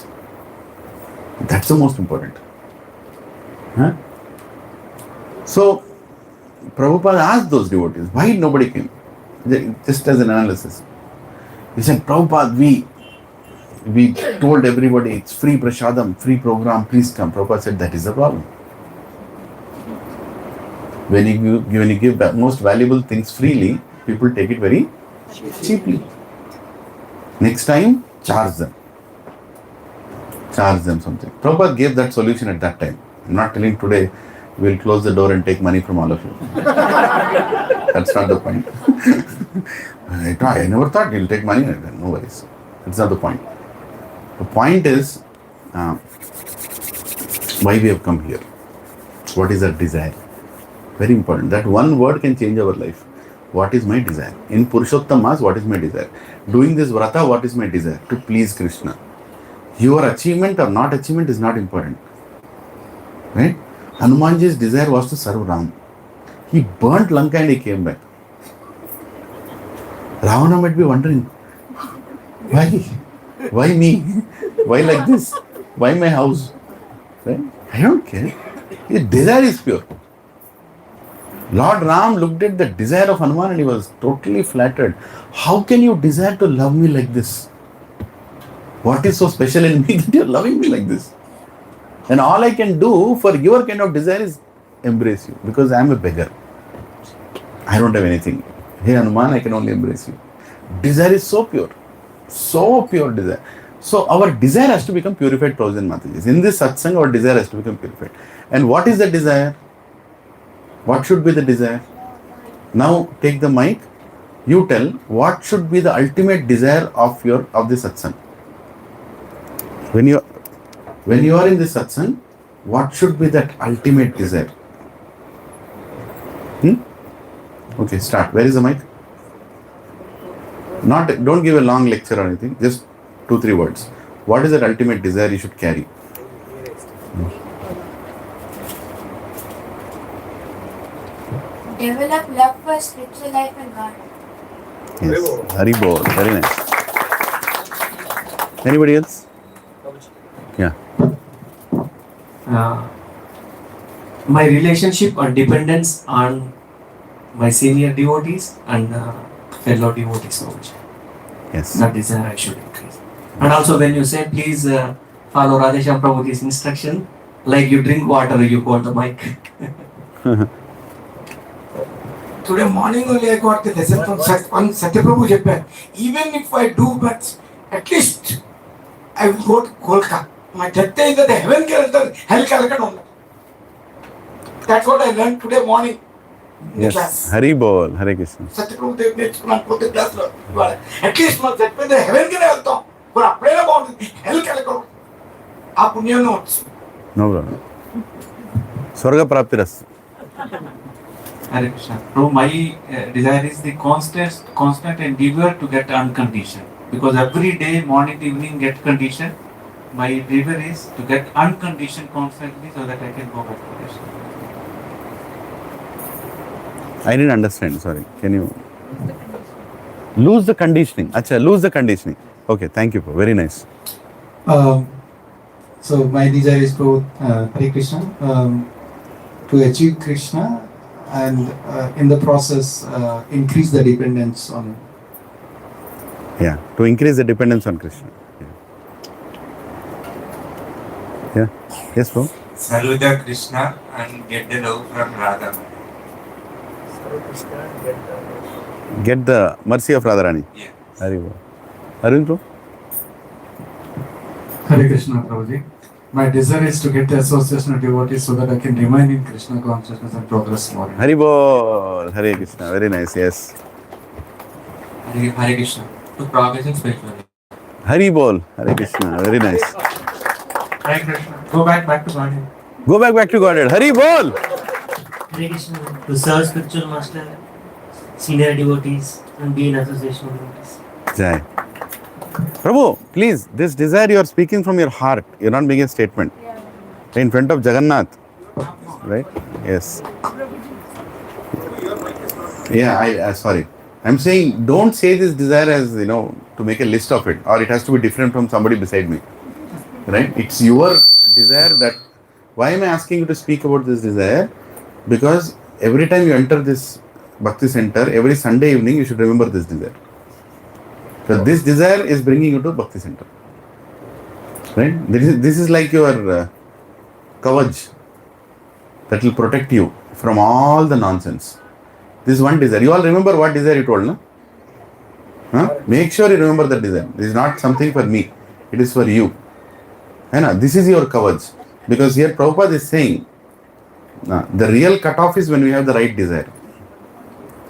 That's the most important. Huh? So, Prabhupada asked those devotees, why nobody came? Just as an analysis. He said, Prabhupada, we told everybody it's free prasadam, free program, please come. Prabhupada said, that is the problem. When you give the most valuable things freely, people take it very cheaply. Next time, charge them. Charge them something. Prabhupada gave that solution at that time. I'm not telling today, we'll close the door and take money from all of you. That's not the point. I never thought you'll take money. No worries. That's not the point. The point is why we have come here. What is our desire? Very important. That one word can change our life. What is my desire? In Purushottam Mass, what is my desire? Doing this vrata, what is my desire? To please Krishna. Your achievement or not achievement is not important. Right? Hanumanji's desire was to serve Ram. He burnt Lanka and he came back. Ravana might be wondering, why? Why me? Why like this? Why my house? Right? I don't care. His desire is pure. Lord Ram looked at the desire of Hanuman and he was totally flattered. How can you desire to love me like this? What is so special in me that you are loving me like this? And all I can do for your kind of desire is embrace you, because I am a beggar. I don't have anything. Hey Hanuman, I can only embrace you. Desire is so pure desire. So our desire has to become purified, Prabhuji and Matajis. In this satsang, our desire has to become purified. And what is the desire? What should be the desire? Now take the mic. You tell what should be the ultimate desire of this satsang. When you are in this satsang, what should be that ultimate desire? Okay, start. Where is the mic? Don't give a long lecture or anything. Just 2-3 words. What is that ultimate desire you should carry? Develop love for spiritual life and God. Yes. Haribol. Very nice. Anybody else? Yeah. My relationship or dependence on my senior devotees and fellow devotees also. Yes. That desire I should increase. And also when you say please follow Radhesham Prabhuji's instruction, like you drink water, you hold the mic. Today morning only I got the lesson from Satya Prabhu Japan. Even if I do, but at least I will go to Kolkata. My death is that the heaven can hell can. That's what I learned today morning in the class. Haribol. Hare Krishna. Satya Prabhu Japan put the class. At least my death the heaven can help. But I pray about it. Hell can go. Our punya notes. No problem. Swarga praptiras. Hare Krishna. So my desire is the constant endeavor to get unconditioned. Because every day, morning to evening, get conditioned. My endeavor is to get unconditioned constantly so that I can go back to Krishna. I didn't understand. Sorry. Can you lose the conditioning? Acha, lose the conditioning. Okay. Thank you. Very nice. So my desire is to Hare Krishna, to achieve Krishna, and in the process increase the dependence on. Yeah, to increase the dependence on Krishna. Yeah. Yes, bro. Serve the Krishna and get the love from Radha. Get the mercy of Radharani. Yeah. Haribol. Arvind, bro. Hare Krishna, Prabhuji. My desire is to get the association of devotees so that I can remain in Krishna consciousness and progress more. Haribol. Hare Krishna. Very nice. Yes. Hare Krishna. To progress in spirituality. Haribol. Hare Krishna. Very nice. Hare Krishna. Go back to Godhead. Go back to Godhead. Haribol. Hare Krishna. To serve spiritual master, senior devotees, and be in association of devotees. Jai. Prabhu, please, this desire you are speaking from your heart. You are not making a statement. In front of Jagannath. Right? Yes. Yeah, sorry. I'm saying don't say this desire as, to make a list of it, or it has to be different from somebody beside me. Right? It's your desire that. Why am I asking you to speak about this desire? Because every time you enter this Bhakti center, every Sunday evening, you should remember this desire. So this desire is bringing you to Bhakti center. Right? This is like your kavach that will protect you from all the nonsense. This is one desire. You all remember what desire you told, no? Huh? Make sure you remember that desire. This is not something for me. It is for you. This is your kavach. Because here Prabhupada is saying, the real cutoff is when we have the right desire.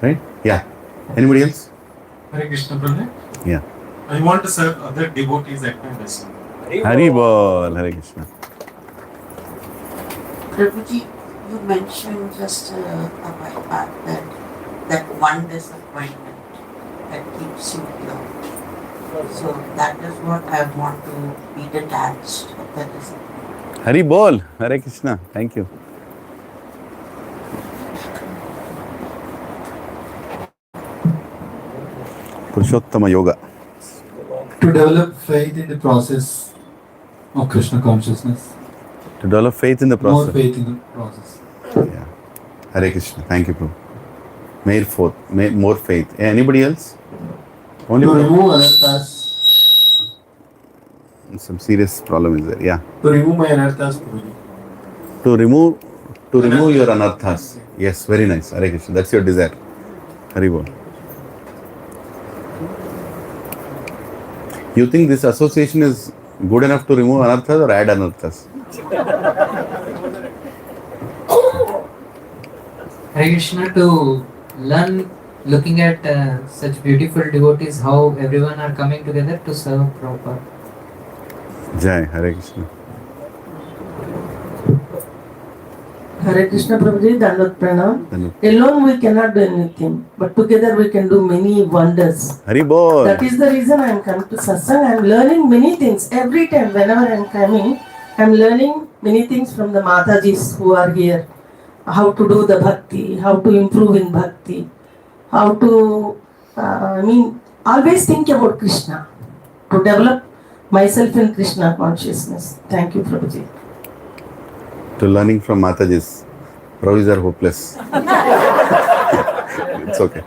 Right? Yeah. Anybody else? Hare Krishna, brother. Yeah. I want to serve other devotees at my best. Haribol. Hare Krishna. Prabhuji, you mentioned just a while back that one disappointment that keeps you pure. So that is what I want to be detached of the disappointment. Haribol. Hare Krishna. Thank you. Purushottama Yoga. To develop faith in the process of Krishna consciousness. To develop faith in the process. More faith in the process. Yeah. Hare Krishna. Thank you, Prabhu. More faith. Anybody else? Only to Prabhu? remove anarthas. Some serious problem is there. Yeah. To remove my anarthas, Prabhuji. To remove your anarthas. Yes, very nice. Hare Krishna. That's your desire. Hari Bol. You think this association is good enough to remove anarthas or add anarthas? Hare Krishna, to learn looking at such beautiful devotees, how everyone are coming together to serve Prabhupada. Jai, Hare Krishna. Hare Krishna Prabhuji, Dandavat Pranam. Alone we cannot do anything, but together we can do many wonders. Hari Bol. That is the reason I am coming to satsang. I am learning many things. Every time, whenever I am coming, I am learning many things from the Matajis who are here. How to do the bhakti, how to improve in bhakti, how to, always think about Krishna, to develop myself in Krishna consciousness. Thank you, Prabhuji. To learning from Matajis. Prabhus are hopeless. It's okay.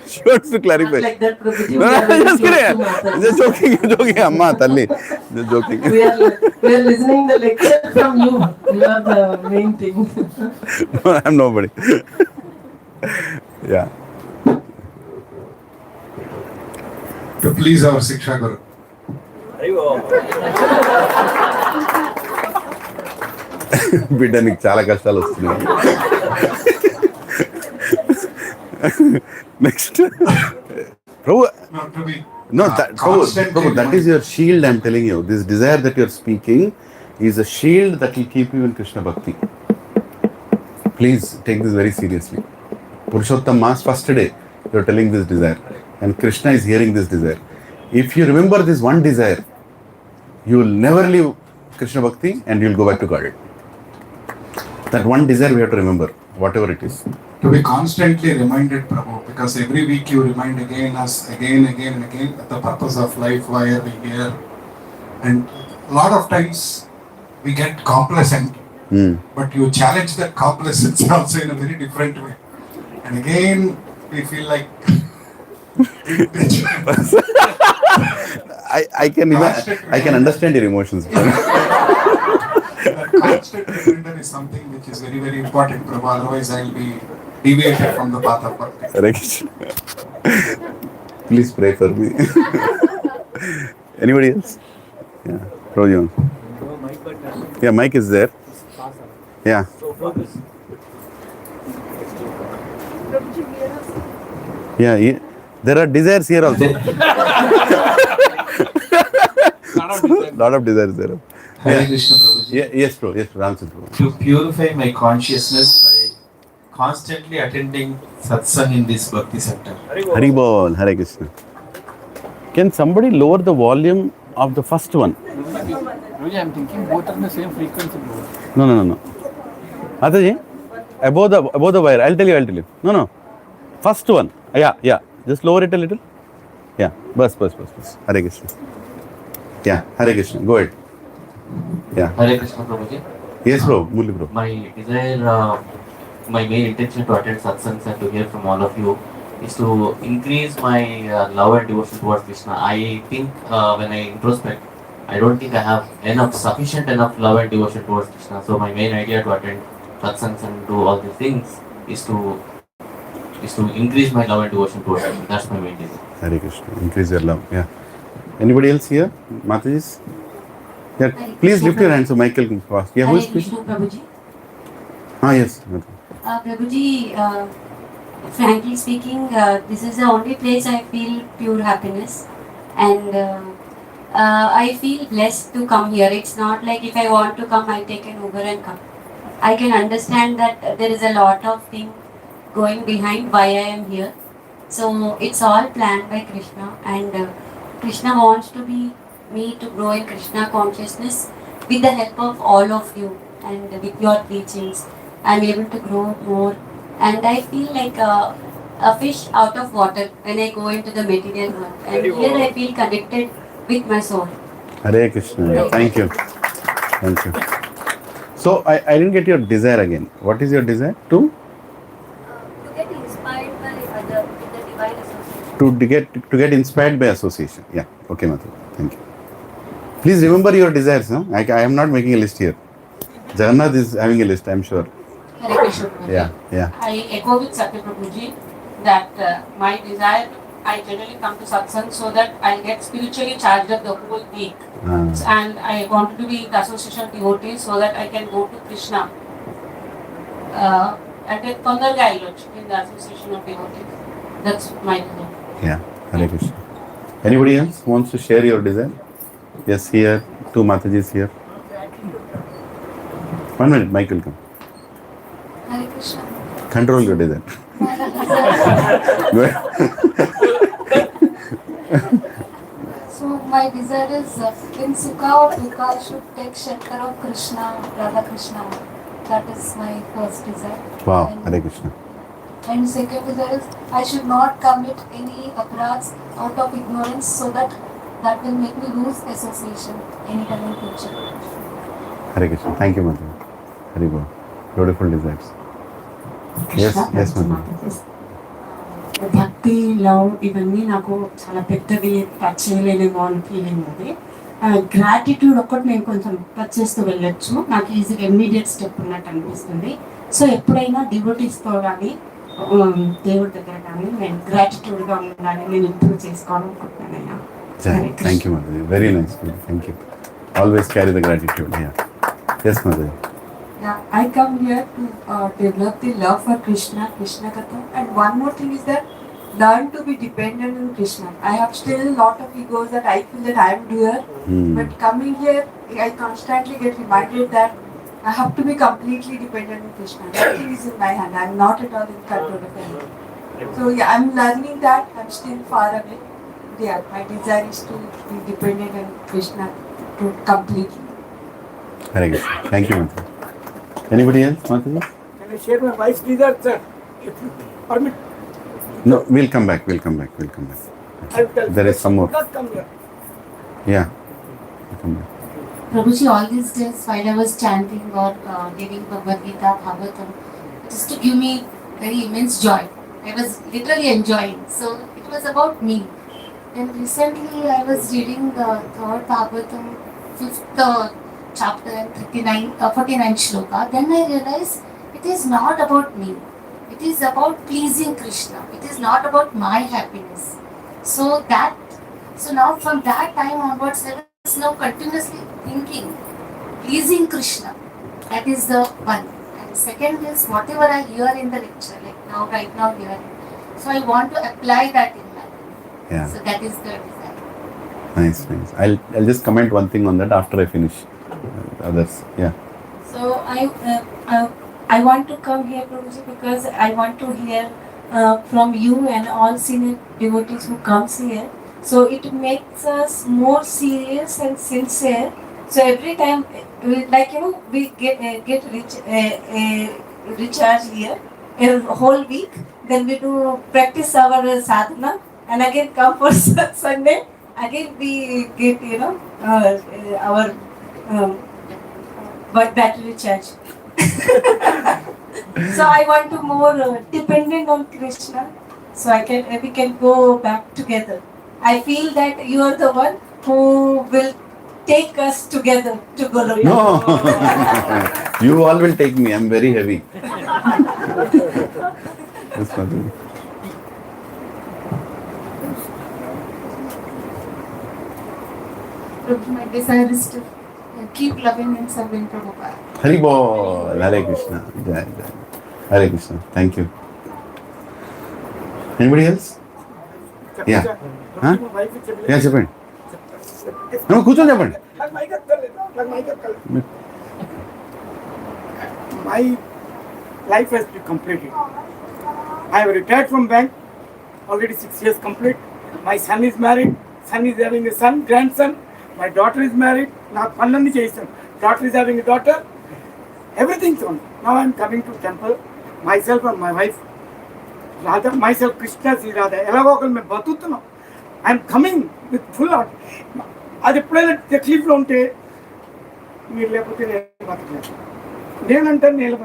She wants to clarify. Like that, Prabhuji. No, just kidding. Just joking, Amma, Talli. Just joking. We are listening the lecture from you. You are the main thing. No, I'm nobody. Yeah. To please our Siksha Guru. బిడ్డ నీకు చాలా కష్టాలు వస్తున్నాయి. Next Prabhu, no, Prabhu, that is your shield. I'm telling you, this desire that you're speaking is a shield that will keep you in Krishna Bhakti. Please take this very seriously. Purushottam Mass first day, you're telling this desire, and Krishna is hearing this desire. If you remember this one desire, you will never leave Krishna Bhakti and you'll go back to Godhead. That one desire we have to remember, whatever it is. To be constantly reminded, Prabhu, because every week you remind us again the purpose of life, why are we here? And a lot of times we get complacent, but you challenge that complacence also in a very different way. And again, we feel like I can understand your emotions. Constant reminder is something which is very, very important, Prabhu. Otherwise, I'll be deviated from the path of bhakti. Please pray for me. Anybody else? Yeah, Prabhu. Yeah, mic is there. Yeah. Yeah, there are desires here also. Lot of desires there. Hare Krishna Prabhuji. Yes, bro. Yes, Ramchandra. To purify my consciousness by constantly attending satsang in this bhakti center. Hari Bol, Hare Krishna. Can somebody lower the volume of the first one? Prabhuji, I'm thinking both are the same frequency. No. Mataji, above the wire. I'll tell you. No. First one. Yeah. Just lower it a little. Yeah. Bas. Hare Krishna. Yeah. Hare Krishna. Go ahead. Yeah. Hare Krishna Prabhuji. Yes, bro. Murli, bro. My desire, my main intention to attend satsangs and to hear from all of you is to increase my love and devotion towards Krishna. I think when I introspect, I don't think I have sufficient enough love and devotion towards Krishna. So my main idea to attend satsangs and do all these things is to increase my love and devotion towards Krishna. That's my main desire. Hare Krishna. Increase your love. Yeah. Anybody else here? Matajis? Yeah. Please lift your hand so Michael can ask. Yeah, who is speaking? Prabhuji. Yes. Prabhuji, frankly speaking, this is the only place I feel pure happiness, and I feel blessed to come here. It's not like if I want to come, I take an Uber and come. I can understand that there is a lot of things going behind why I am here. So it's all planned by Krishna, and Krishna wants to be me to grow in Krishna consciousness with the help of all of you and with your teachings. I'm able to grow more, and I feel like a fish out of water when I go into the material world. And here I feel connected with my soul. Hare Krishna. Thank you. Thank you. So I didn't get your desire again. What is your desire? To get inspired by other with the divine association. to get inspired by association. Yeah. Okay, Matu. Thank you. Please remember your desires. No, I am not making a list here. Jagannath is having a list, I am sure. Hare Krishna. Yeah, yeah. I echo with Satya Prabhuji that my desire, I generally come to satsang so that I get spiritually charged up the whole week. And I want to be in the association of devotees so that I can go to Krishna and get Kondarga in the association of devotees. That's my desire. Yeah, Hare Krishna. Anybody else wants to share your desire? Yes, here. Two Matajis here. 1 minute, Mike will come. Hare Krishna. Control your desire. Go ahead. So my desire is in Sukha or Dukha I should take shelter of Krishna, Radha Krishna. That is my first desire. Wow, Hare Krishna. And second desire is I should not commit any aparats out of ignorance so that will make me lose association anytime in future. Hare Krishna. Thank you, Mother. Hare Krishna. Beautiful desires. Yes, yes, Mother. భక్తి love ఇవన్నీ నాకు చాలా పెద్దవి touch చేయలేనేమో అని feeling ఉంది. Gratitude ఒక్కటి నేను కొంచెం టచ్ చేస్తూ వెళ్ళొచ్చు, నాకు ఈజీగా ఇమ్మీడియట్ స్టెప్ ఉన్నట్టు అనిపిస్తుంది. సో ఎప్పుడైనా డివోటీస్తో కానీ దేవుడి దగ్గర కానీ నేను గ్రాటిట్యూడ్గా ఉండాలి, నేను ఇంప్రూవ్ చేసుకోవాలనుకుంటున్నాను. Thank you, Mother. Very nice. Thank you. Always carry the gratitude. Yeah. Yes, Mother. Yeah, I come here to develop the love for Krishna, Krishna Katha. And one more thing is that learn to be dependent on Krishna. I have still a lot of egos that I feel that I am doer. But coming here, I constantly get reminded that I have to be completely dependent on Krishna. Nothing is in my hand. I am not at all in control of anything. So yeah, I am learning that. I am still far away. Yeah, my desire is to be dependent on Krishna to completely. Hare Krishna. Thank you, Mother. Anybody else, Mataji? Can I share my wife's desire, sir? If you permit. No, we'll come back. We'll come back. We'll come back. I'll tell There is some more. Not come here. Yeah. We'll come back. Prabhuji, all these days while I was chanting or reading Bhagavad Gita, Bhagavatam, it used to give me very immense joy. I was literally enjoying. So it was about me. And recently I was reading the third Bhagavatam, 5th chapter and 49 shloka. Then I realized it is not about me. It is about pleasing Krishna. It is not about my happiness. So now from that time onwards, I was now continuously thinking, pleasing Krishna. That is the one. And second is whatever I hear in the lecture, like now, right now hearing. So I want to apply that in my life. Yeah. So that is the desire. Nice, nice. I'll just comment one thing on that after I finish. Others, yeah. So I want to come here, Prabhuji, because I want to hear from you and all senior devotees who comes here. So it makes us more serious and sincere. So every time, we get recharge here a whole week. Then we do practice our sadhana and again come for Sunday. Again we get our battery charge. So I want to more dependent on Krishna, so we can go back together. I feel that you are the one who will take us together to Goloya. No, you all will take me. I'm very heavy. Yes, Mataji. My desire is to keep loving and serving Prabhupada. Hari Bol. Hare Krishna. Jai, Jai. Hare Krishna. Thank you. Anybody else? Yeah. Huh? Yeah, చెప్పండి. కూర్చొని చెప్పండి. My life has been completed. I have retired from bank, already 6 years complete. My son is married, son is having a son, grandson. My daughter is married, now Pannandi Jason. Daughter is having a daughter. Everything's on. Now I'm coming to temple, myself and my wife. Radha, myself, Krishna is Radha. ఎలాగో ఒకరు మేము బతుకుతున్నాం. I'm coming with full heart. అది ఎప్పుడైనా క్లిఫ్లో ఉంటే మీరు లేకపోతే నేను బతకలేదు. నేనంటే నేను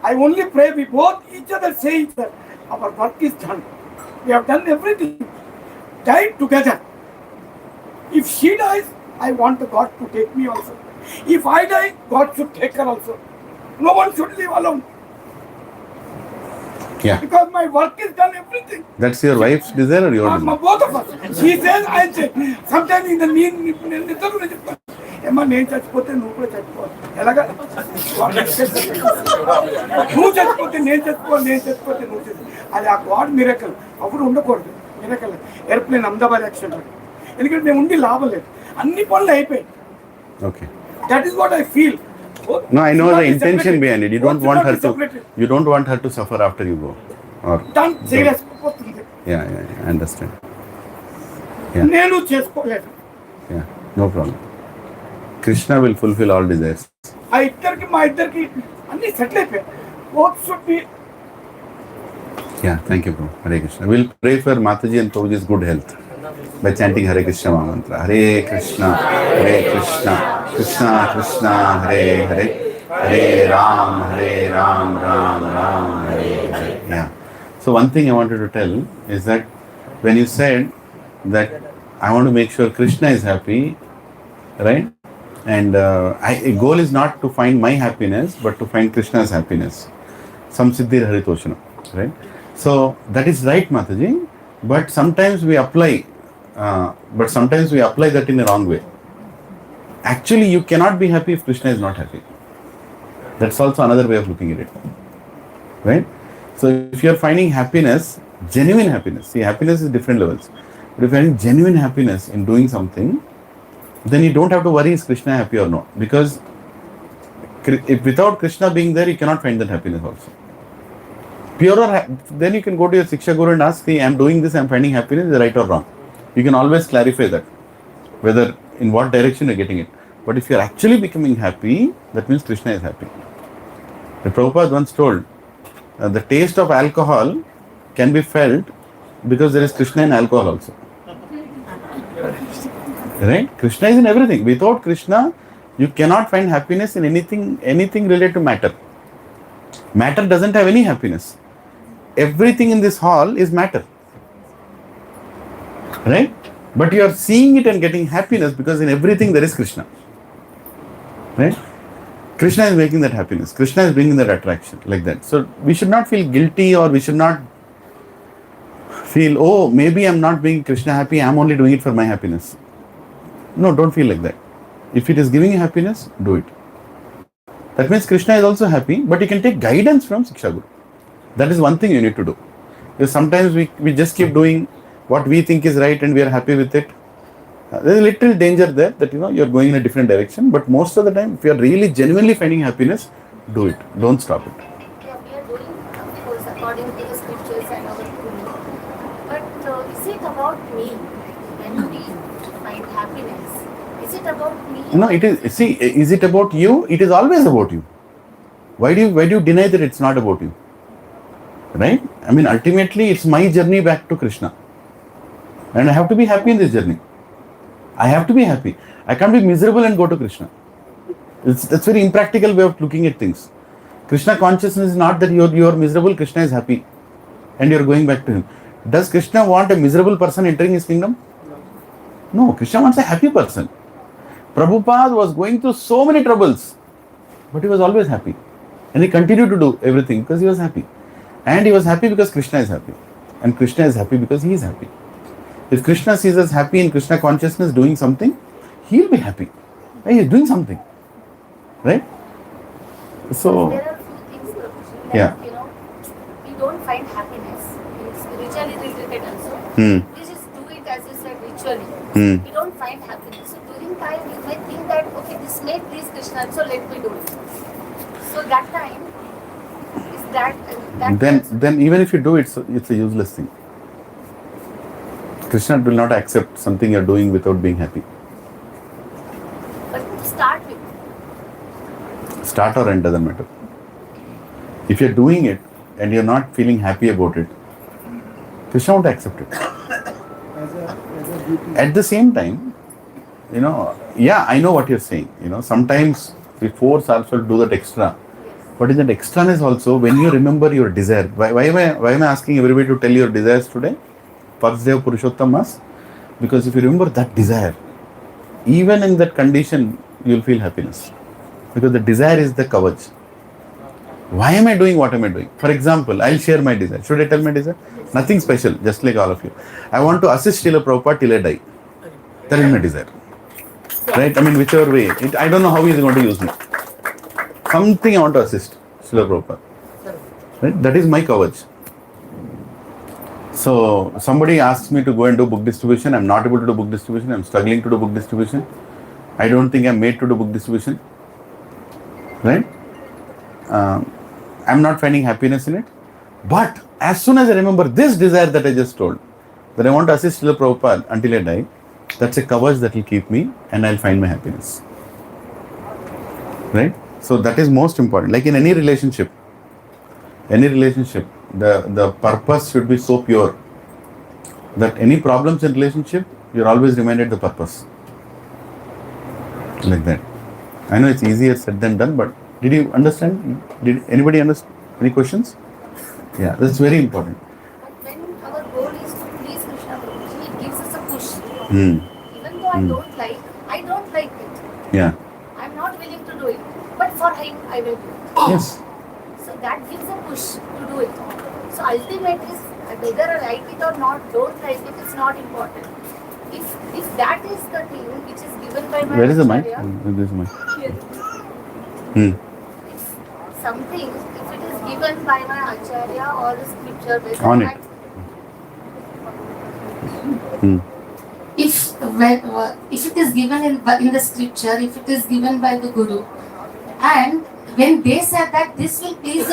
I only pray we both each other say each other. Our work is done. We have done everything. Died together. If she dies, I want God to take me also. If I die, God should take her also. No one should live alone. Yeah. Because my work is done everything. That's your wife's desire or your desire? Both of us. She says, I say. Sometimes in the need, ఏమా నేను చచ్చిపోతే నువ్వు కూడా చచ్చిపో. ఎలాగా నువ్వు చచ్చిపోతే నేను చచ్చిపోతే నువ్వు చచ్చిపో. అది ఆ గాడ్ మిరకల్. అప్పుడు ఉండకూడదు మిరకల్. Airplane Ahmedabad accident. ఎందుకంటే నేను ఉండి లాభం లేదు. అన్ని పనులు అయిపోయాయి. Okay. That is what I feel. No, I know the intention behind it. You don't want her to suffer after you go. Or Done. Serious. Yeah, I understand. నేను చేసుకోలేదు. Yeah, no problem. Krishna will fulfill all desires. ఆ ఇద్దరికి మా ఇద్దరికి అన్ని settle అయిపోయాయి. Both should be. Yeah, thank you, bro. Hare Krishna. We'll pray for Mataji and Prabhuji's good health by chanting Hare Krishna mantra. Hare Krishna, Krishna Krishna, Hare Hare, Hare Ram, Ram Ram, Hare Hare. Yeah. So one thing I wanted to tell is that when you said that I want to make sure Krishna is happy, right? And a goal is not to find my happiness, but to find Krishna's happiness. Samsiddhir Haritoshanam, right? So that is right, Mataji. But sometimes we apply that in a wrong way. Actually, you cannot be happy if Krishna is not happy. That's also another way of looking at it, right? So if you are finding happiness, genuine happiness, see, happiness is different levels. But if you are finding genuine happiness in doing something, then you don't have to worry is Krishna happy or not. Because if without Krishna being there, you cannot find that happiness also. Then you can go to your Siksha Guru and ask, see, I am doing this, I am finding happiness, is it right or wrong? You can always clarify that, whether in what direction you are getting it. But if you are actually becoming happy, that means Krishna is happy. The Prabhupada once told, the taste of alcohol can be felt because there is Krishna in alcohol also. Right? Krishna is in everything. Without Krishna, you cannot find happiness in anything related to matter. Matter doesn't have any happiness. Everything in this hall is matter. Right? But you are seeing it and getting happiness because in everything there is Krishna. Right? Krishna is making that happiness. Krishna is bringing that attraction, like that. So we should not feel guilty, or we should not feel, oh, maybe I'm not being Krishna happy, I'm only doing it for my happiness. No, don't feel like that. If it is giving you happiness, do it. That means Krishna is also happy, but you can take guidance from Siksha Guru. That is one thing you need to do. Because sometimes we just keep doing what we think is right and we are happy with it. There is a little danger there that you are going in a different direction, but most of the time, if you are really genuinely finding happiness, do it. Don't stop it. Yeah, we are doing, of course, according to the scriptures and our Guru. But is it about me? When we find happiness, is it about me? No, it is. See, is it about you? It is always about you. Why do you deny that it's not about you? Right? I mean, ultimately, it's my journey back to Krishna, and I have to be happy in this journey. I have to be happy. I can't be miserable and go to Krishna. That's very impractical way of looking at things. Krishna consciousness is not that you are miserable, Krishna is happy and you are going back to him. Does Krishna want a miserable person entering his kingdom? No, Krishna wants a happy person. Prabhupada was going through so many troubles, but he was always happy. And he continued to do everything because he was happy. And he was happy because Krishna is happy. And Krishna is happy because he is happy. If Krishna sees us happy in Krishna consciousness doing something, he will be happy. He is doing something. Right? So, There are few things, Prabhuji, yeah. We don't find happiness. Spiritually related also. Hmm. We just do it as you said, ritually. Hmm. We don't find happiness. So during time, you may think that, okay, this may please Krishna, so let me do it. So that time, is that then even if you do it, it's a useless thing. Krishna will not accept something you're doing without being happy. But to start with. Start or end doesn't matter. If you're doing it and you're not feeling happy about it, Krishna won't accept it. At the same time, yeah, I know what you're saying. Sometimes we force ourselves to do that extra. But in that extraness also, when you remember your desire, why am I asking everybody to tell your desires today? First day of Purushottam Mass? Because if you remember that desire, even in that condition, you'll feel happiness. Because the desire is the kavach. Why am I doing what am I doing? For example, I'll share my desire. Should I tell my desire? Nothing special, just like all of you. I want to assist Srila Prabhupada till I die. That is my desire. Right? I mean, whichever way. I don't know how he is going to use me. Something I want to assist Srila Prabhupada. Right? That is my kavach. So, somebody asks me to go and do book distribution. I'm not able to do book distribution. I'm struggling to do book distribution. I don't think I'm made to do book distribution. Right? I'm not finding happiness in it. But as soon as I remember this desire that I just told, that I want to assist Srila Prabhupada until I die, that's a kavach that will keep me and I'll find my happiness. Right? So that is most important. Like in any relationship, the purpose should be so pure that any problems in relationship, you're always reminded the purpose. Like that. I know it's easier said than done, but did you understand? Did anybody understand? Any questions? Yeah, that's very important. But when our goal is to please Krishna Prabhuji, it gives us a push. Hmm. Even though I don't like it. Yeah. I'm not willing to do it. But for him, I will do it. Yes. So that gives a push to do it. So ultimate is whether I like it or not, don't like it, it's not important. If that is the thing which is given by my Where is the mic? Acharya, Where is the mic? If something, if it is given by my Acharya or the scripture, whether On it. If it is given in the scripture, if it is given by the Guru, and when they said that this will please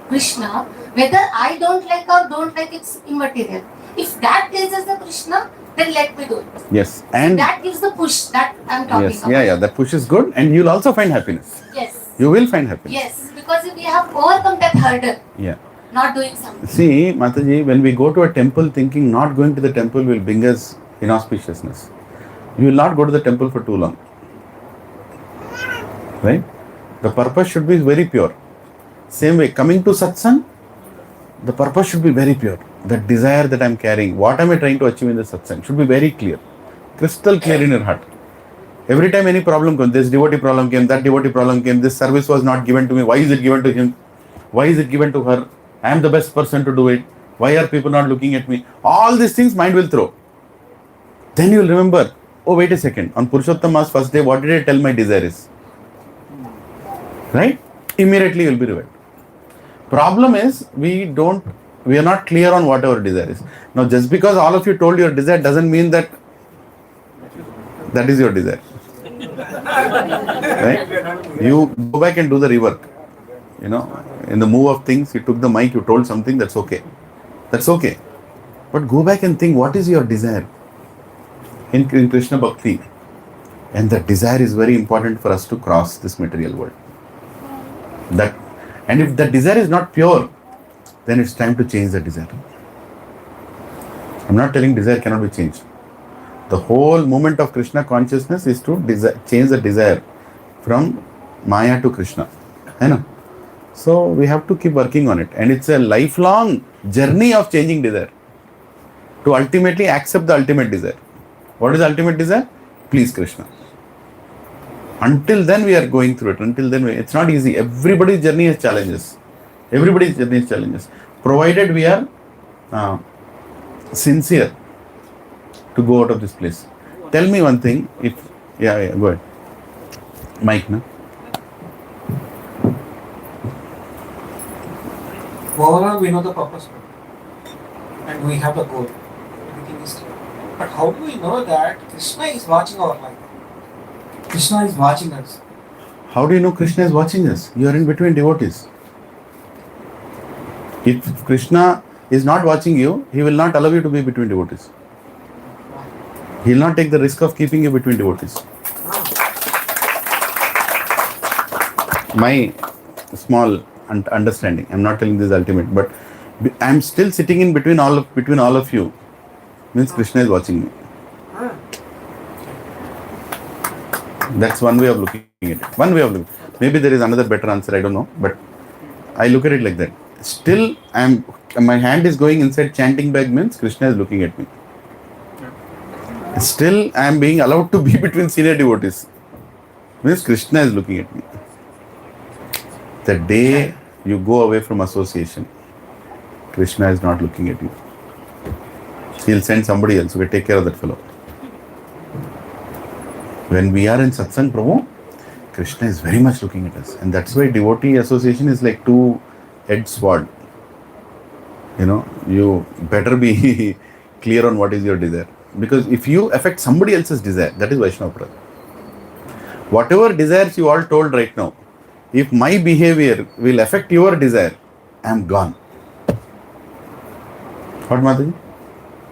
Krishna, whether I don't like or don't like, it's immaterial. If that pleases the Krishna, then let me do it. Yes. And that gives the push that I'm talking yes, about. yeah, that push is good and you'll also find happiness. Yes. You will find happiness. Yes, because we have overcome that hurdle. Yeah. Not doing something. See, Mataji, when we go to a temple thinking not going to the temple will bring us inauspiciousness, you will not go to the temple for too long. Right? The purpose should be very pure. Same way, coming to satsang, the purpose should be very pure. The desire that I am carrying, what am I trying to achieve in the satsang should be very clear. Crystal clear in your heart. Every time any problem comes, this devotee problem came, that devotee problem came, this service was not given to me, why is it given to him? Why is it given to her? I am the best person to do it. Why are people not looking at me? All these things mind will throw. Then you will remember, oh wait a second, on Purushottam Mass first day, what did I tell my desire is? Right? Immediately you will be revived. Problem is, we are not clear on what our desire is. Now just because all of you told your desire doesn't mean that is your desire. Right? You go back and do the rework. In the move of things, you took the mic, you told something, that's okay. That's okay. But go back and think, what is your desire in Krishna Bhakti? And that desire is very important for us to cross this material world. And if the desire is not pure, then it's time to change the desire. I'm not telling desire cannot be changed. The whole movement of Krishna consciousness is to change the desire from Maya to Krishna. So we have to keep working on it. And it's a lifelong journey of changing desire to ultimately accept the ultimate desire. What is the ultimate desire? Please Krishna. Until then we are going through it. It's not easy. Everybody's journey has challenges. Provided we are sincere to go out of this place. Tell me one thing. Go ahead. Mike, no? Overall, we know the purpose and we have the goal. Everything is clear. But how do we know that Krishna is watching our life? Krishna is watching us. How do you know Krishna is watching us? You are in between devotees. If Krishna is not watching you, he will not allow you to be between devotees. He will not take the risk of keeping you between devotees. My small understanding, I'm not telling this ultimate, but I'm still sitting in between all of you. Means Krishna is watching me. That's one way of looking at it. One way of looking. Maybe there is another better answer, I don't know. But I look at it like that. Still, my hand is going inside chanting bag means Krishna is looking at me. Still, I am being allowed to be between senior devotees. Means Krishna is looking at me. The day you go away from association, Krishna is not looking at you. He'll send somebody else who will take care of that fellow. When we are in satsang, Prabhu, Krishna is very much looking at us. And that's why devotee association is like two-edged sword. You better be clear on what is your desire. Because if you affect somebody else's desire, that is Vaishnava Prad. Whatever desires you all told right now, if my behavior will affect your desire, I am gone. What, Mataji?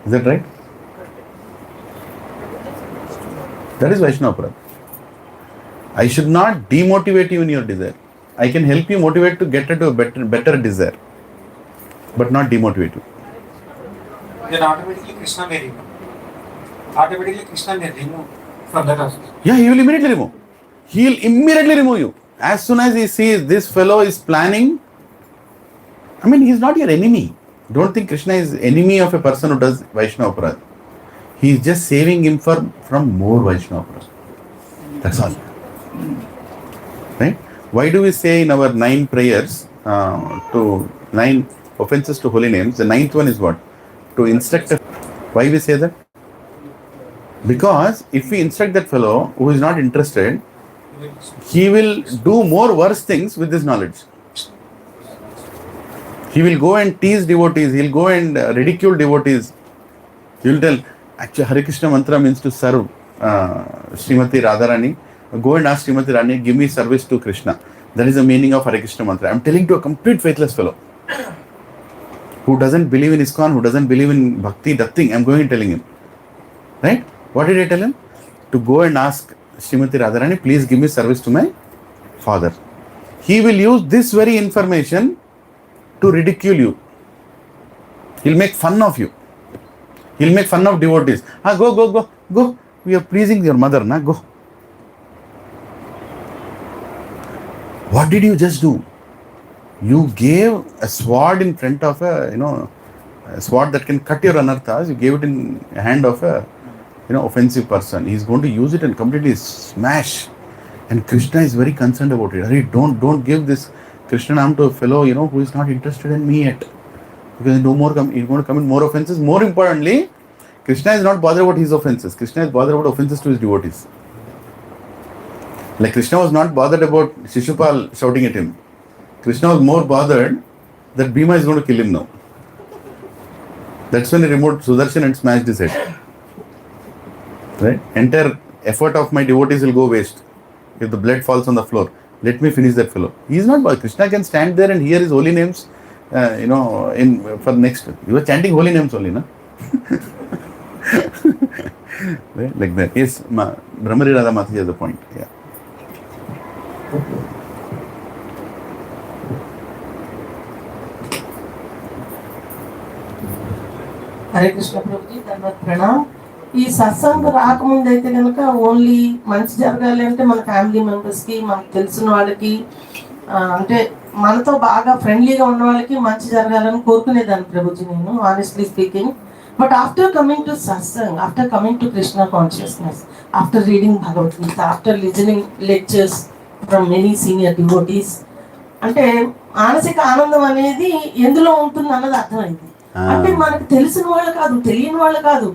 Is that right? That is Vaishnava Prad. I should not demotivate you in your desire. I can help you motivate to get into a better desire, but not demotivate you. Then automatically Krishna may remove. Automatically Krishna may remove from that association. Yeah, he will immediately remove. He will immediately remove you. As soon as he sees this fellow is planning, he is not your enemy. Don't think Krishna is enemy of a person who does Vaishnava Prad. He is just saving him from more Vaishnava Prad. That's all. Right? Why do we say in our 9 prayers, 9 offenses to holy names, the 9th one is what? To instruct. Why we say that? Because if we instruct that fellow who is not interested, he will do more worse things with this knowledge. He will go and tease devotees. He will go and ridicule devotees. He will tell, actually Hare Krishna mantra means to serve Srimati Radharani. Go and ask Srimati Rani, give me service to Krishna. That is the meaning of Hare Krishna mantra. I am telling to a complete faithless fellow who doesn't believe in ISKCON, who doesn't believe in Bhakti, nothing. I am going and telling him. Right? What did I tell him? To go and ask Srimati Radharani, please give me service to my father. He will use this very information to ridicule you. He'll make fun of you. He'll make fun of devotees. Go. We are pleasing your mother, na? Go. What did you just do? You gave a sword in front of a sword that can cut your anarthas. You gave it in the hand of a offensive person. He's going to use it and completely smash. And Krishna is very concerned about it. Hurry, don't give this Krishna Nam to a fellow, who is not interested in me yet. Because he's going to commit more offenses. More importantly, Krishna is not bothered about his offenses. Krishna is bothered about offenses to his devotees. Like Krishna was not bothered about Shishupal shouting at him. Krishna was more bothered that Bhima is going to kill him now. That's when he removed Sudarshan and smashed his head. Right? Entire effort of my devotees will go waste if the blood falls on the floor. Let me finish that fellow. He is not bothered. Krishna can stand there and hear his holy names, for next. You are chanting holy names only, na? Right? Like that. Yes, Brahmari Radha Mataji has a point. Yeah. Hare Krishna Prabhuji ధన్యవాద Pranam. ఈ సత్సంగ రాకముందు అయితే కనుక only మంచి జరగాలి అంటే మన family మెంబర్స్కి, మనకు తెలిసిన వాళ్ళకి, అంటే మనతో బాగా ఫ్రెండ్లీగా ఉన్న వాళ్ళకి మంచి జరగాలని కోరుకునేదాన్ని ప్రభుజీ నేను, honestly speaking. But after coming to Satsang, after coming to Krishna consciousness, after reading Bhagavad Gita, after listening lectures from many senior devotees, అంటే మానసిక ఆనందం అనేది ఎందులో ఉంటుంది అన్నది అర్థమైంది. అంటే మనకు తెలిసిన వాళ్ళు కాదు, తెలియని వాళ్ళు కాదు,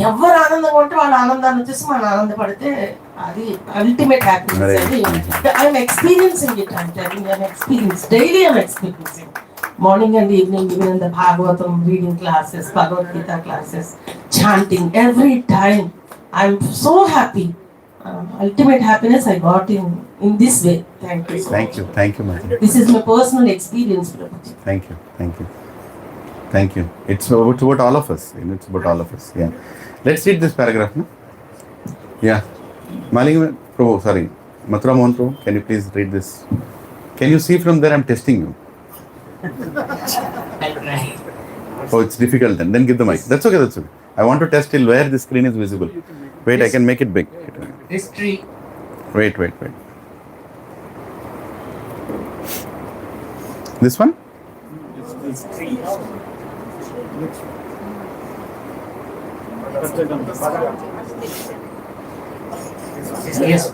ఎవరు ఆనందంగా ఉంటే వాళ్ళ ఆనందాన్ని వచ్చేసి మనం ఆనందపడితే అది అల్టిమేట్ హ్యాపీనెస్. అది ఐఎమ్ ఎక్స్పీరియన్సింగ్ ఇట్. అంటే I'm experience daily, I'm experiencing morning and evening, even in the Bhagavatam reading classes, Bhagavad Gita classes, chanting every time. I'm so happy. Ultimate happiness I got in this way. Thank you. Thank you, Mataji. This is my personal experience, Prabhuji. Thank you. It's about all of us. It's about all of us. Yeah. Let's read this paragraph. No? Yeah. Maling Prabhu, sorry. Mathura Mohan Prabhu, can you please read this? Can you see from there I'm testing you? I'll try. Oh, it's difficult then. Then give the mic. That's okay, that's okay. I want to test till where the screen is visible. Wait, I can make it big. This tree. Wait. This one? This tree. Yes.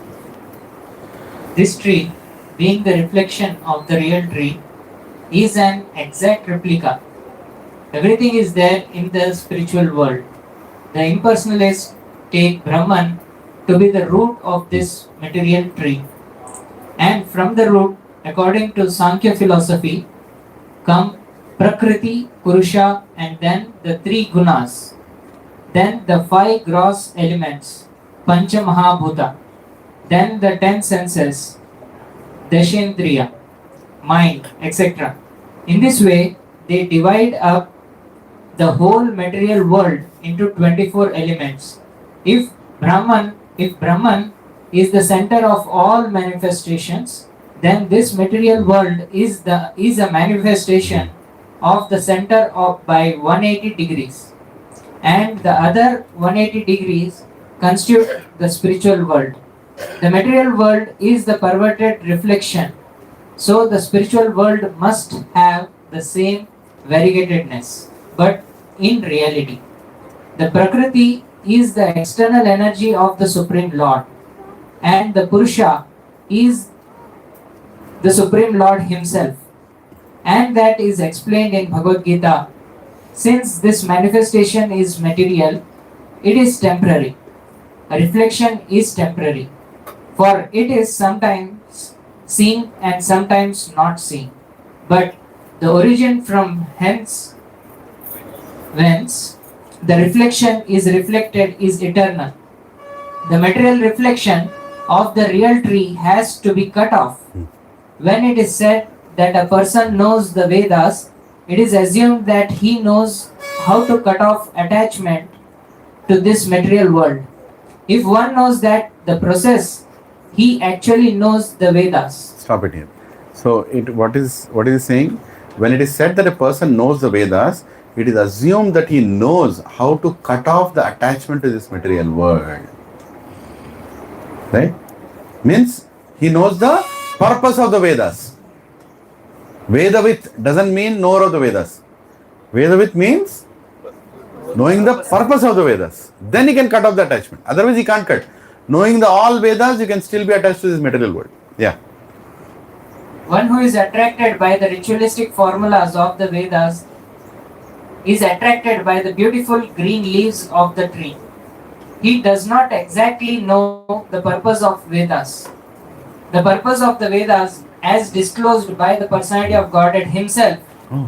This tree, being the reflection of the real tree, is an exact replica. Everything is there in the spiritual world. The impersonalists take Brahman to be the root of this material tree. And from the root, according to Sankhya philosophy, come Prakriti, Purusha, and then the 3 gunas. Then the 5 gross elements, Pancha Mahabhuta. Then the 10 senses, Dashendriya, mind, etc. In this way, they divide up the whole material world into 24 elements. If Brahman is the center of all manifestations, then this material world is a manifestation of the center of by 180 degrees, and the other 180 degrees constitute the spiritual world. The material world is the perverted reflection, so the spiritual world must have the same variegatedness, but in reality, the Prakriti is the external energy of the Supreme Lord, and the Purusha is the Supreme Lord Himself, and that is explained in Bhagavad Gita. Since this manifestation is material, it is temporary. A reflection is temporary, for it is sometimes seen and sometimes not seen. But the origin from whence the reflection is reflected is eternal. The material reflection of the real tree has to be cut off. When it is said that a person knows the Vedas, it is assumed that he knows how to cut off attachment to this material world. If one knows that the process, he actually knows the Vedas. Stop it here. So, what is it saying? When it is said that a person knows the Vedas, it is assumed that he knows how to cut off the attachment to this material world. Right? Means he knows the purpose of the Vedas. Vedavit doesn't mean knower of the Vedas. Vedavit means knowing the purpose of the Vedas. Then he can cut off the attachment. Otherwise he can't cut. Knowing the all Vedas, you can still be attached to this material world. Yeah. One who is attracted by the ritualistic formulas of the Vedas is attracted by the beautiful green leaves of the tree. He does not exactly know the purpose of Vedas. The purpose of the Vedas, as disclosed by the personality of Godhead Himself,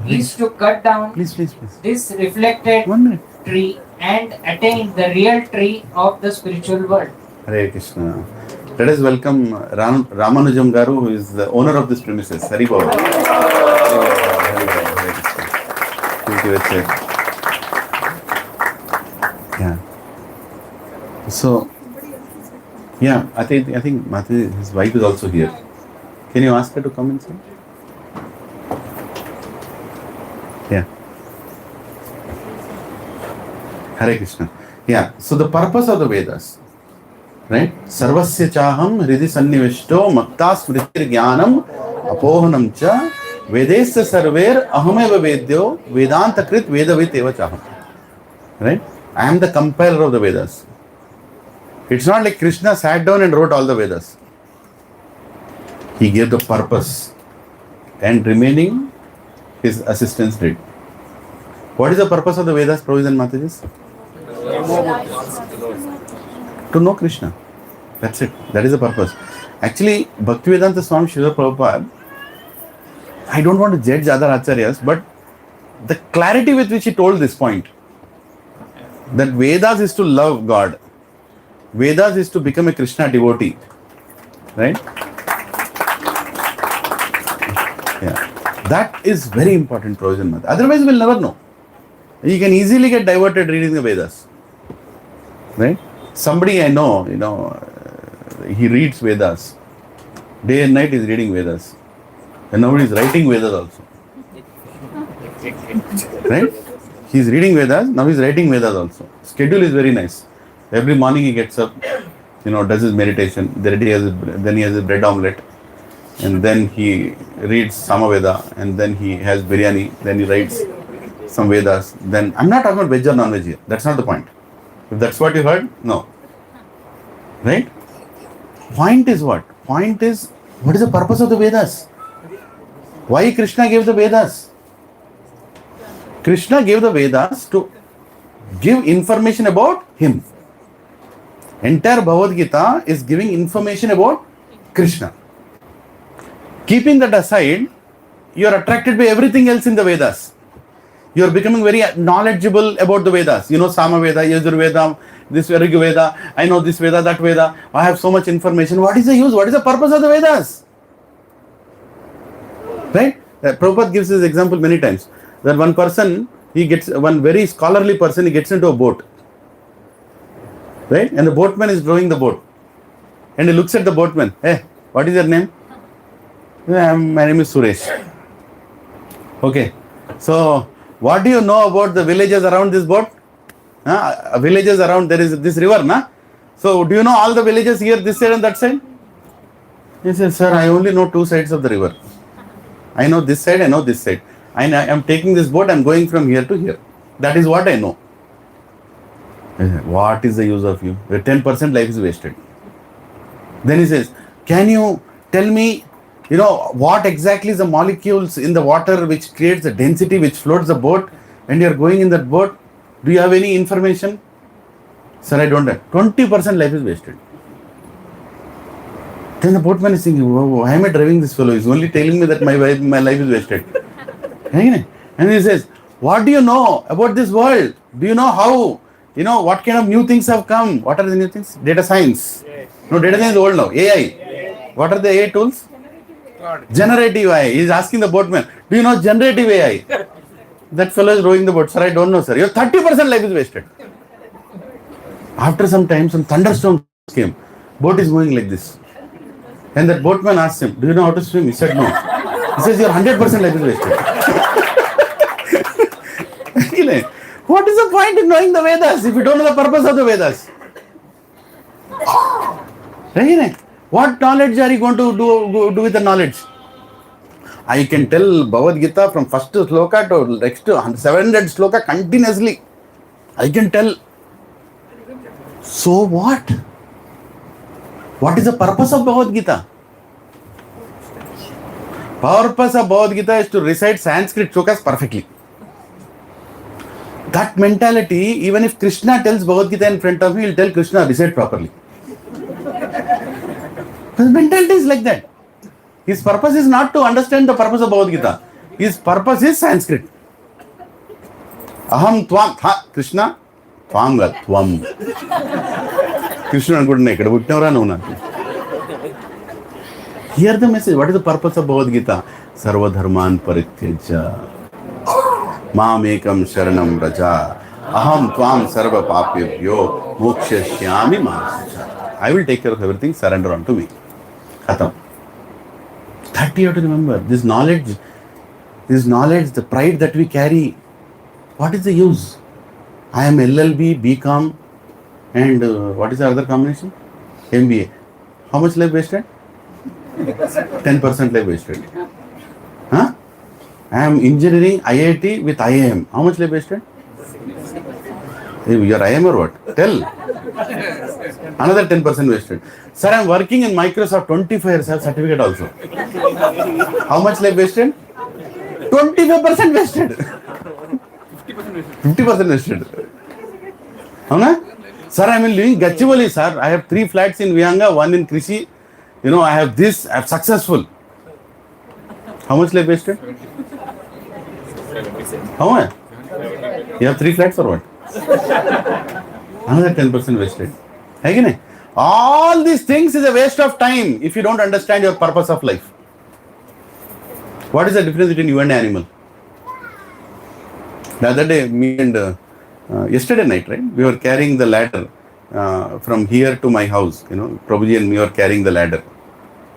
is to cut down this reflected tree and attain the real tree of the spiritual world. Hare Krishna. Let us welcome Ramanujam Garu, who is the owner of this premises. Hari Baba. Yeah. So, yeah, I think Mataji, his wife is also here. Can you ask her to come inside? Yeah. Hare Krishna. Yeah. So the purpose of the Vedas, right? Sarvasya chaham hridi sannivishto makta smritir jnanam apohanam cha vedesya sarver ahameva vedyo vedanta krit vedavit eva chaham. Right? I am the compiler of the Vedas. It's not like Krishna sat down and wrote all the Vedas. He gave the purpose and remaining his assistants did. What is the purpose of the Vedas, Prabhuji and Matajis? To know Krishna. That's it. That is the purpose. Actually, Bhaktivedanta Swami Srila Prabhupada, I don't want to judge other acharyas, but the clarity with which he told this point, that Vedas is to love God. Vedas is to become a Krishna devotee. Right? Yeah. That is very important, Prabhuji and Matajis. Otherwise, we'll never know. You can easily get diverted reading the Vedas. Right? Somebody I know, he reads Vedas. Day and night he's reading Vedas. And now he's writing Vedas also. Right? He's reading Vedas, now he's writing Vedas also. Schedule is very nice. Every morning he gets up, does his meditation, then he has a bread omelette, and then he reads Samaveda, and then he has biryani, then he writes some Vedas. Then, I'm not talking about veg or non-veg here. That's not the point. If that's what you heard, no. Right? Point is what? Point is, what is the purpose of the Vedas? Why Krishna gave the Vedas? Krishna gave the Vedas to give information about him. Entire Bhagavad Gita is giving information about Krishna. Keeping that aside, you are attracted by everything else in the Vedas. You are becoming very knowledgeable about the Vedas. You know Samaveda, Yajurveda, this Rig Veda, I know this Veda, that Veda. I have so much information. What is the use? What is the purpose of the Vedas? Right? Prabhupada gives this example many times. That one person, one very scholarly person, he gets into a boat. Right? And the boatman is rowing the boat. And he looks at the boatman. Hey, what is your name? My name is Suresh. Okay. So, what do you know about the villages around this boat? Villages around, there is this river, na? So, do you know all the villages here, this side and that side? He said, sir, I only know two sides of the river. I know this side, I know this side. I am taking this boat, I am going from here to here. That is what I know. What is the use of you? Your 10% life is wasted. Then he says, can you tell me, what exactly is the molecules in the water which creates the density which floats the boat and you are going in that boat? Do you have any information? Sir, I don't have. 20% life is wasted. Then the boatman is thinking, why am I driving this fellow? He's only telling me that my life is wasted. And he says, what do you know about this world? Do you know how, what kind of new things have come? What are the new things? Data science. No, data science is old now. AI. What are the AI tools? Generative AI. He is asking the boatman, do you know generative AI? That fellow is rowing the boat. Sir, I don't know, sir. Your 30% life is wasted. After some time, some thunderstorms came. Boat is going like this. And that boatman asked him, do you know how to swim? He said, no. He says, your 100% life is wasted. What is the point in knowing the Vedas if you don't know the purpose of the Vedas? What knowledge are you going to do with the knowledge? I can tell Bhagavad Gita from first sloka to next 700 sloka continuously. I can tell. So what? What is the purpose of Bhagavad Gita? Purpose of Bhagavad Gita is to recite Sanskrit shlokas perfectly. That mentality, even if Krishna tells Bhagavad Gita in front of me, he will tell Krishna, recite properly. His mentality is like that. His purpose is not to understand the purpose of Bhagavad Gita. His purpose is Sanskrit. Aham tvam, Krishna, tvam ga tvam. Krishna and good. Hear the message. What is the purpose of Bhagavad Gita? Sarva dharman parityajya. Mam ekam sharanam raja. Aham tvam sarva papyabhyo mokshashyami manasya. I will take care of everything. Surrender unto me. Khatam. That you have to remember. This knowledge, the pride that we carry, what is the use? I am LLB, BCom, and what is the other combination? MBA. How much life wasted? 10% life wasted. Huh? I am engineering IIT with IIM. How much life wasted? You are IIM or what? Tell. Another 10% wasted. Sir, I am working in Microsoft 25 years, I have certificate also. How much life wasted? 25% wasted. 50% wasted. Sir, I am living Gachibowli, sir. I have 3 flats in Vihanga, 1 in Krishi. I have this, I am successful. How much life wasted? How much? You have 3 flats or what? Another 10% wasted. Again, all these things is a waste of time if you don't understand your purpose of life. What is the difference between you and animal? The other day, me and yesterday night, right? We were carrying the ladder from here to my house. Prabhuji and me were carrying the ladder.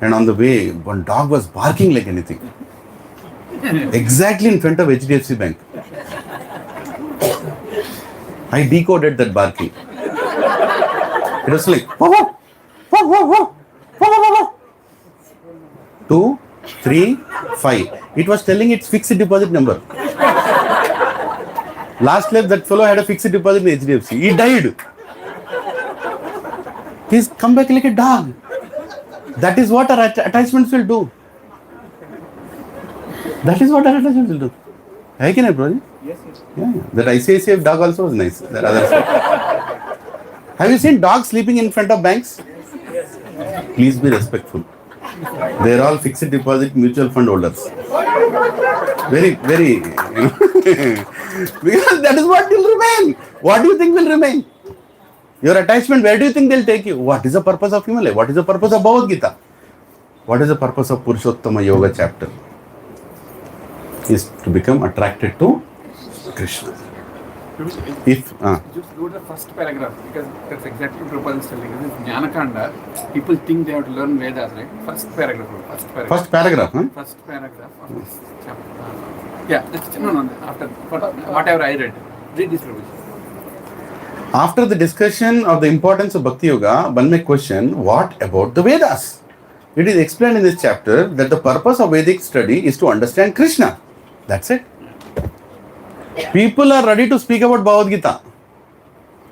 And on the way, one dog was barking like anything. Exactly in front of HDFC Bank. I decoded that barking. It was like, whoa, whoa, whoa, whoa, whoa, whoa, whoa, whoa. 2, 3, 5. It was telling its fixed deposit number. Last life, that fellow had a fixed deposit in HDFC. He died. He's come back like a dog. That is what our attachments will do. That is what our attachments will do. Hey, can I, bro? Yes, yes. Yeah. That ICICI dog also was nice. That other side. Have you seen dogs sleeping in front of banks? Please be respectful. They are all fixed deposit mutual fund holders. Very, very, because that is what will remain. What do you think will remain? Your attachment, where do you think they'll take you? What is the purpose of Himalaya? What is the purpose of Bhagavad Gita? What is the purpose of Purushottam Yoga chapter? Is to become attracted to Krishna. If just go to the first paragraph, because that's exactly what Prabhupada is telling us. This Jnanakanda, people think they have to learn Vedas, right? First paragraph. First paragraph, huh? First paragraph of this chapter. Yeah, no, after whatever I read. Read this, Prabhuji. After the discussion of the importance of Bhakti Yoga, one may question, what about the Vedas? It is explained in this chapter that the purpose of Vedic study is to understand Krishna. That's it. People are ready to speak about Bhagavad Gita,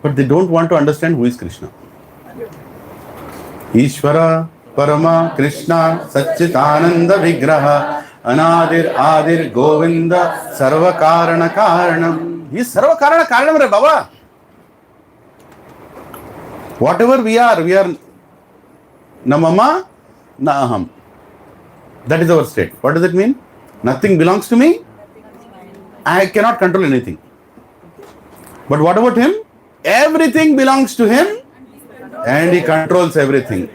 but they don't want to understand who is Krishna. Ishvara, Parama, Krishna, Satchitananda Vigraha, Anadir, Adir, Govinda, Sarva Karana Karanam. He is Sarva Karana Karanam, Re Baba. Whatever we are na mama, na aham. That is our state. What does it mean? Nothing belongs to me. I cannot control anything. But what about him? Everything belongs to him and he controls everything.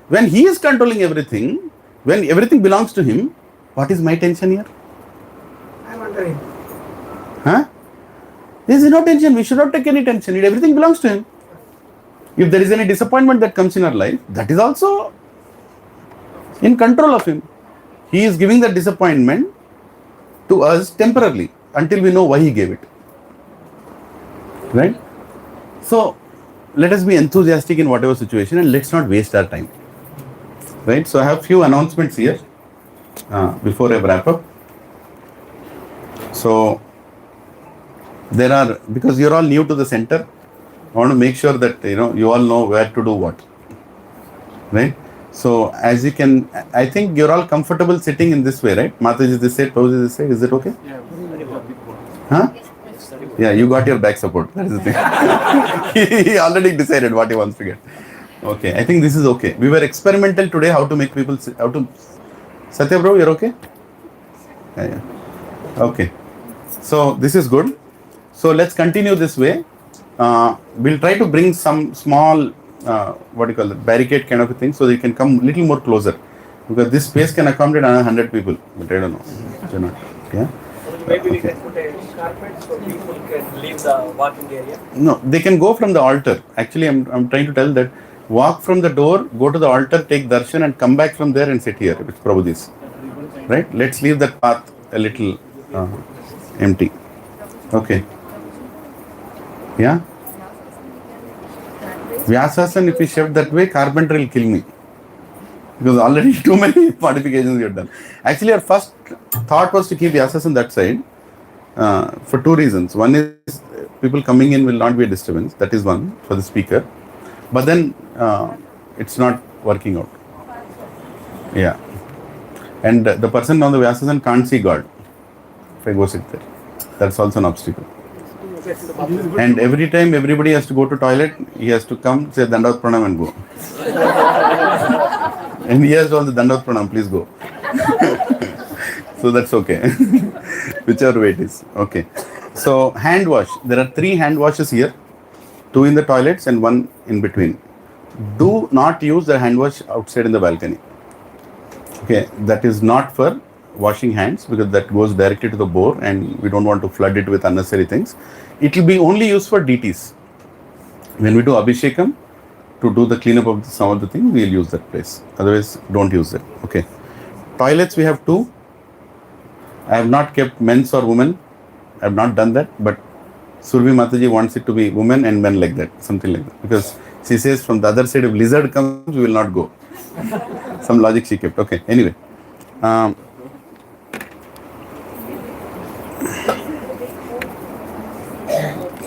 When he is controlling everything, when everything belongs to him, what is my tension here? I'm wondering. Huh? There is no tension. We should not take any tension. Everything belongs to him. If there is any disappointment that comes in our life, that is also in control of him. He is giving that disappointment to us temporarily until we know why he gave it. Right? So, let us be enthusiastic in whatever situation and let's not waste our time. Right? So, I have few announcements here before I wrap up. So, there are, because you're all new to the center, I want to make sure that you all know where to do what. Right? So, as you can, I think you're all comfortable sitting in this way, right? Mataji this side, Prabhuji this side. Is it okay? Yeah. Huh? Yeah, you got your back support. That is the thing. He already decided what he wants to get. Okay, I think this is okay. We were experimental today how to make people sit, how to. Satya bro, you're okay? Yeah. Okay. So, this is good. So, let's continue this way. We'll try to bring some small barricade kind of a thing so they can come little more closer, because this space can accommodate another 100 people, but I don't know. Yeah. Maybe we can put a carpet so people can leave the walking area. No, they can go from the altar. Actually, I'm trying to tell that walk from the door, go to the altar, take darshan and come back from there and sit here with Prabhuji's. Right? Let's leave that path a little empty. Okay. Yeah? Vyasasan, if we shift that way, carpenter will kill me. Because already too many modifications we have done. Actually, our first thought was to keep Vyasasan that side for two reasons. One is people coming in will not be a disturbance. That is one for the speaker. But then it's not working out. Yeah. And the person on the Vyasasan can't see God if I go sit there. That's also an obstacle. And every time everybody has to go to toilet, he has to come, say Dandavat Pranam and go. And he has all the Dandavat Pranam, please go. So that's okay. Whichever way it is. Okay. So hand wash. There are 3 hand washes here. 2 in the toilets and 1 in between. Do not use the hand wash outside in the balcony. Okay. That is not for washing hands, because that goes directly to the bore and we don't want to flood it with unnecessary things. It will be only used for deities. When we do Abhishekam, to do the cleanup of some of the things, we will use that place. Otherwise, don't use it. Okay. Toilets, we have 2. I have not kept men's or women. I have not done that, but Survi Mataji wants it to be women and men like that, something like that. Because she says from the other side, if lizard comes, we will not go. Some logic she kept. Okay, anyway.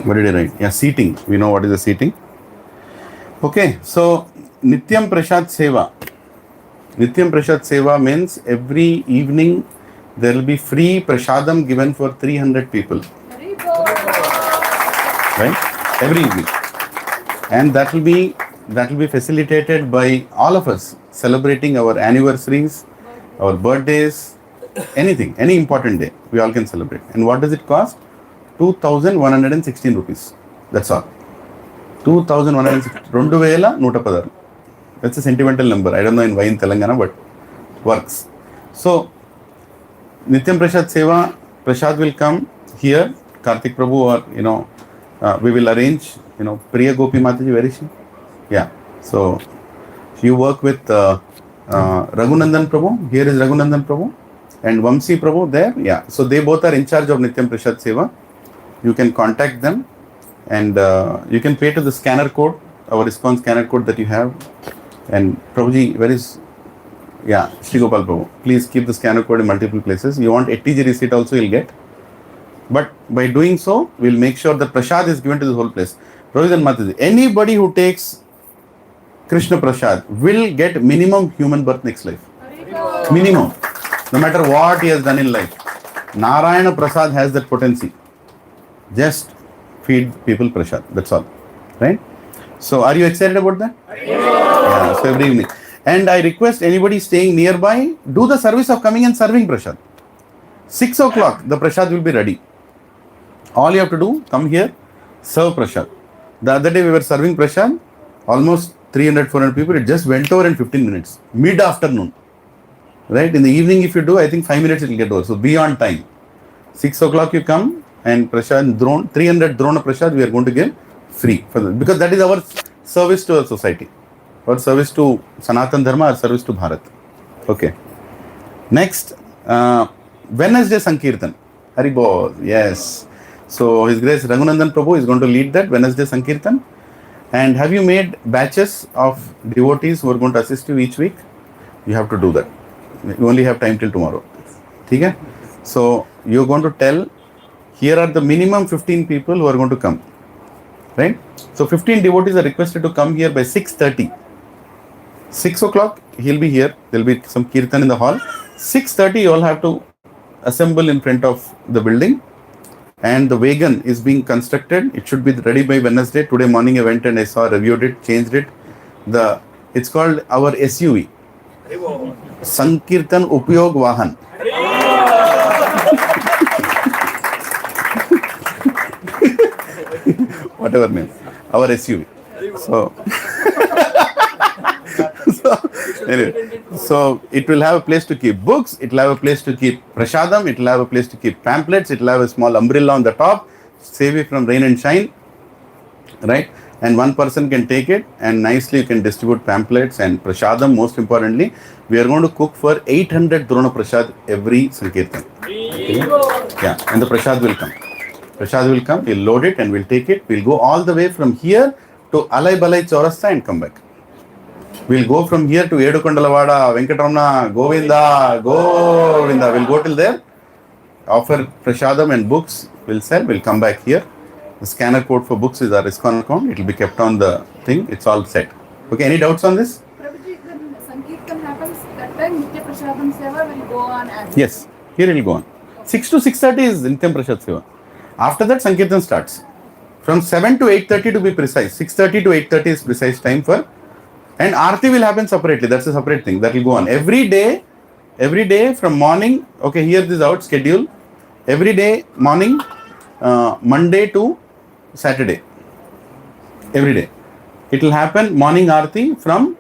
What did I write? Yeah, seating. We know what is the seating. Okay, so Nityam Prashad Seva. Nityam Prashad Seva means every evening there will be free Prashadam given for 300 people. Right? Every evening. And that will be facilitated by all of us celebrating our anniversaries, our birthdays, anything, any important day, we all can celebrate. And what does it cost? 2,116 rupees. That's all. 2,116. That's a sentimental number. I don't know in why in Telangana, but works. So, Nityam Prashad Seva, Prashad will come here, Karthik Prabhu, or we will arrange, Priya Gopi Mataji, where is she? Yeah. So, you work with Raghunandan Prabhu. Here is Raghunandan Prabhu. And Vamsi Prabhu there. Yeah. So, they both are in charge of Nityam Prashad Seva. You can contact them and you can pay to the scanner code, our ISKCON scanner code that you have. And Prabhuji, where is, yeah, Sri Gopal Prabhu. Please keep the scanner code in multiple places. You want ATG receipt also, you'll get. But by doing so, we'll make sure that Prashad is given to the whole place. Prabhuji and Mataji, anybody who takes Krishna Prashad will get minimum human birth next life. Minimum. No matter what he has done in life. Narayana Prasad has that potency. Just feed people Prashad. That's all. Right? So, are you excited about that? Yeah. So, every evening. And I request anybody staying nearby, do the service of coming and serving Prashad. 6 o'clock, the Prashad will be ready. All you have to do, come here, serve Prashad. The other day we were serving Prashad, almost 300, 400 people. It just went over in 15 minutes. Mid-afternoon. Right? In the evening, if you do, I think 5 minutes it will get over. So, be on time. 6 o'clock you come and Prashad, 300 Drona Prashad we are going to give free. Because that is our service to our society. Our service to Sanatan Dharma, our service to Bharat. Okay. Next, Wednesday Sankirtan. Haribol, yes. So, His Grace Raghunandan Prabhu is going to lead that Wednesday Sankirtan. And have you made batches of devotees who are going to assist you each week? You have to do that. You only have time till tomorrow. Okay? So, you're going to tell, here are the minimum 15 people who are going to come. Right? So, 15 devotees are requested to come here by 6:30. 6 o'clock, he'll be here. There'll be some kirtan in the hall. 6:30, you all have to assemble in front of the building. And the wagon is being constructed. It should be ready by Wednesday. Today morning I went and I saw, reviewed it, changed it. It's called our SUV. Sankirtan Upyog Vahan. Whatever name. Our SUV. So it will have a place to keep books, it will have a place to keep prashadam, it will have a place to keep pamphlets, it will have a small umbrella on the top, save it from rain and shine, right? And one person can take it and nicely you can distribute pamphlets and prashadam. Most importantly, we are going to cook for 800 Drona Prashad every Sankirtan. Okay? Yeah, and the Prashad will come. Prashad will come, we'll load it and we'll take it. We'll go all the way from here to Alai Balai Chaurasta and come back. We'll go from here to Edukondalavada, Venkatramana, Govinda, Govinda. We'll go till there, offer prashadam and books, we'll sell, we'll come back here. The scanner code for books is our ISKCON account. It will be kept on the thing. It's all set. Okay, any doubts on this? Prabhuji, when Sankirtan happens, that time Nitya Prashadam Seva will go on as Yes, here it will go on. 6 to 6:30 is Nityam Prashad Seva. After that, Sankirtan starts. From 7 to 8:30 to be precise. 6:30 to 8:30 is precise time for. And Aarti will happen separately. That's a separate thing. That will go on. Every day from morning. Okay, here this is out schedule. Every day morning, Monday to Saturday. Every day. It will happen morning Aarti from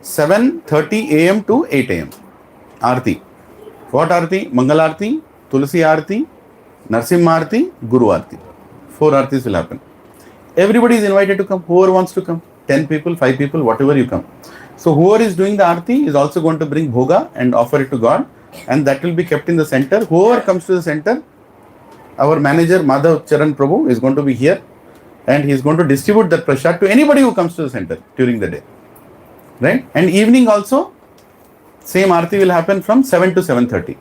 7:30 a.m. to 8 a.m. Aarti. What Aarti? Mangal Aarti, Tulsi Aarti, Narsimha Aarti, Guru Aarti. 4 Aartis will happen. Everybody is invited to come. Whoever wants to come. 10 people, 5 people, whatever you come. So whoever is doing the Aarti is also going to bring bhoga and offer it to God. And that will be kept in the center. Whoever comes to the center, our manager Madhav Charan Prabhu is going to be here, and he is going to distribute that prasad to anybody who comes to the center during the day. Right? And evening also, same Aarti will happen from 7 to 7:30.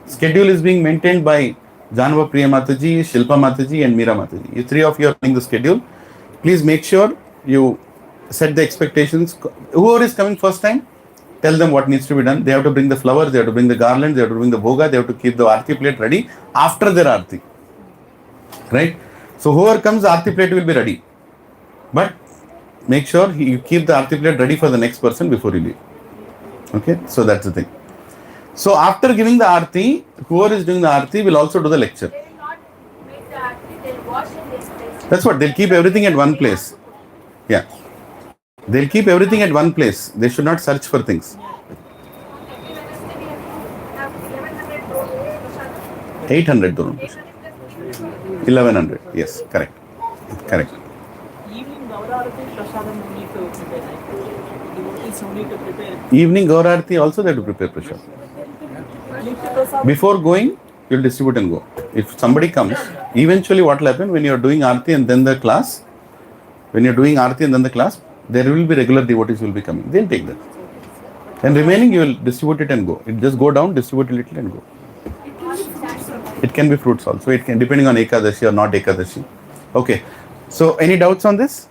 Schedule is being maintained by Janva Priya Mataji, Shilpa Mataji and Meera Mataji. You three of you are running the schedule. Please make sure you set the expectations. Whoever is coming first time, tell them what needs to be done. They have to bring the flowers, they have to bring the garland, they have to bring the bhoga, they have to keep the Aarti plate ready after their Aarti. Right? So whoever comes, the Aarti plate will be ready. But make sure you keep the Aarti plate ready for the next person before you leave. Okay? So that's the thing. So after giving the Aarti, whoever is doing the Aarti will also do the lecture. They will not make the Aarti, they will wash in this place. That's what, they'll keep everything at one place. Yeah. They'll keep everything at one place. They should not search for things. 800 don't. 1100. Yes, correct. Correct. Evening Gaurarati Prasadam only to prepare. Devotees only to prepare. Evening Gaurarati also they have to prepare prasad. Before going, you'll distribute and go. If somebody comes, eventually what will happen when you are doing Aarti and then the class, there will be regular devotees will be coming. They'll take that. And remaining you will distribute it and go. It just go down, distribute a little and go. It can be fruits also. It can, depending on Ekadashi or not Ekadashi. Okay. So any doubts on this?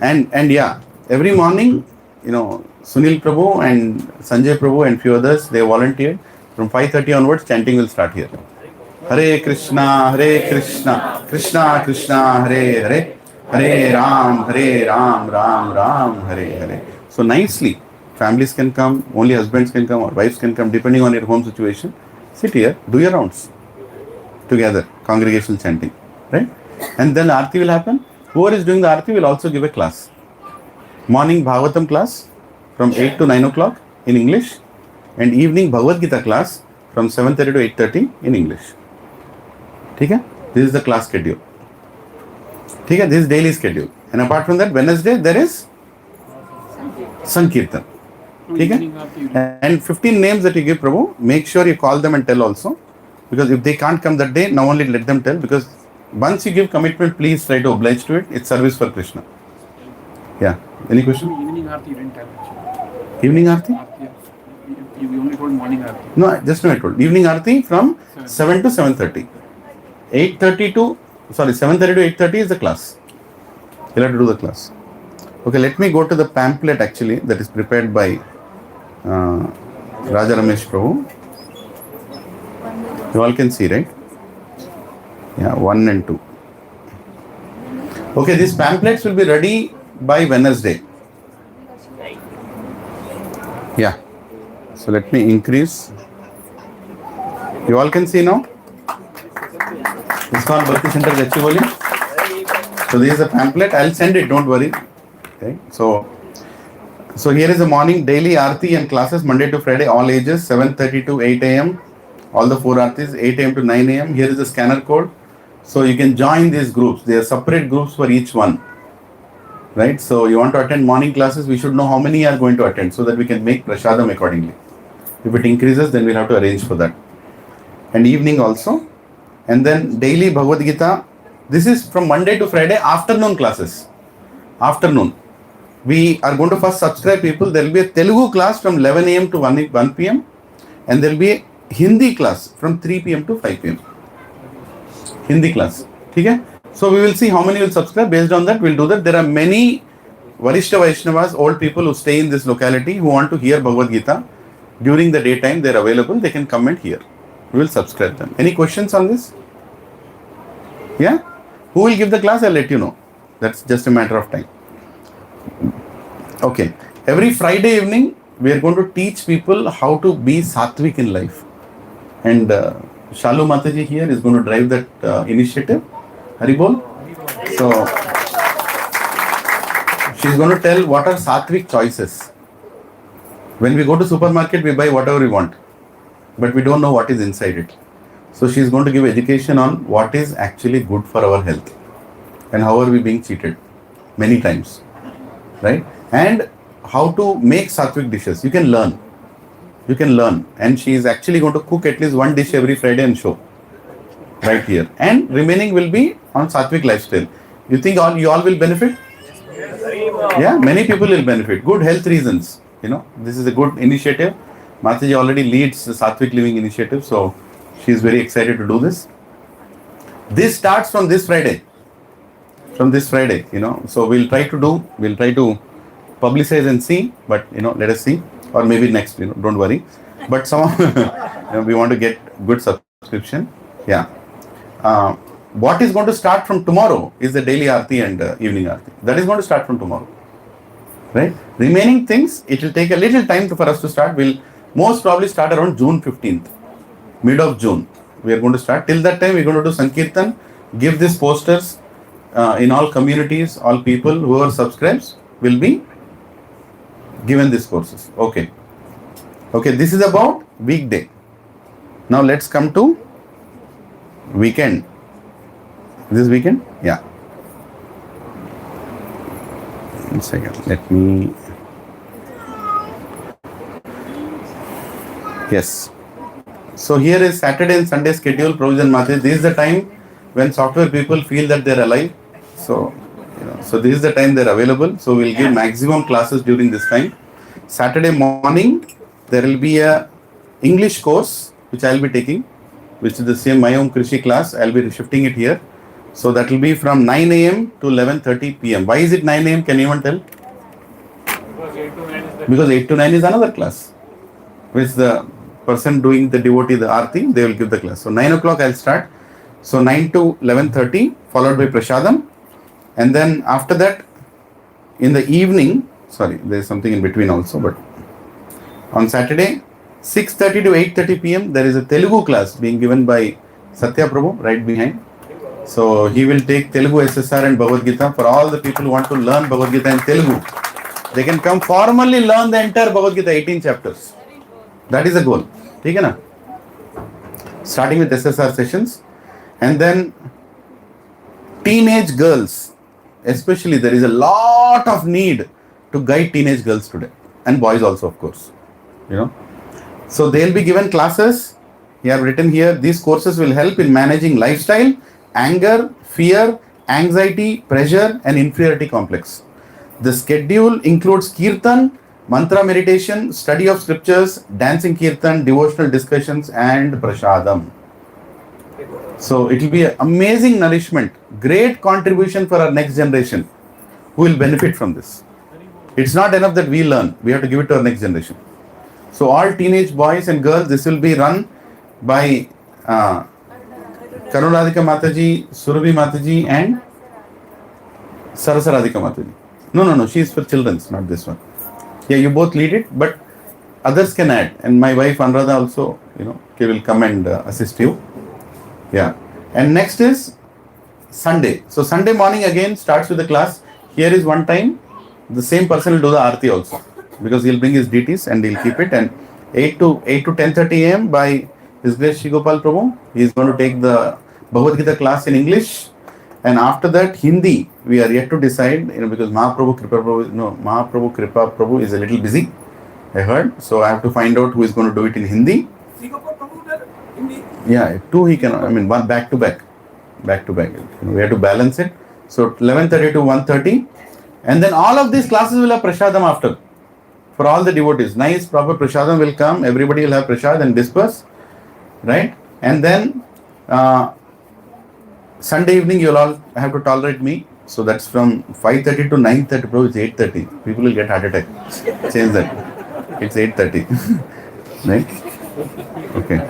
And yeah, every morning, Sunil Prabhu and Sanjay Prabhu and few others, they volunteered. From 5:30 onwards, chanting will start here. Hare Krishna, Krishna Krishna, Hare Hare, Hare Ram, Ram Ram, Hare Hare. So nicely, families can come, only husbands can come or wives can come, depending on your home situation. Sit here, do your rounds together, congregational chanting, right? And then Aarti will happen. Whoever is doing the Aarti will also give a class. Morning Bhagavatam class from 8 to 9 o'clock in English, and evening Bhagavad Gita class from 7:30 to 8:30 in English. Okay? This is the class schedule. Okay? This is daily schedule. And apart from that, Wednesday there is Sankirtan. Okay? And 15 names that you give Prabhu, make sure you call them and tell also. Because if they can't come that day, now only let them tell. Because once you give commitment, please try to oblige to it. It's service for Krishna. Yeah. Any question? Evening Aarti you didn't tell. Evening Aarti? You only told morning Aarti. No, just now I told. Evening Aarti from 7 to 7:30. 7:30 to 8:30 is the class. You'll have to do the class. Okay, let me go to the pamphlet actually that is prepared by Raja Ramesh Prabhu. You all can see, right? Yeah, 1 and 2. Okay, these pamphlets will be ready by Wednesday. Yeah. So let me increase. You all can see now? ISKCON Bhakti Center Gachibowli. So this is a pamphlet. I'll send it, don't worry. Okay. So here is the morning daily Aarti and classes Monday to Friday, all ages, 7:30 to 8 a.m. All the 4 Aartis, 8 a.m. to 9 a.m. Here is the scanner code. So you can join these groups. There are separate groups for each one. Right? So you want to attend morning classes, we should know how many are going to attend so that we can make prasadam accordingly. If it increases, then we'll have to arrange for that. And evening also. And then daily Bhagavad Gita. This is from Monday to Friday, afternoon classes. Afternoon. We are going to first subscribe people. There will be a Telugu class from 11 a.m. to 1 p.m. And there will be a Hindi class from 3 p.m. to 5 p.m. Hindi class. Okay? So we will see how many will subscribe. Based on that, we'll do that. There are many Varishta Vaishnavas, old people who stay in this locality who want to hear Bhagavad Gita. During the daytime, they are available. They can come and hear. We will subscribe them. Any questions on this? Yeah? Who will give the class? I'll let you know. That's just a matter of time. Okay. Every Friday evening, we are going to teach people how to be sattvic in life. And Shalu Mataji here is going to drive that initiative. Haribol. So, she is going to tell what are sattvic choices. When we go to supermarket, we buy whatever we want. But we don't know what is inside it. So she is going to give education on what is actually good for our health. And how are we being cheated. Many times. Right? And how to make sattvic dishes. You can learn. You can learn. And she is actually going to cook at least one dish every Friday and show. right here, and remaining will be on Sattvic lifestyle. You think you all will benefit? Yeah, many people will benefit. Good health reasons. This is a good initiative. Mataji already leads the Sattvic living initiative, so she is very excited to do this. This starts from this Friday. So we'll try to publicize and see, but let us see, or maybe next, don't worry. But some we want to get good subscription. Yeah. What is going to start from tomorrow is the daily Aarti and evening Aarti. That is going to start from tomorrow. Right? Remaining things, it will take a little time for us to start. We'll most probably start around June 15th, mid of June. We are going to start. Till that time, we're going to do Sankirtan, give these posters in all communities, all people who are subscribed will be given these courses. Okay, this is about weekday. Now let's come to weekend. This weekend? Yeah. 1 second. Let me. Yes. So here is Saturday and Sunday schedule, provision Mataji. This is the time when software people feel that they're alive. So this is the time they're available. So we'll give maximum classes during this time. Saturday morning, there will be a English course which I'll be taking, which is the same My Home Krishi class. I'll be shifting it here. So that will be from 9 a.m. to 11:30 p.m. Why is it 9 a.m.? Can anyone tell? Because 8 to 9 is another class. Which the person doing the devotee, the Aarti, they will give the class. So 9 o'clock I'll start. So 9 to 11:30 followed by Prashadam. And then after that, in the evening, sorry, there is something in between also, but on Saturday, 6:30 to 8:30 p.m. there is a Telugu class being given by Satya Prabhu right behind. So he will take Telugu SSR and Bhagavad Gita for all the people who want to learn Bhagavad Gita in Telugu. They can come formally learn the entire Bhagavad Gita, 18 chapters. That is the goal. Okay, na? Starting with SSR sessions. And then teenage girls, especially there is a lot of need to guide teenage girls today. And boys also, of course. So they will be given classes. You have written here, these courses will help in managing lifestyle, anger, fear, anxiety, pressure, and inferiority complex. The schedule includes kirtan, mantra meditation, study of scriptures, dancing kirtan, devotional discussions, and prashadam. So it will be an amazing nourishment, great contribution for our next generation who will benefit from this. It's not enough that we learn, we have to give it to our next generation. So all teenage boys and girls, this will be run by Karunaradhika Mataji, Surabhi Mataji, and Sarasaradhika Mataji. No, she is for children's, not this one. Yeah, you both lead it, but others can add. And my wife Anuradha also, she will come and assist you. Yeah. And next is Sunday. So Sunday morning again starts with the class. Here is one time, the same person will do the Aarti also, because he'll bring his deities and he'll keep it. And 8 to 10:30 a.m. by His Grace Shri Gopal Prabhu, he is going to take the Bhagavad Gita class in English. And after that, Hindi, we are yet to decide, because Mahaprabhu Kripa Prabhu is a little busy, I heard. So I have to find out who is going to do it in Hindi. Yeah, two he cannot, one back to back. We have to balance it. So 11:30 to 1:30. And then all of these classes will have Prashadam after. For all the devotees. Nice, proper Prashadam will come. Everybody will have Prashad and disperse. Right? And then Sunday evening you will all have to tolerate me. So that's from 5:30 to 9:30. Bro, it's 8:30. People will get heart attack. Change that. It's 8:30. Right? Okay.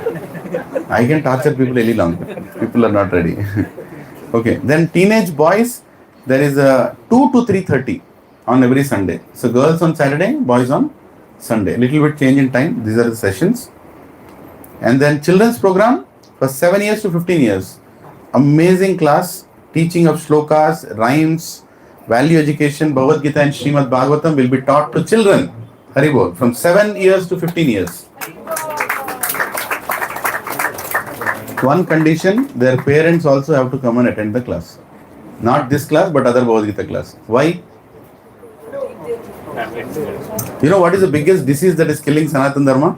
I can torture people any long. People are not ready. Okay. Then teenage boys, there is a 2 to 3:30 on every Sunday. So girls on Saturday, boys on Sunday. Little bit change in time. These are the sessions. And then children's program for 7 years to 15 years. Amazing class. Teaching of shlokas, rhymes, value education, Bhagavad Gita and Srimad Bhagavatam will be taught to children. Haribol, from 7 years to 15 years. One condition, their parents also have to come and attend the class. Not this class, but other Bhagavad Gita class. Why? You know what is the biggest disease that is killing Sanatana Dharma?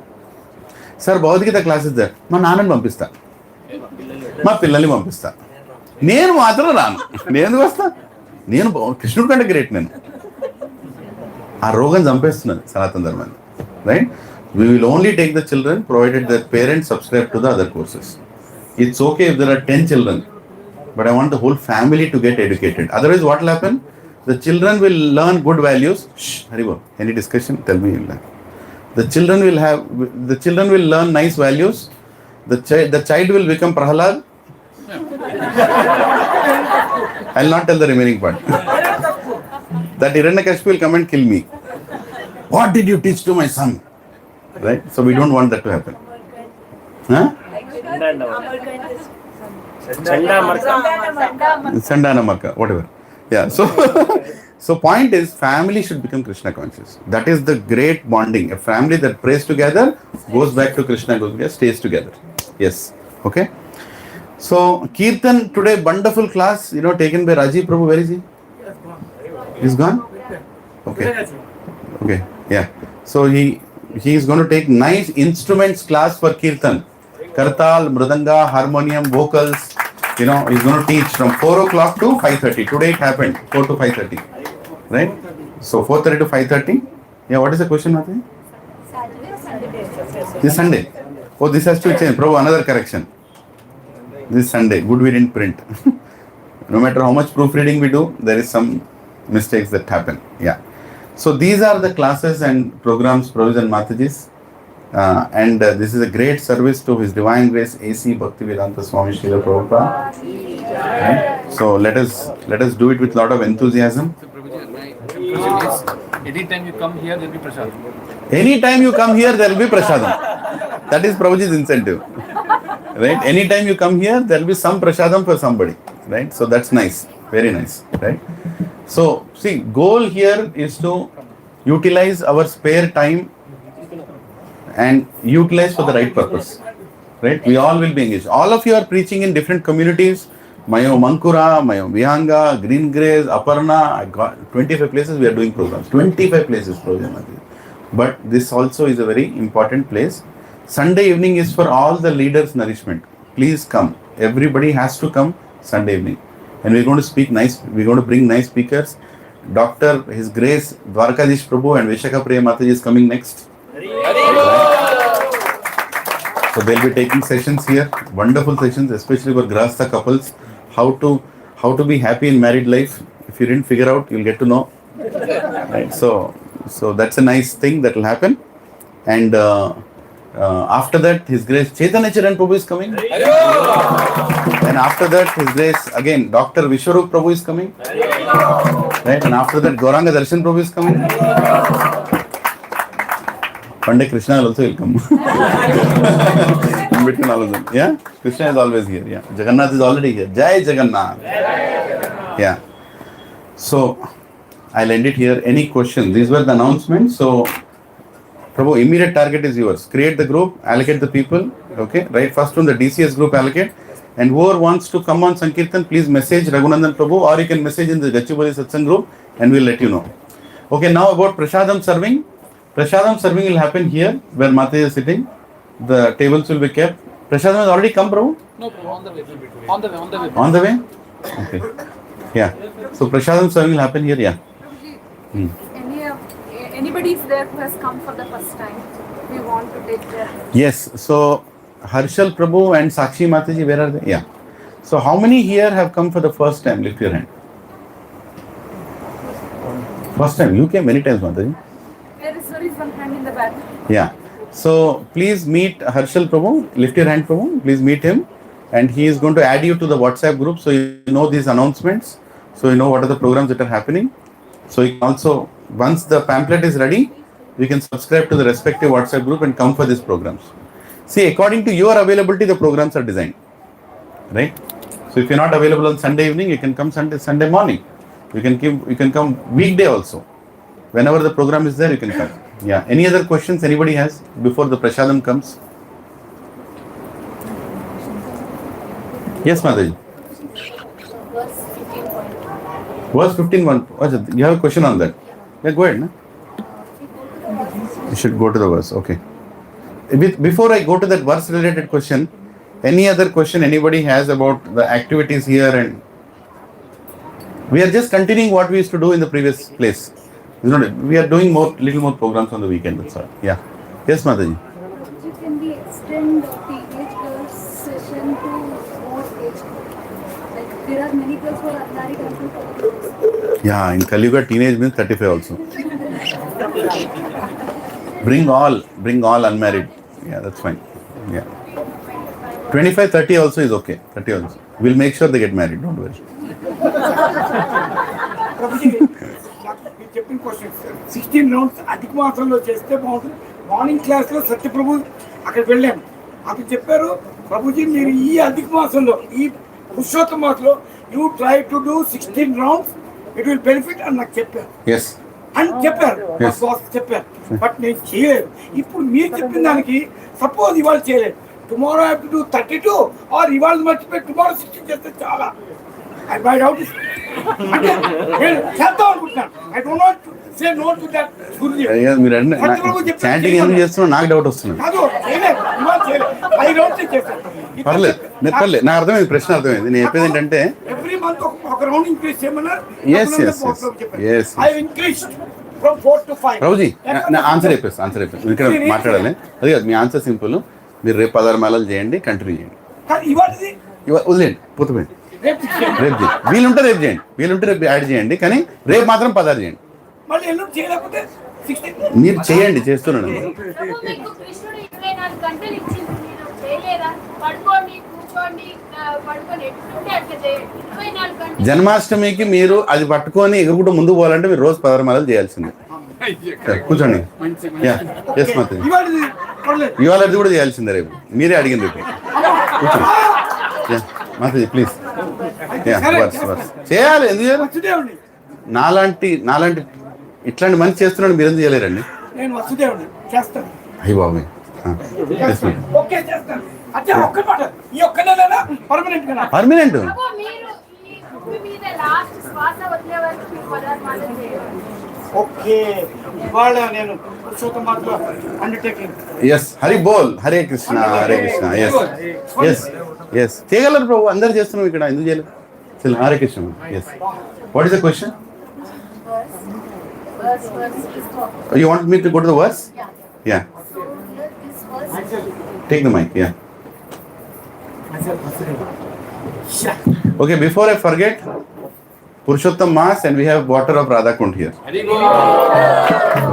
Sir, Bhagavad Gita class is there. Ma nanan pampista. మా పిల్లల్ని పంపిస్తా, నేను మాత్రం రాను. నేను వస్తా, నేను కృష్ణుడి కంటే గ్రేట్. నేను ఆ రోగం చంపేస్తున్నాను సనాతన ధర్మాన్ని, right? We will only take the children provided their parents subscribe to the other courses. It's okay if there are 10 children, but I want the whole family to get educated. Otherwise, what will happen? The children will learn good values. Shh, Haribo, any discussion? Tell me. The children will learn nice values. The child will become Prahalad. I'll not tell the remaining part. That Hiranyakashipu will come and kill me. What did you teach to my son? Right? So we don't want that to happen. Huh? Sandana Marka, whatever. Yeah. So point is, family should become Krishna conscious. That is the great bonding. A family that prays together goes back to Krishna, stays together. Yes. Okay. So Kirtan today, wonderful class, taken by Rajiv Prabhu. Where is he? He's gone? Okay. Okay. Yeah. So he is going to take nice instruments class for Kirtan. Kartal, Mridanga, harmonium, vocals. He's going to teach from 4 o'clock to 5:30. Today it happened, 4 to 5:30. Right? So 4:30 to 5:30. Yeah, what is the question, Mati? This Sunday. Oh, this has to change. Prabhu, another correction. This Sunday. Good, we didn't print. No matter how much proofreading we do, there is some mistakes that happen. Yeah. So these are the classes and programs, Prabhu's and Matajis. And this is a great service to His Divine Grace A.C. Bhaktivedanta Swami Srila Prabhupada. Right? So let us do it with a lot of enthusiasm. Anytime you come here, there will be prasadam. Anytime you come here, there will be prasadam. That is Prabhuji's incentive. Right? Anytime you come here, there will be some prasadam for somebody. Right? So that's nice. Very nice. Right? So, see, goal here is to utilize our spare time and utilize for the right purpose. Right? We all will be engaged. All of you are preaching in different communities. Mayo Mankura, Mayo Vihanga, Green Grace, Aparna. I got 25 places we are doing programs. 25 places program. But this also is a very important place. Sunday evening is for all the leaders' nourishment. Please come. Everybody has to come Sunday evening. And we're going to speak nice, we're going to bring nice speakers. Dr. His Grace Dwarkadish Prabhu and Vishaka Priya Mataji is coming next. So they'll be taking sessions here, wonderful sessions, especially for Grahastha couples, how to be happy in married life. If you didn't figure out, you'll get to know. Right? So that's a nice thing that will happen. And after that, His Grace Chaitanya Charan Prabhu is coming. And after that, His Grace, again, Dr. Vishwarup Prabhu is coming. Right? And after that, Gauranga Darshan Prabhu is coming. Pandey Krishna also will come. In between all of them. Yeah? Krishna is always here. Yeah. Jagannath is already here. Jai Jagannath. Yeah. So, I'll end it here. Any questions? These were the announcements. So, Prabhu, immediate target is yours. Create the group, allocate the people. Okay? Right? First from the DCS group, allocate. And whoever wants to come on Sankirtan, please message Raghunandan Prabhu, or you can message in the Gachibowli Satsang group and we'll let you know. Okay, now about Prasadam serving. Prasadam serving will happen here where Mataji is sitting. The tables will be kept. Prasadam has already come, Prabhu? No, on the way. On the way. On the way? Okay. Yeah. So Prasadam serving will happen here, yeah. Anybody is there who has come for the first time? We want to take their... Yes. So Harshal Prabhu and Sakshi Mataji, where are they? Yeah. So how many here have come for the first time? Lift your hand. First time. You came many times, Mataji. There is one hand in the back. Yeah. So please meet Harshal Prabhu. Lift your hand, Prabhu. Please meet him. And he is going to add you to the WhatsApp group so you know these announcements. So you know what are the programs that are happening. So you can also, once the pamphlet is ready, you can subscribe to the respective WhatsApp group and come for these programs. See, according to your availability, the programs are designed. Right? So if you're not available on Sunday evening, you can come Sunday morning. You can come weekday also. Whenever the program is there, you can come. Yeah. Any other questions anybody has before the Prasadam comes? Yes, Mataji. Verse 15.1. You have a question on that? Yeah, go ahead. No? You should go to the verse. Okay. Before I go to that verse related question, Any other question anybody has about the activities here? And we are just continuing what we used to do in the previous place. We are doing little more programs on the weekend. That's all. Yeah. Yes, Mataji. Can we extend the teenage girls session to more age? Like there are many girls who are unmarried until Yeah, in Kali Yuga, teenage means 35 also. Bring all unmarried. Yeah, that's fine. Yeah. 25, 30 also is okay. 30 also. We'll make sure they get married. Don't worry. మీరు చెప్పిన question 16 rounds అధిక మాసంలో చేస్తే బాగుంటుంది. Morning క్లాస్లో సత్యప్రభు అక్కడికి వెళ్ళాము. అప్పుడు చెప్పారు ప్రభుజీ మీరు ఈ అధిక మాసంలో ఈ పురుషోత్తమ మాసంలో you try to do 16 rounds it will benefit అని నాకు చెప్పారు. అని చెప్పారు చెప్పారు. బట్ నేను చేయలేదు. ఇప్పుడు మీరు చెప్పిన దానికి సపోజ్ ఇవాళ చేయలేదు, tomorrow have to do 32 or ఇవాళ మర్చిపోయి టుమారో 16 చేస్తే చాలా I buy out this. I do not say no to that. Chanting ఎందుకు చేస్తున్నా నాకు డౌట్ వస్తుంది. పర్లేదు నా అర్థమైంది, ప్రశ్న అర్థమైంది. నేను చెప్పేది ఏంటంటే ఎవ్రీ మంత్ ఒక రౌండ్ ఇంక్రీజ్ చేయమన్నారు. ప్రభుజీ నా ఆన్సర్ చెప్పేసి ఇక్కడ మాట్లాడాలి. అది కాదు, మీ ఆన్సర్ సింపుల్. మీరు రేపు 16 మాలలు చేయండి, కంటిన్యూ చేయండి. వదిలేండి, పోతుంది. రేపు చేయండి, వీలుంటే రేపు చేయండి, వీలుంటే రేపు యాడ్ చేయండి, కానీ రేపు మాత్రం 16 చేయండి. మీరు చేయండి, చేస్తున్నాను. జన్మాష్టమికి మీరు అది పట్టుకొని ఎగురుకుంటూ ముందుకు పోవాలంటే మీరు రోజు 16 మాలలు చేయాల్సిందే. కూర్చోండి. ఇవాళ అది కూడా చేయాల్సిందే, రేపు మీరే అడిగింది. రేపు కూర్చోండి మాతాజీ ప్లీజ్. చేయాలి, ఎందుకు చేయాలి? నాలాంటి ఇట్లాంటి మంచి చేస్తున్నాడు, మీరు ఎందుకు చేయలేరండి? అయ్యి బాబు పర్మనెంట్. ఎస్ హరి బోల్, హరే కృష్ణ హరే కృష్ణ. ఎస్ చేయగలరు ప్రభు, అందరు చేస్తున్నాం ఇక్కడ, ఎందుకు చేయలేదు? Hare Krishna. Yes what is the question? You want me to go to the verse? Yeah. Take the mic. Yeah. Okay, before I forget, Purushottam Mass, and we have water of Radha Kund here.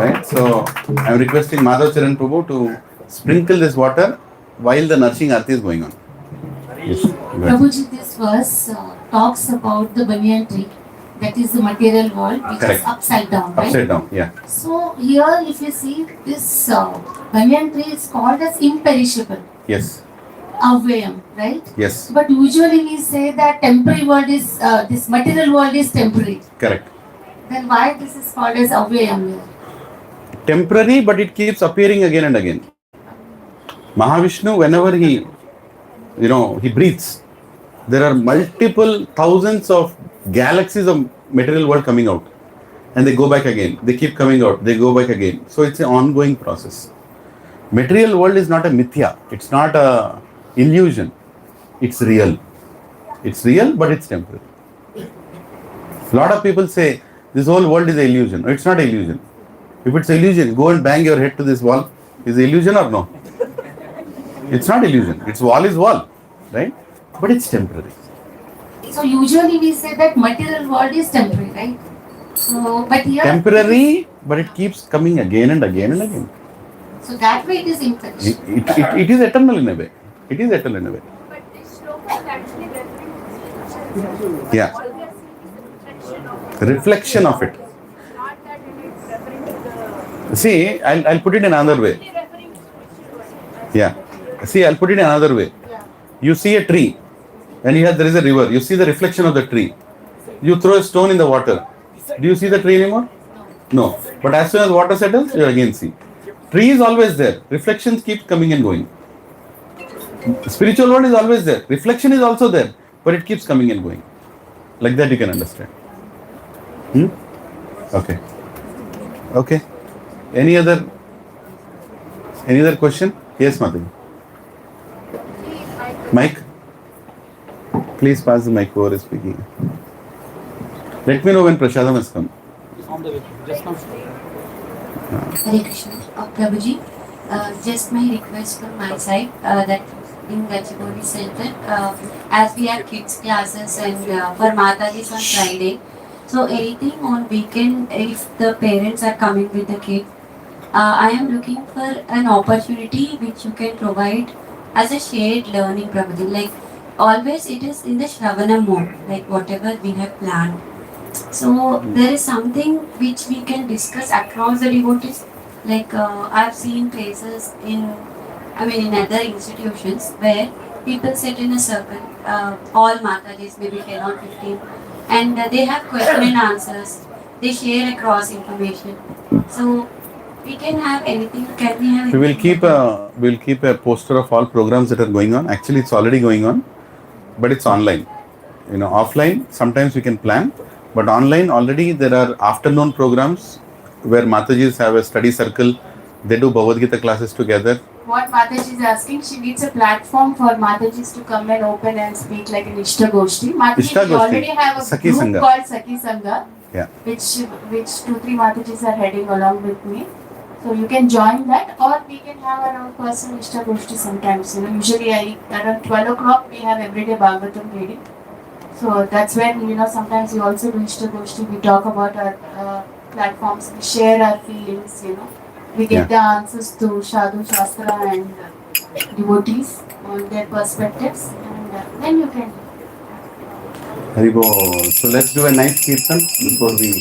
Right? So I am requesting Madhav Charan Prabhu to sprinkle this water while the nourishing arti is going on. Yes. Prabhuji, this verse talks about the banyan tree. That is the material world, which Correct. is upside down, right? Upside down, yeah. So here, if you see this banyan tree is called as imperishable. Yes. Avyayam, right? Yes. But usually we say that temporary world is this material world is temporary. Correct. Then why this is called as avyayam here? Temporary, but it keeps appearing again and again. Mahavishnu, whenever he breathes, there are multiple thousands of galaxies of material world coming out, and they go back again. They keep coming out, they go back again. So it's an ongoing process. Material world is not a mithya, it's not a illusion, it's real. It's real, but it's temporary. A lot of people say this whole world is an illusion. No, it's not an illusion. If it's an illusion, go and bang your head to this wall. Is it illusion or no? It's not illusion. It's wall is wall, right? But it's temporary. So usually we say that material world is temporary, right? So, but here Temporary, but it keeps coming again and again and again. So that way it is imperishable. It is eternal in a way. It is eternal in a way. But this shloka is actually referring to Yeah. Reflection of it. not that it is referring to the See, I'll put it in another way. Yeah. See, I'll put it in another way. You see a tree, and there is a river. You see the reflection of the tree. You throw a stone in the water. Do you see the tree anymore? No. But as soon as water settles, you again see. Tree is always there. Reflections keep coming and going. Spiritual world is always there. Reflection is also there, but it keeps coming and going. Like that you can understand. Okay. Okay. Any other question? Yes, Madhu. My Mike, please pass the mic whoever is speaking. Let me know when Prasadam has come. On the way, just now. Hare Krishna. Prabhuji, just my request from my side that in Gachibowli Center, as we have kids classes and for Mataji's on Friday, so anything on weekend if the parents are coming with the kid, I am looking for an opportunity which you can provide as a shared learning, Prabhuji. Like always it is in the Shravana mode, like whatever we have planned. So there is something which we can discuss across the devotees. Like I've seen places in other institutions where people sit in a circle, all Matajis, maybe 10 or 15, and they have question and answers. They share across information. So we can have anything. Can we have? We'll keep a poster of all programs that are going on. Actually, it's already going on, but it's online. Offline sometimes we can plan, but online already there are afternoon programs where Matajis have a study circle. They do Bhagavad Gita classes together. What Mataji is asking, she needs a platform for Matajis to come and open and speak like an Ishta Goshti. Mataji, we already have a Sakhi group Sangha. called Sakhi Sangha, Yeah. which 2-3 Matajis are heading along with me. So you can join that, or we can have our own personal Ishta Goshti sometimes. Usually around 12 o'clock we have everyday Bhagavatam reading. So that's when, sometimes we also do Ishta Goshti. We talk about our platforms, we share our feelings, We get the answers to Sadhu, Shastra and devotees on their perspectives, and then you can. Haribo. So let's do a nice kirtan before we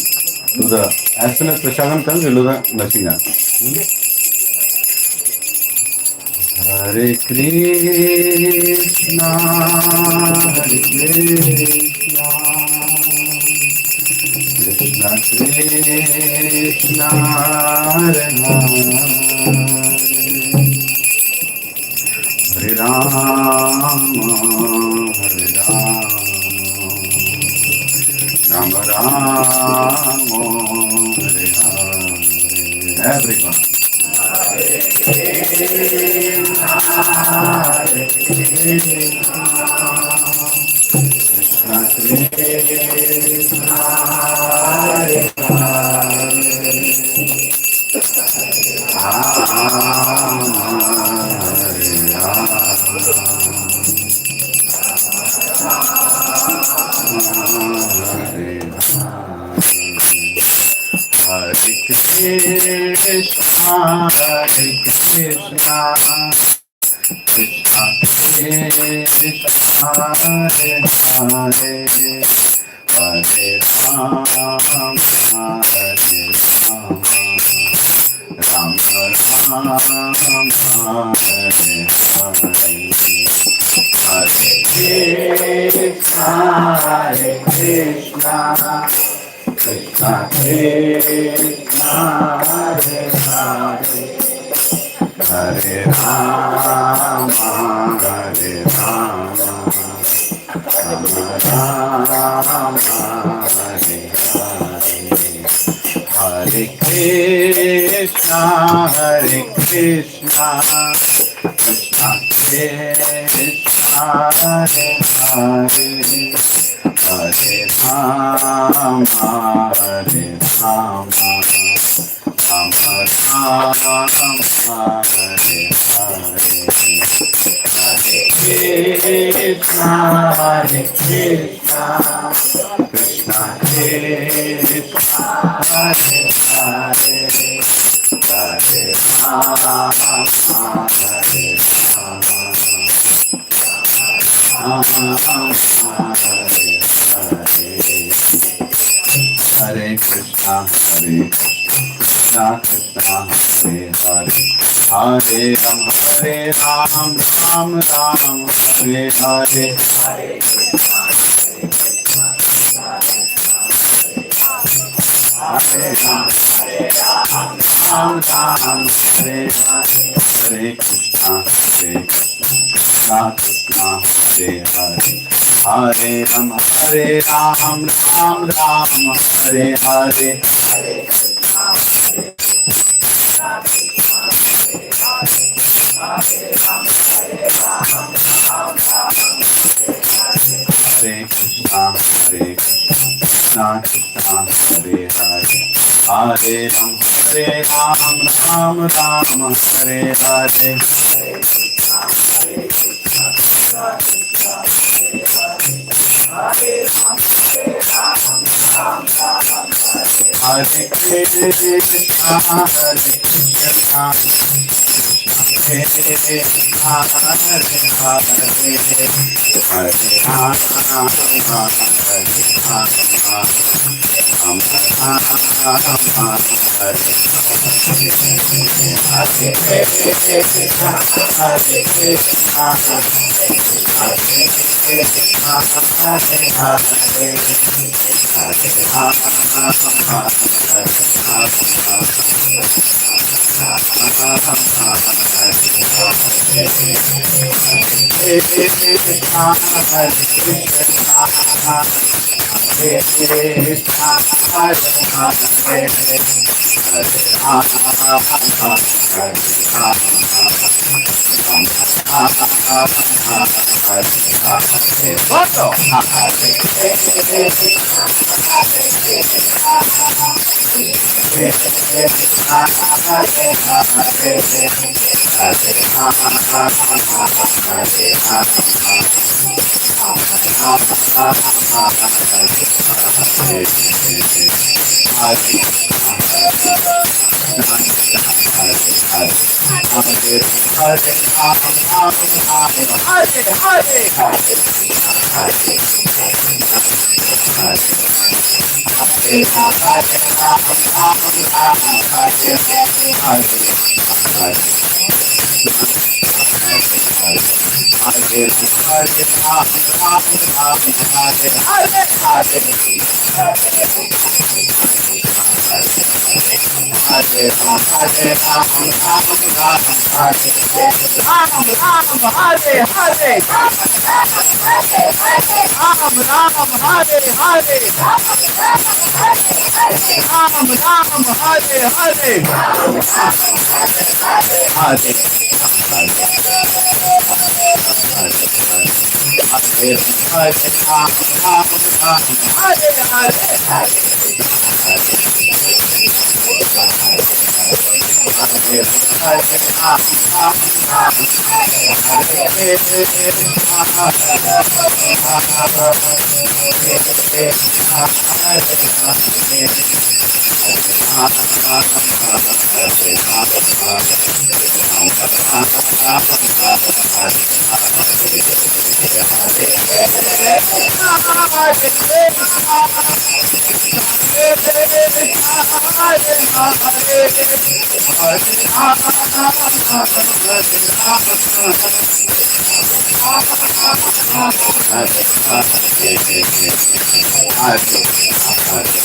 do the. As soon as Prasadam comes, we'll do the Nashinga. Hare Krishna, Hare Krishna, Krishna Krishna, Hare Hare, Hare Rama, Hare Rama, Rama Rama, Hare Hare. Everyone. Hare Krishna, Hare Krishna, Krishna Krishna, Hare Krishna, Hare Krishna, Krishna Krishna, Hare Hare, Hare Rama, Hare Rama, Rama Rama, Hare Hare, Hare Krishna, Hare Krishna, Krishna Krishna, Hare Hare, Hare Rama, Hare Rama, Rama Rama, Hare Hare, Hare Krishna, Hare Krishna, Krishna Krishna, Hare Hare, Hare Rama, Hare Rama, Rama Rama, Hare Hare, Hare Krishna, Hare Krishna, Krishna Krishna, Hare Hare, Hare Rama, Hare Rama, Rama Rama, Hare Hare, Hare Krishna, Hare Krishna, Krishna Hare Hare, Hare Ram, Ram Ram, Hare Hare, Hare Krishna, Hare Ram, Ram Ram, Hare Hare, Hare Krishna, Hare Krishna, Krishna Hare Hare, Hare Ram, Ram Ram, Hare Hare, Hare Krishna, Hare Krishna, Krishna Krishna, Hare Hare, Hare Ram, Ram Ram, Hare Hare. Hare Krishna, Hare Krishna, Hare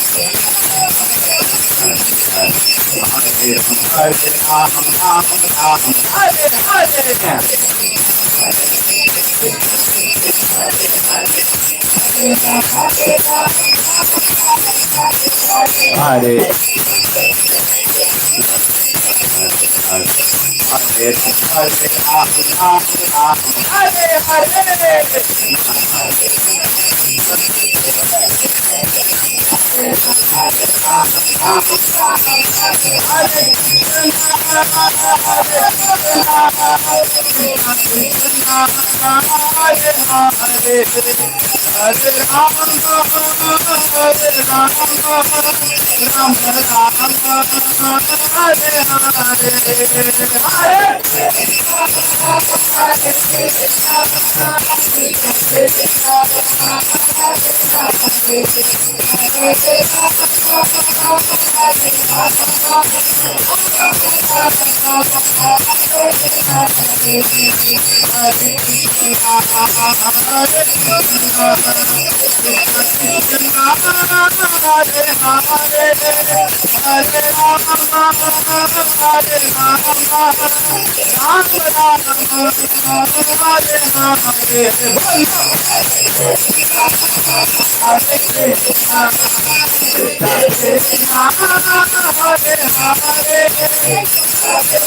Krishna,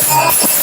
Hare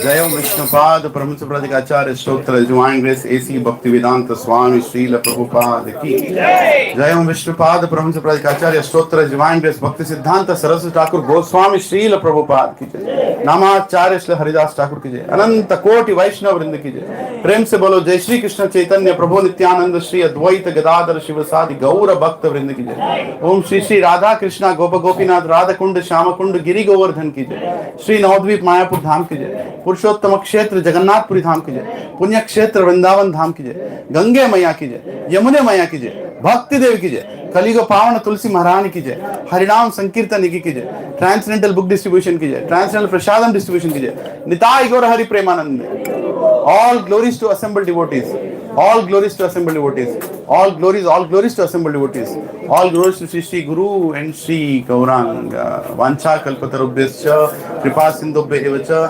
जय ओम विष्णुपाद परम सुप्रतिकाचार्य स्तोत्र divine grace AC भक्ति वेदांत स्वामी श्रील प्रभुपाद की जय ओम विष्णुपाद परम सुप्रतिकाचार्य स्तोत्र divine grace भक्ति सिद्धांत सरस्वती ठाकुर गोस्वामी श्रील प्रभुपाद की जय नामाचार्य श्री हरिदास ठाकुर की जय अनंत कोटि वैष्णव वृंद की जय। प्रेम से बोलो जय श्री कृष्ण चैतन्य प्रभु नित्यानंद श्री अद्वैत गदाधर शिवसादि गौर भक्त वृंद की जय। ओम श्री श्री राधा कृष्णा गोप गोपीनाथ राधा कुंड श्याम कुंड गिरी गोवर्धन की जय। श्री नवद्वीप मायापुर धाम की जय। पुरुषोत्तम क्षेत्र जगन्नाथपुरी धाम की जय। पुण्य क्षेत्र वृंदावन धाम की जय। गंगे मैया की जय। यमुने मैया की जय। भक्ति देव की जय। कलिगो पावन तुलसी महारानी की जय। हरिनाम संकीर्तन की जय। ट्रांसडेंटल बुक डिस्ट्रीब्यूशन की जय। ट्रांसडेंटल प्रसादम डिस्ट्रीब्यूशन की जय। निताय गौर Hari Premanand. All glories to assembled devotees. All glories to assembled devotees. All glories to assembled devotees. All glories to Sri Guru and Sri Gauranga. Vancha kalpatarubhyascha kripa sindhubhya eva cha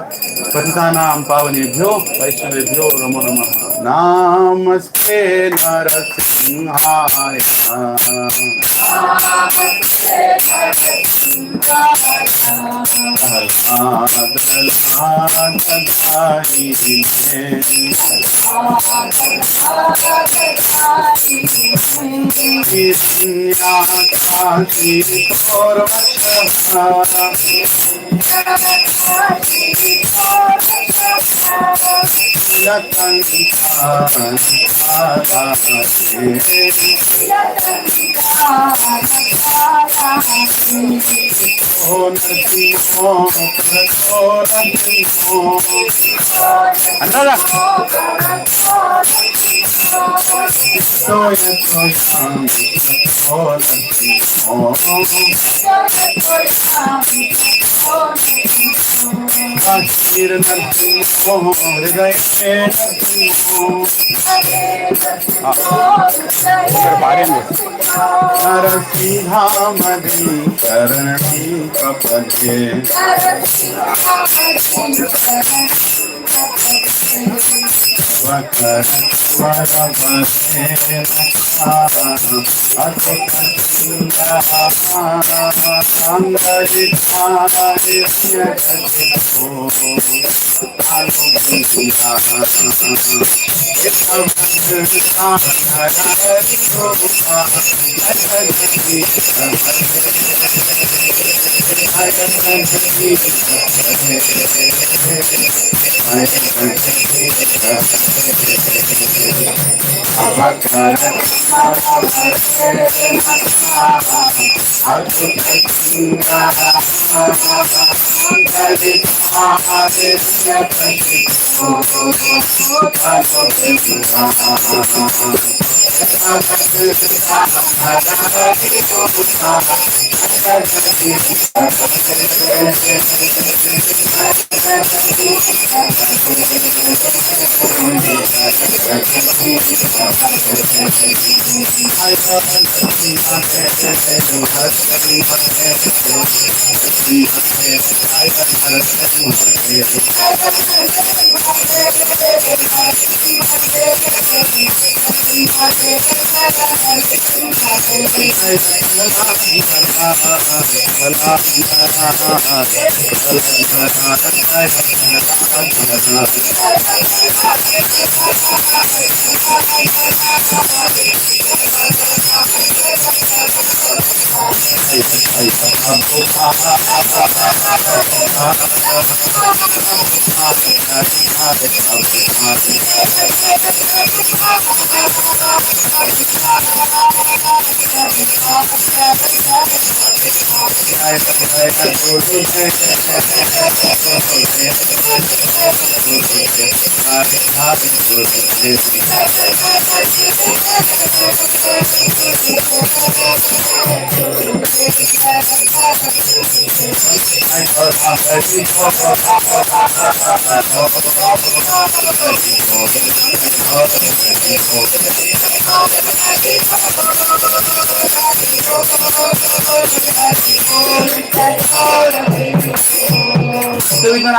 patitanam pavanebhyo vaishnavebhyo namo namaha. Namaste Narasimhaya.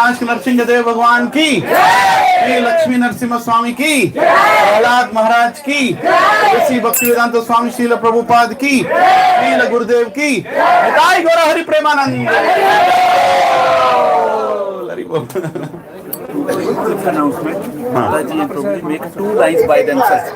महाराज नरसिंह देव भगवान की, श्री लक्ष्मी नरसिम्हा स्वामी की, प्रहलाद महाराज की, श्री भक्ति वेदांत स्वामी श्रील प्रभुपाद की, श्रील गुरुदेव की, निताई गौर हरि प्रेमानंद। हरि बोल। Announcement. Balaji and Prabhuji make 2 lines by themselves.